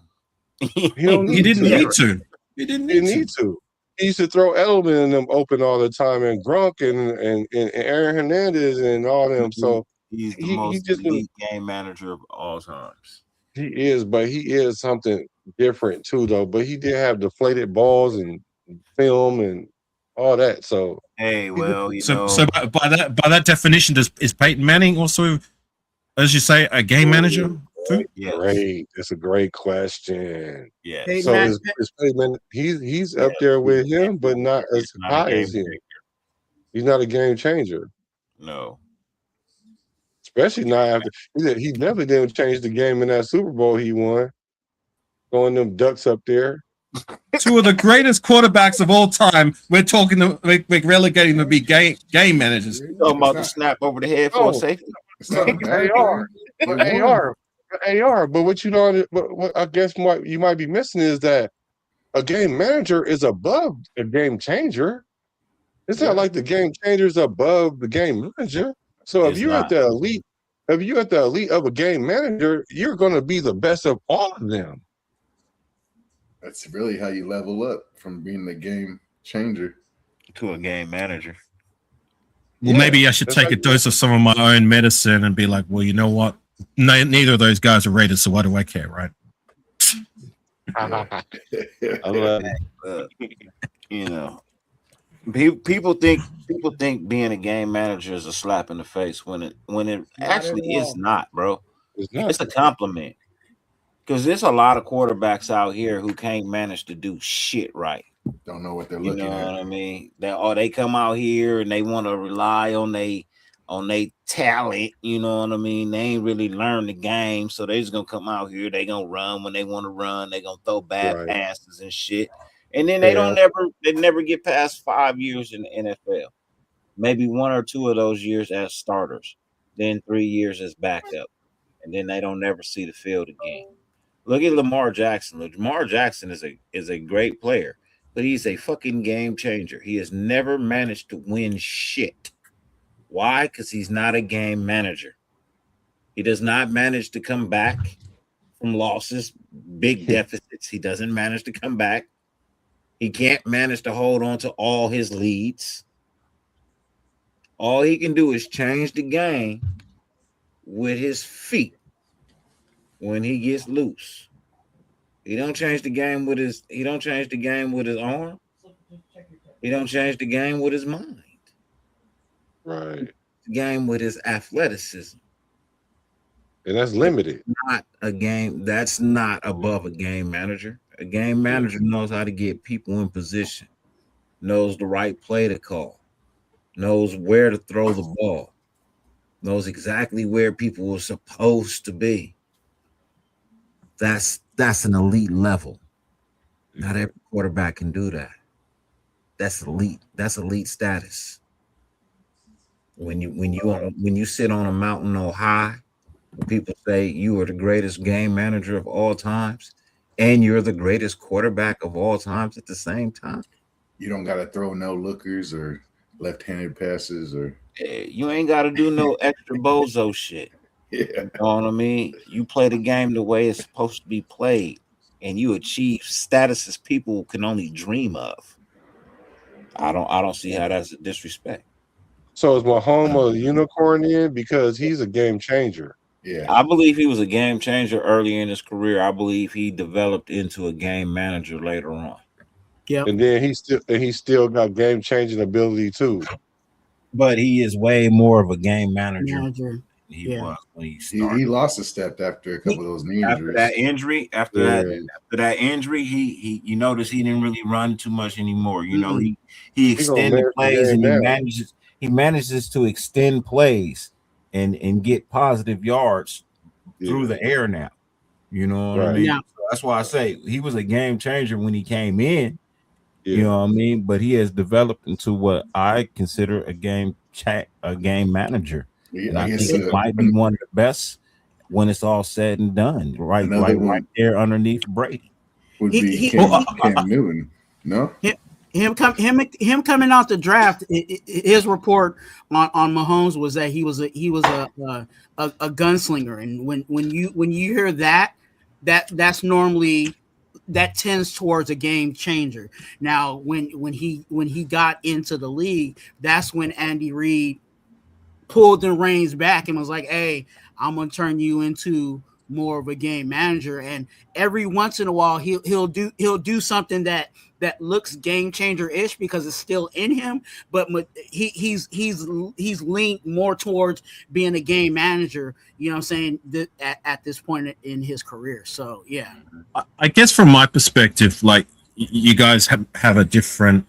He didn't need to. He didn't need to. He used to throw Edelman and them open all the time, and Gronk and Aaron Hernandez and all them. So he's the most elite game manager of all times. He is, but he is something different too, though. But he did have deflated balls and film and all that. So hey, well, so by that definition, is Peyton Manning also, as you say, a game manager too? Yeah, great. It's a great question. Yeah. So is Peyton Manning, he's up there with him, but not as high as him. He's not a game changer. No. Especially not after he definitely didn't change the game in that Super Bowl he won. Throwing them ducks up there. Two of the greatest quarterbacks of all time. We're talking to relegating to be game managers. You're talking about the snap over the head for a safety. AR. But what you know, what I guess what you might be missing is that a game manager is above a game changer. It's not like the game changer is above the game manager. So if you're at the elite of a game manager, you're going to be the best of all of them. That's really how you level up from being the game changer to a game manager. Well, maybe I should take a dose of some of my own medicine and be like, well, you know what? Neither of those guys are rated, so why do I care, right? You know, people think being a game manager is a slap in the face when it actually is not, bro. It's a compliment. Because there's a lot of quarterbacks out here who can't manage to do shit right. Don't know what they're looking at. You know what I mean? They come out here and they want to rely on they on their talent, you know what I mean? They ain't really learned the game, so they just gonna come out here. They gonna run when they want to run. They gonna throw bad passes and shit, and then they never get past 5 years in the NFL. Maybe 1 or 2 of those years as starters, then 3 years as backup, and then they don't never see the field again. Look at Lamar Jackson. Lamar Jackson is a great player, but he's a fucking game changer. He has never managed to win shit. Why? Because he's not a game manager. He does not manage to come back from losses, big deficits. He doesn't manage to come back. He can't manage to hold on to all his leads. All he can do is change the game with his feet when he gets loose. He don't change the game with his arm. He don't change the game with his mind. Right. The game with his athleticism. And that's limited. Not a game. That's not above a game manager. A game manager knows how to get people in position, knows the right play to call, knows where to throw the ball, knows exactly where people are supposed to be. That's an elite level. Not every quarterback can do that. That's elite. That's elite status. When you sit on a mountain on high, people say you are the greatest game manager of all times, and you're the greatest quarterback of all times at the same time. You don't got to throw no lookers or left-handed passes, or you ain't got to do no extra bozo shit. Yeah. You know what I mean? You play the game the way it's supposed to be played, and you achieve statuses people can only dream of. I don't see how that's a disrespect. So is Mahomes a unicorn in because he's a game changer? Yeah, I believe he was a game changer early in his career. I believe he developed into a game manager later on. Yeah, and then he still got game changing ability too. But he is way more of a game manager. He was when he started. He lost a step after a couple of those knee injuries. After that injury, he you notice he didn't really run too much anymore. You know, he extended plays and he manages to extend plays and get positive yards through the air now. You know what I mean? Yeah. So that's why I say he was a game changer when he came in. Yeah. You know what I mean? But he has developed into what I consider a game manager. Yeah, and I think it might be one of the best when it's all said and done. Right there underneath Brady. Would be Cam Newton. No? Him coming out the draft, his report on Mahomes was that he was a gunslinger, and when you hear that's normally that tends towards a game changer. Now, when he got into the league, that's when Andy Reid pulled the reins back and was like, "Hey, I'm gonna turn you into more of a game manager." And every once in a while, he'll do something that looks game changer ish because it's still in him, but he's leaned more towards being a game manager. You know what I'm saying? At this point in his career. So yeah, I guess from my perspective, like you guys have a different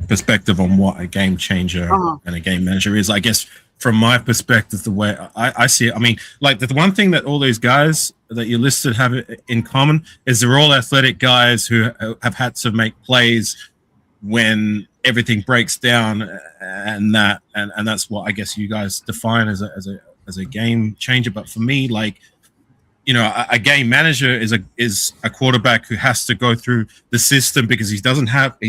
perspective on what a game changer and a game manager is. I guess from my perspective, the way I see it, I mean, like the one thing that all these guys that you listed have in common is they're all athletic guys who have had to make plays when everything breaks down, and that's what I guess you guys define as a game changer. But for me, like, you know, a game manager is a quarterback who has to go through the system because he's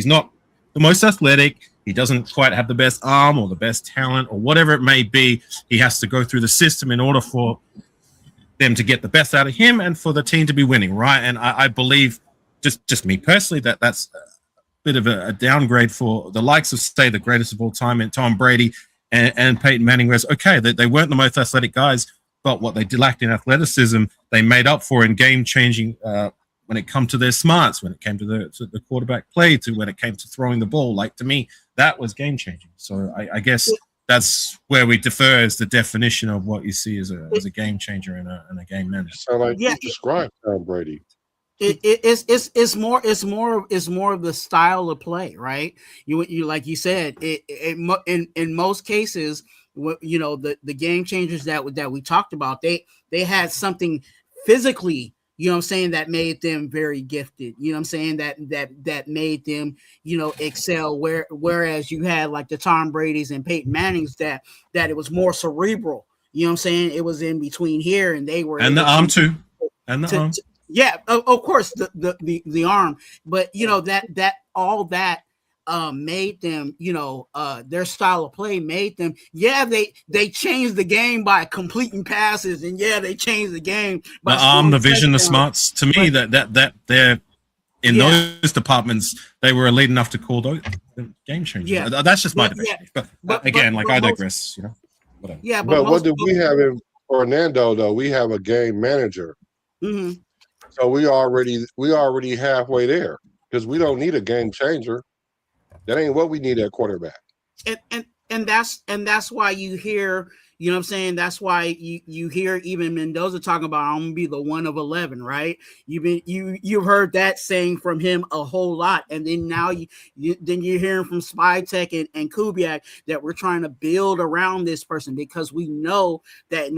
not the most athletic. He doesn't quite have the best arm or the best talent or whatever it may be. He has to go through the system in order for them to get the best out of him and for the team to be winning, right? And I believe, just me personally, that's a bit of a downgrade for the likes of, say, the greatest of all time and Tom Brady and Peyton Manning. Whereas, okay, they weren't the most athletic guys, but what they lacked in athleticism, they made up for in game-changing when it came to their smarts, when it came to the quarterback play, to when it came to throwing the ball. Like, to me, that was game-changing. So I guess that's where we differ as the definition of what you see as a game changer and a game manager. So like you described Tom Brady. It's more of the style of play, right? You like you said, in most cases, you know, the game changers that we talked about, they had something physically, you know what I'm saying, that made them very gifted, you know what I'm saying, that made them, you know, excel, whereas you had like the Tom Brady's and Peyton Manning's that it was more cerebral, you know what I'm saying, it was in between here, and they were, and the arm too, and the arm. Yeah, of course, the arm, but you know that all that made them, you know, their style of play made them. Yeah, they changed the game by completing passes, and yeah, they changed the game by the arm, the vision, the smarts. To me, that they're in those departments, they were elite enough to call those game changers. Yeah, that's just my division. Yeah. But again, I digress. You know, whatever. Yeah, but what do we have in Orlando though? We have a game manager. Mm-hmm. So we already halfway there because we don't need a game changer. That ain't what we need at quarterback. And that's why you hear, you know what I'm saying, that's why you hear even Mendoza talking about, I'm gonna be the 1 of 11, right? You've heard that saying from him a whole lot, and then now you're hearing from Spytek and Kubiak that we're trying to build around this person, because we know that in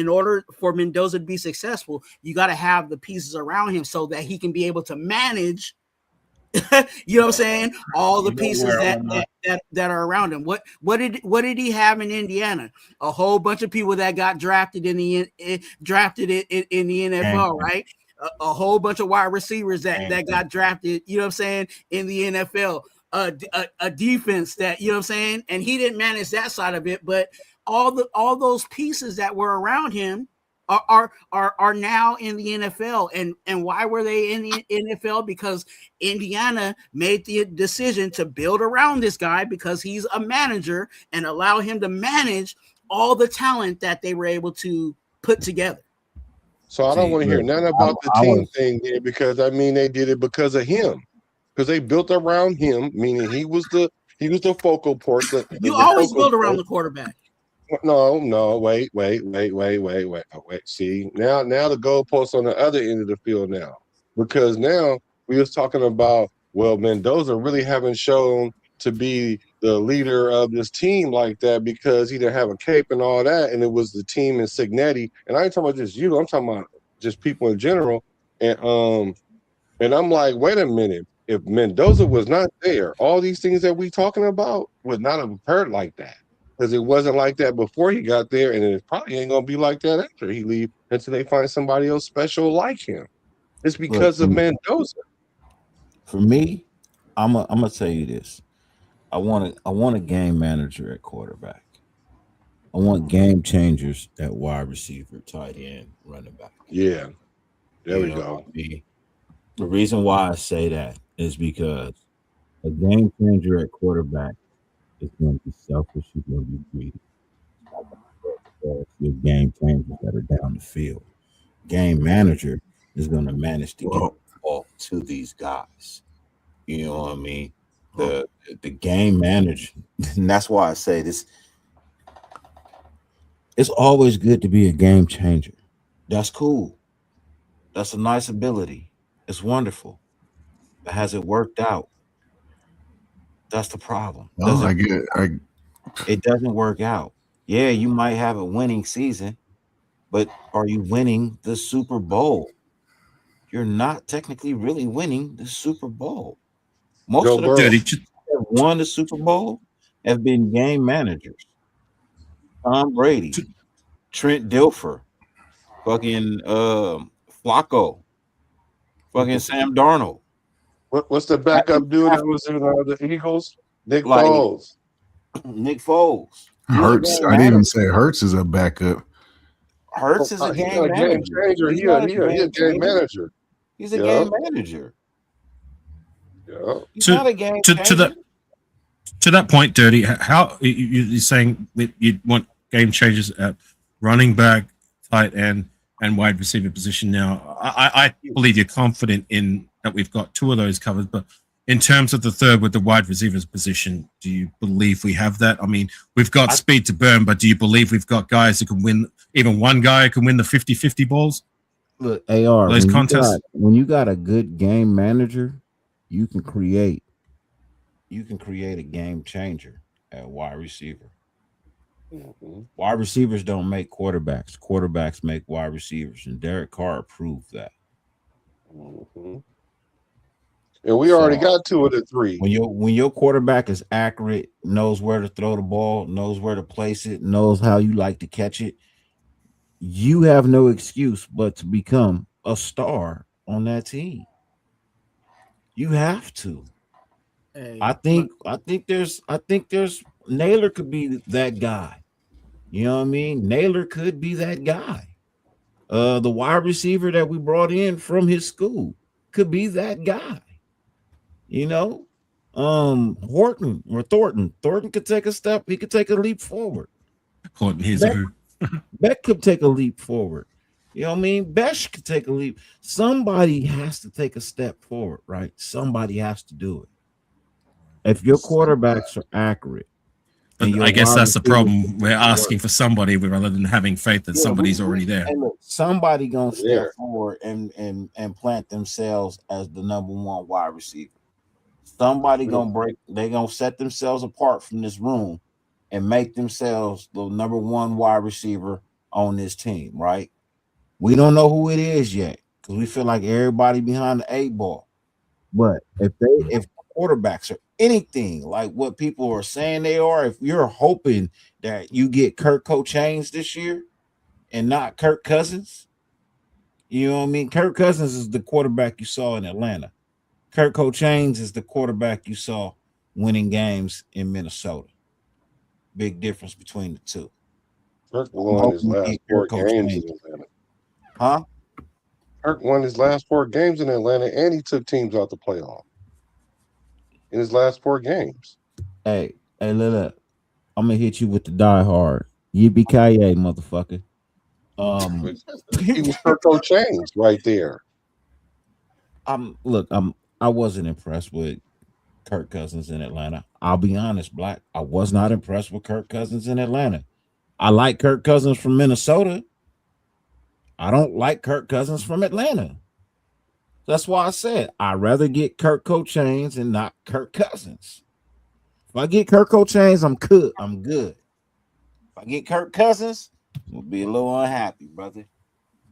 order for Mendoza to be successful, you got to have the pieces around him so that he can be able to manage you know what I'm saying, all the pieces that are around him. What did he have in Indiana? A whole bunch of people that got drafted in the NFL, right? A whole bunch of wide receivers that got drafted, you know what I'm saying, in the NFL. A defense that, you know what I'm saying, and he didn't manage that side of it, but all those pieces that were around him are now in the NFL. And why were they in the NFL? Because Indiana made the decision to build around this guy because he's a manager, and allow him to manage all the talent that they were able to put together. So I don't want to hear nothing about the team thing there, because I mean they did it because of him, because they built around him, meaning he was the focal point. You always build around the quarterback. No, wait. See, now the goalposts on the other end of the field now, because now we was talking about, well, Mendoza really haven't shown to be the leader of this team like that because he didn't have a cape and all that, and it was the team and Cignetti. And I ain't talking about just you, I'm talking about just people in general. And I'm like, wait a minute, if Mendoza was not there, all these things that we talking about would not have occurred like that. Because it wasn't like that before he got there, and it probably ain't gonna be like that after he leave until they find somebody else special like him. It's because of Mendoza. For me, I'm gonna tell you this: I want a game manager at quarterback. I want game changers at wide receiver, tight end, running back. Yeah, there we go. The reason why I say that is because a game changer at quarterback is going to be selfish. He's going to be greedy. Your game changers that are down the field. Game manager is going to manage to get the ball to these guys. You know what I mean? The game manager, and that's why I say this. It's always good to be a game changer. That's cool. That's a nice ability. It's wonderful. But has it worked out? That's the problem. I get it. It doesn't work out. Yeah, you might have a winning season, but are you winning the Super Bowl? You're not technically really winning the Super Bowl. Most of the people that have won the Super Bowl have been game managers. Tom Brady, Trent Dilfer, fucking Flacco, fucking Sam Darnold. What's the backup dude that was in the Eagles? Nick Foles. Nick Foles. Hurts. I didn't even say Hurts is a backup. Hurts is a game manager. He's a game manager. He's a game manager. Yeah. He's not a game changer. To that point, Dirty, how you're saying that you'd want game changers at running back, tight end, and wide receiver position now. I believe you're confident in that we've got two of those covered, but in terms of the third with the wide receivers position, do you believe we have that? I mean, we've got speed to burn, but do you believe we've got guys who can win, even one guy can win the 50-50 balls? Look, AR, those contests. When you got a good game manager, you can create a game changer at wide receiver. Mm-hmm. Wide receivers don't make quarterbacks. Quarterbacks make wide receivers, and Derek Carr proved that. Mm-hmm. And we already got 2 of the 3. When your quarterback is accurate, knows where to throw the ball, knows where to place it, knows how you like to catch it, you have no excuse but to become a star on that team. You have to. Hey, I think there's Naylor could be that guy. You know what I mean? Naylor could be that guy. The wide receiver that we brought in from his school could be that guy. You know, Thornton could take a step. He could take a leap forward. Horton, here's who. Beck could take a leap forward. You know what I mean? Besh could take a leap. Somebody has to take a step forward, right? Somebody has to do it. If your quarterbacks are accurate, I guess that's the problem. We're asking for somebody rather than having faith that somebody's already there. Look, somebody gonna step forward and plant themselves as the number 1 wide receiver. Somebody they're gonna set themselves apart from this room and make themselves the number 1 wide receiver on this team, right? We don't know who it is yet because we feel like everybody behind the 8 ball. But if quarterbacks are anything like what people are saying they are, if you're hoping that you get Kirk Cochains this year and not Kirk Cousins, you know what I mean? Kirk Cousins is the quarterback you saw in Atlanta. Kirk Cochains is the quarterback you saw winning games in Minnesota. Big difference between the two. Kirk won his last 4 games in Atlanta. Huh? Kirk won his last 4 games in Atlanta, and he took teams out the playoff in his last 4 games. Hey, look. I'm gonna hit you with the die hard. Yippee-ki-yay, motherfucker. He was Kirk Cochains right there. I wasn't impressed with Kirk Cousins in Atlanta. I'll be honest, Black. I was not impressed with Kirk Cousins in Atlanta. I like Kirk Cousins from Minnesota. I don't like Kirk Cousins from Atlanta. That's why I said I'd rather get Kirk Cochains and not Kirk Cousins. If I get Kirk Cochains, I'm good. If I get Kirk Cousins, I'll be a little unhappy, brother.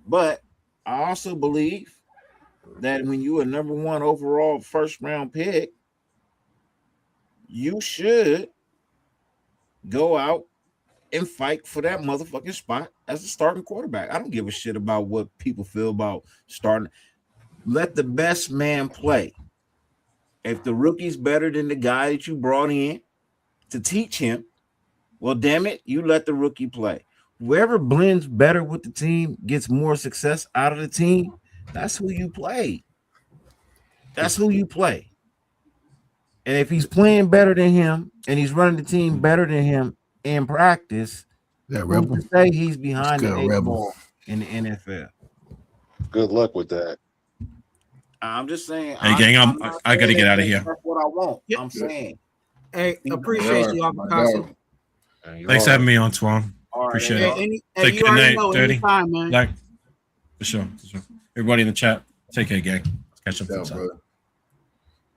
But I also believe that when you're a number 1 overall first round pick, you should go out and fight for that motherfucking spot as a starting quarterback. I don't give a shit about what people feel about starting. Let the best man play. If the rookie's better than the guy that you brought in to teach him, well, damn it, you let the rookie play. Whoever blends better with the team, gets more success out of the team, that's who you play. That's who you play. And if he's playing better than him and he's running the team better than him in practice, that Rebel to say he's behind the 8 ball in the NFL. Good luck with that. I'm just saying. Hey, gang, I got to get out of here. That's what I want. Yep. I'm saying. Hey, appreciate you, Picasso. Thanks for having me, Antoine. All right, Appreciate it. Hey, you already know anytime, man. Like, for sure. Everybody in the chat, take care, gang. Let's catch up.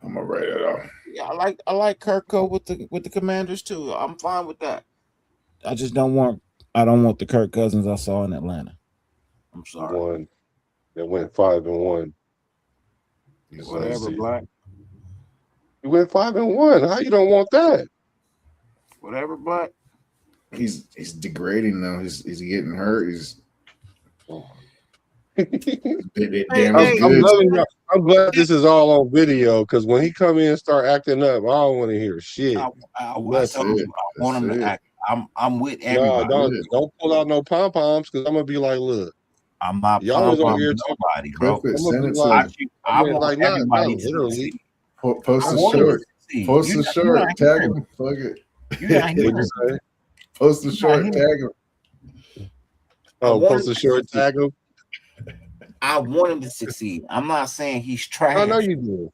I'm gonna write it off. Yeah, I like Kirko with the Commanders too. I'm fine with that. I just don't want the Kirk Cousins I saw in Atlanta. I'm sorry. That went 5-1. Whatever, Black. You went 5-1. How you don't want that? Whatever, Black. He's degrading now. He's getting hurt. He's I'm glad this is all on video because when he come in and start acting up, I don't want to hear shit. I want him to act. I'm with everybody. No, don't pull out no pom poms because I'm gonna be like, look, I'm not y'all was over here nobody, bro. I want everybody literally post a short. Post a short. Tag him. Fuck it. Post a short. Tag him. Oh, post a short. Tag him. I want him to succeed. I'm not saying he's trash. I know you do.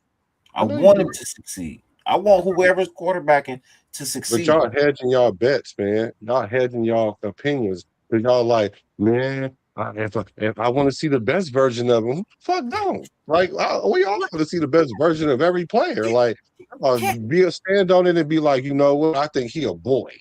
I want him to succeed. I want whoever's quarterbacking to succeed. But y'all hedging y'all bets, man. Y'all hedging y'all opinions. Because y'all like, man, if I want to see the best version of him, fuck no. Like we all want to see the best version of every player. Like be a stand on it and be like, you know what? I think he a boy.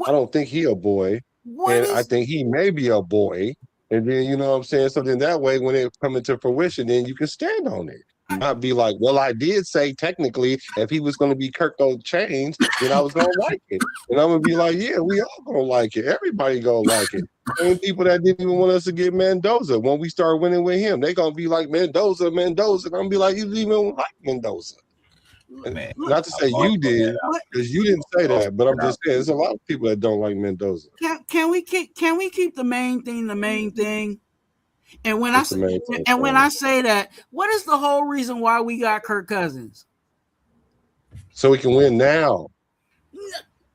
I don't think he a boy, I think he may be a boy. And then you know what I'm saying. So then that way, when it come into fruition, then you can stand on it. Not be like, well, I did say technically if he was going to be Kirk Chains, then I was going to like it. And I'm going to be like, yeah, we all going to like it. Everybody going to like it. Same people that didn't even want us to get Mendoza. When we start winning with him, they going to be like, Mendoza. And I'm going to be like, you didn't even like Mendoza. Man, not to say you did, because you didn't say that, but I'm just saying there's a lot of people that don't like Mendoza. Can we keep the main thing the main thing? And when I say that, what is the whole reason why we got Kirk Cousins? So we can win now.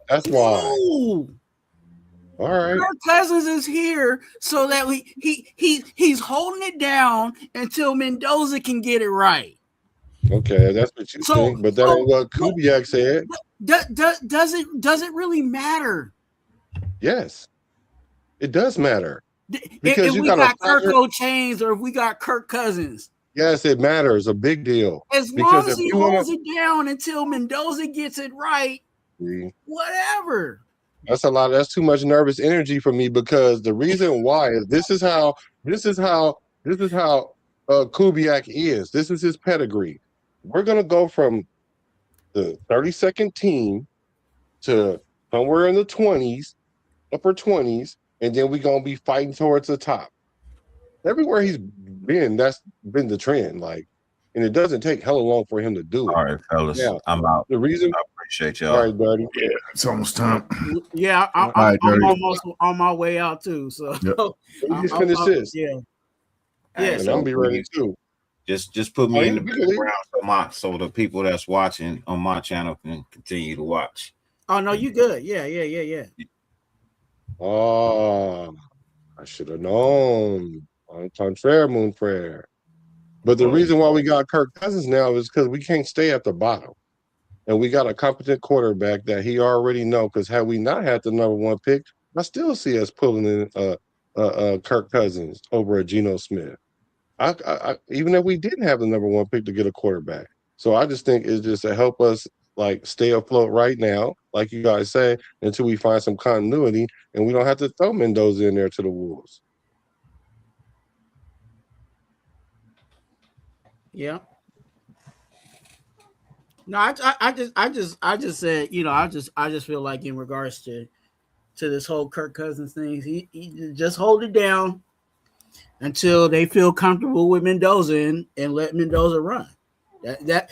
That's why. No. All right. Kirk Cousins is here so that he's holding it down until Mendoza can get it right. Okay, that's what you think, but that ain't what Kubiak said. Does it really matter? Yes, it does matter. Because if we got Kirk Chains or if we got Kirk Cousins. Yes, it matters. A big deal. As long as he holds it down until Mendoza gets it right, whatever. That's a lot. That's too much nervous energy for me because the reason why is this is how Kubiak is. This is his pedigree. We're gonna go from the 32nd team to somewhere in the 20s, upper 20s. And then we're going to be fighting towards the top. Everywhere he's been, that's been the trend. Like, and it doesn't take hella long for him to do it. All right, fellas. Yeah. I'm out. The reason I appreciate y'all. All right, buddy. Yeah, it's almost time. Yeah, I'm almost on my way out too. So we just finish this. Yeah. And I'm gonna be ready too. Just put me in the background so the people that's watching on my channel can continue to watch. Oh no, you good. Yeah. Oh, I should have known. On contraire, Moon Prayer. But the reason why we got Kirk Cousins now is because we can't stay at the bottom. And we got a competent quarterback that he already know. Because had we not had the number one pick, I still see us pulling in Kirk Cousins over a Geno Smith. I even if we didn't have the number one pick to get a quarterback. So I just think it's just to help us like stay afloat right now, like you guys say, until we find some continuity and we don't have to throw Mendoza in there to the Wolves. Yeah. No, I just said, you know, I just feel like in regards to this whole Kirk Cousins thing, he just hold it down until they feel comfortable with Mendoza and let Mendoza run. That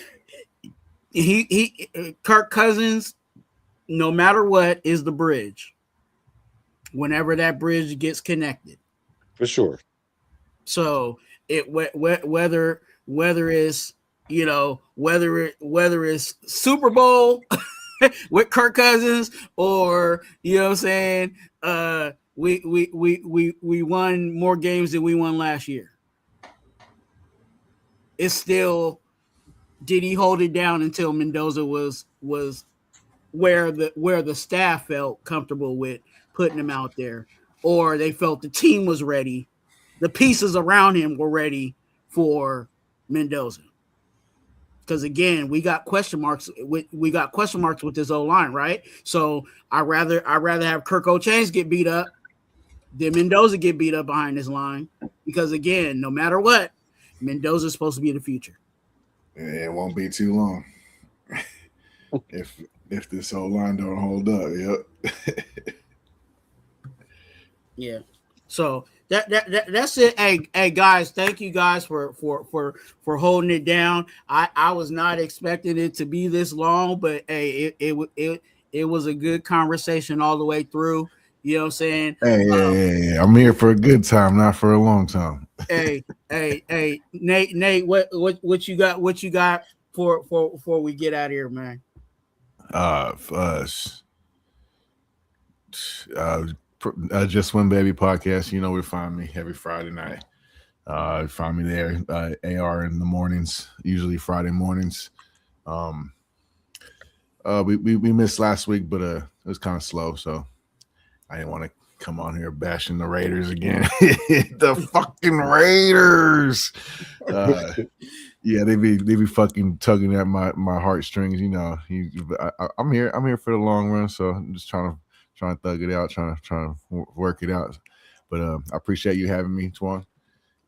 Kirk Cousins, no matter what, is the bridge. Whenever that bridge gets connected, for sure. So whether it's whether it's Super Bowl with Kirk Cousins or you know what I'm saying, we won more games than we won last year. It's still. Did he hold it down until Mendoza was where the staff felt comfortable with putting him out there, or they felt the team was ready, the pieces around him were ready for Mendoza? Because again, we got question marks with this O-line, right? So I rather have Kirk Chains get beat up than Mendoza get beat up behind this line, because again, no matter what, Mendoza's supposed to be the future. It won't be too long if this whole line don't hold up. Yep. Yeah. So that's it. Hey guys, thank you guys for holding it down. I was not expecting it to be this long, but hey, it was a good conversation all the way through. You know what I'm saying? Hey, I'm here for a good time, not for a long time. Hey, Nate, what you got? What you got for we get out of here, man? For us, Just Win Baby podcast. You know where to find me every Friday night. Find me there. AR in the mornings, usually Friday mornings. We missed last week, but it was kind of slow, so I didn't want to come on here bashing the Raiders again. The fucking Raiders. Yeah, they be fucking tugging at my heartstrings. You know, I'm here for the long run, so I'm just trying to thug it out, trying to work it out. But I appreciate you having me, Twan.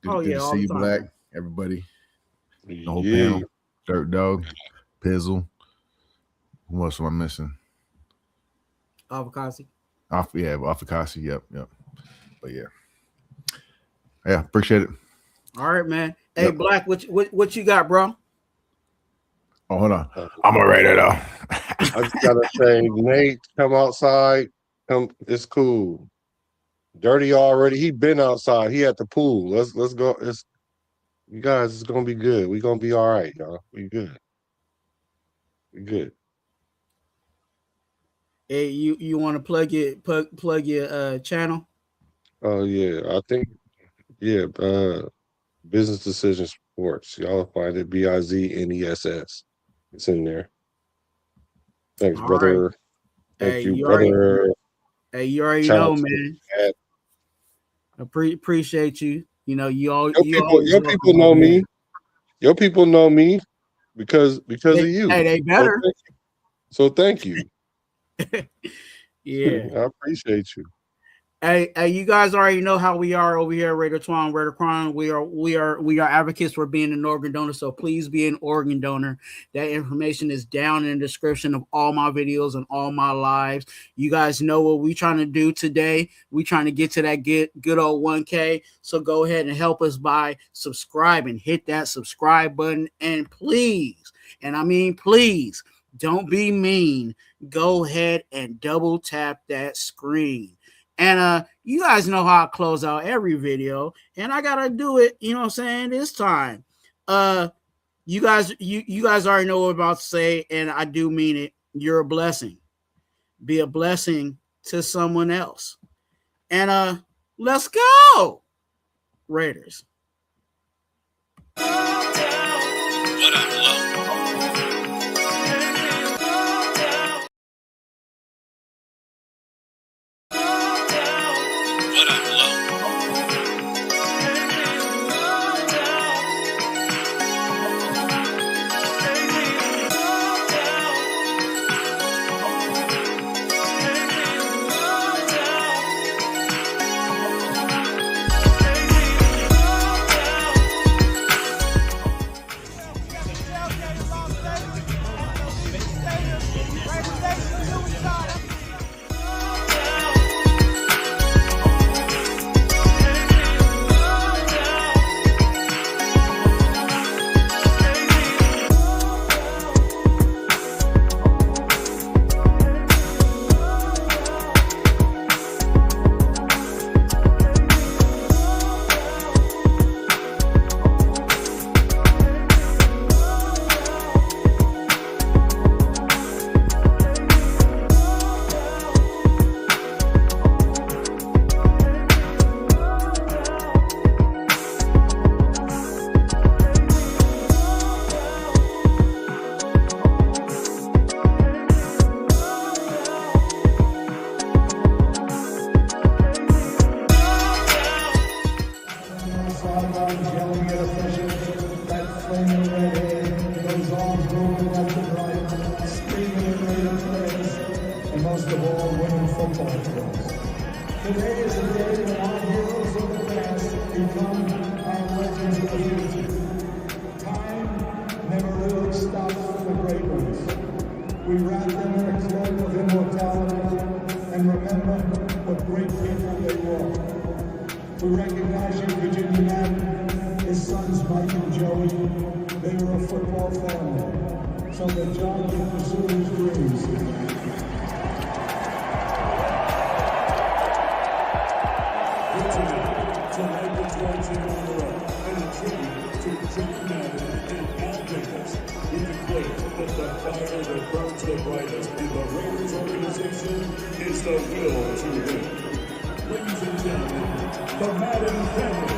Good to see you, Black. Everybody, the whole panel, Dirt Dog, Pizzle. Who else am I missing? Avocasi. Avocasi. Yep. But yeah, appreciate it. All right, man. Hey, yep. Black, what you got, bro? Oh, hold on. I'm a Raider though. I just gotta say, Nate, come outside. Come, it's cool. Dirty already. He been outside. He at the pool. Let's go. You guys, it's gonna be good. We gonna be all right, y'all. We good. Hey, you want to plug your channel? Oh yeah, I think Business Decision Sports. Y'all find it BIZNESS. It's in there. Thanks, all brother. Right. Thank you, brother. You already know, man. Appreciate you. You know, your people know me. Your people know me because of you. Hey, they better. So thank you. Yeah, I appreciate you. Hey, you guys already know how we are over here at Raider Twan, Raider Crime. We are advocates for being an organ donor, so please be an organ donor. That information is down in the description of all my videos and all my lives. You guys know what we're trying to do today. We're trying to get to that good old 1K. So go ahead and help us by subscribing. Hit that subscribe button, and please, and I mean please, don't be mean. Go ahead and double tap that screen. And you guys know how I close out every video, and I gotta do it, you know what I'm saying, this time. You guys already know what I'm about to say, and I do mean it. You're a blessing. Be a blessing to someone else. And let's go, Raiders. What up, love? Is the will to win. Ladies and gentlemen, the Madden family.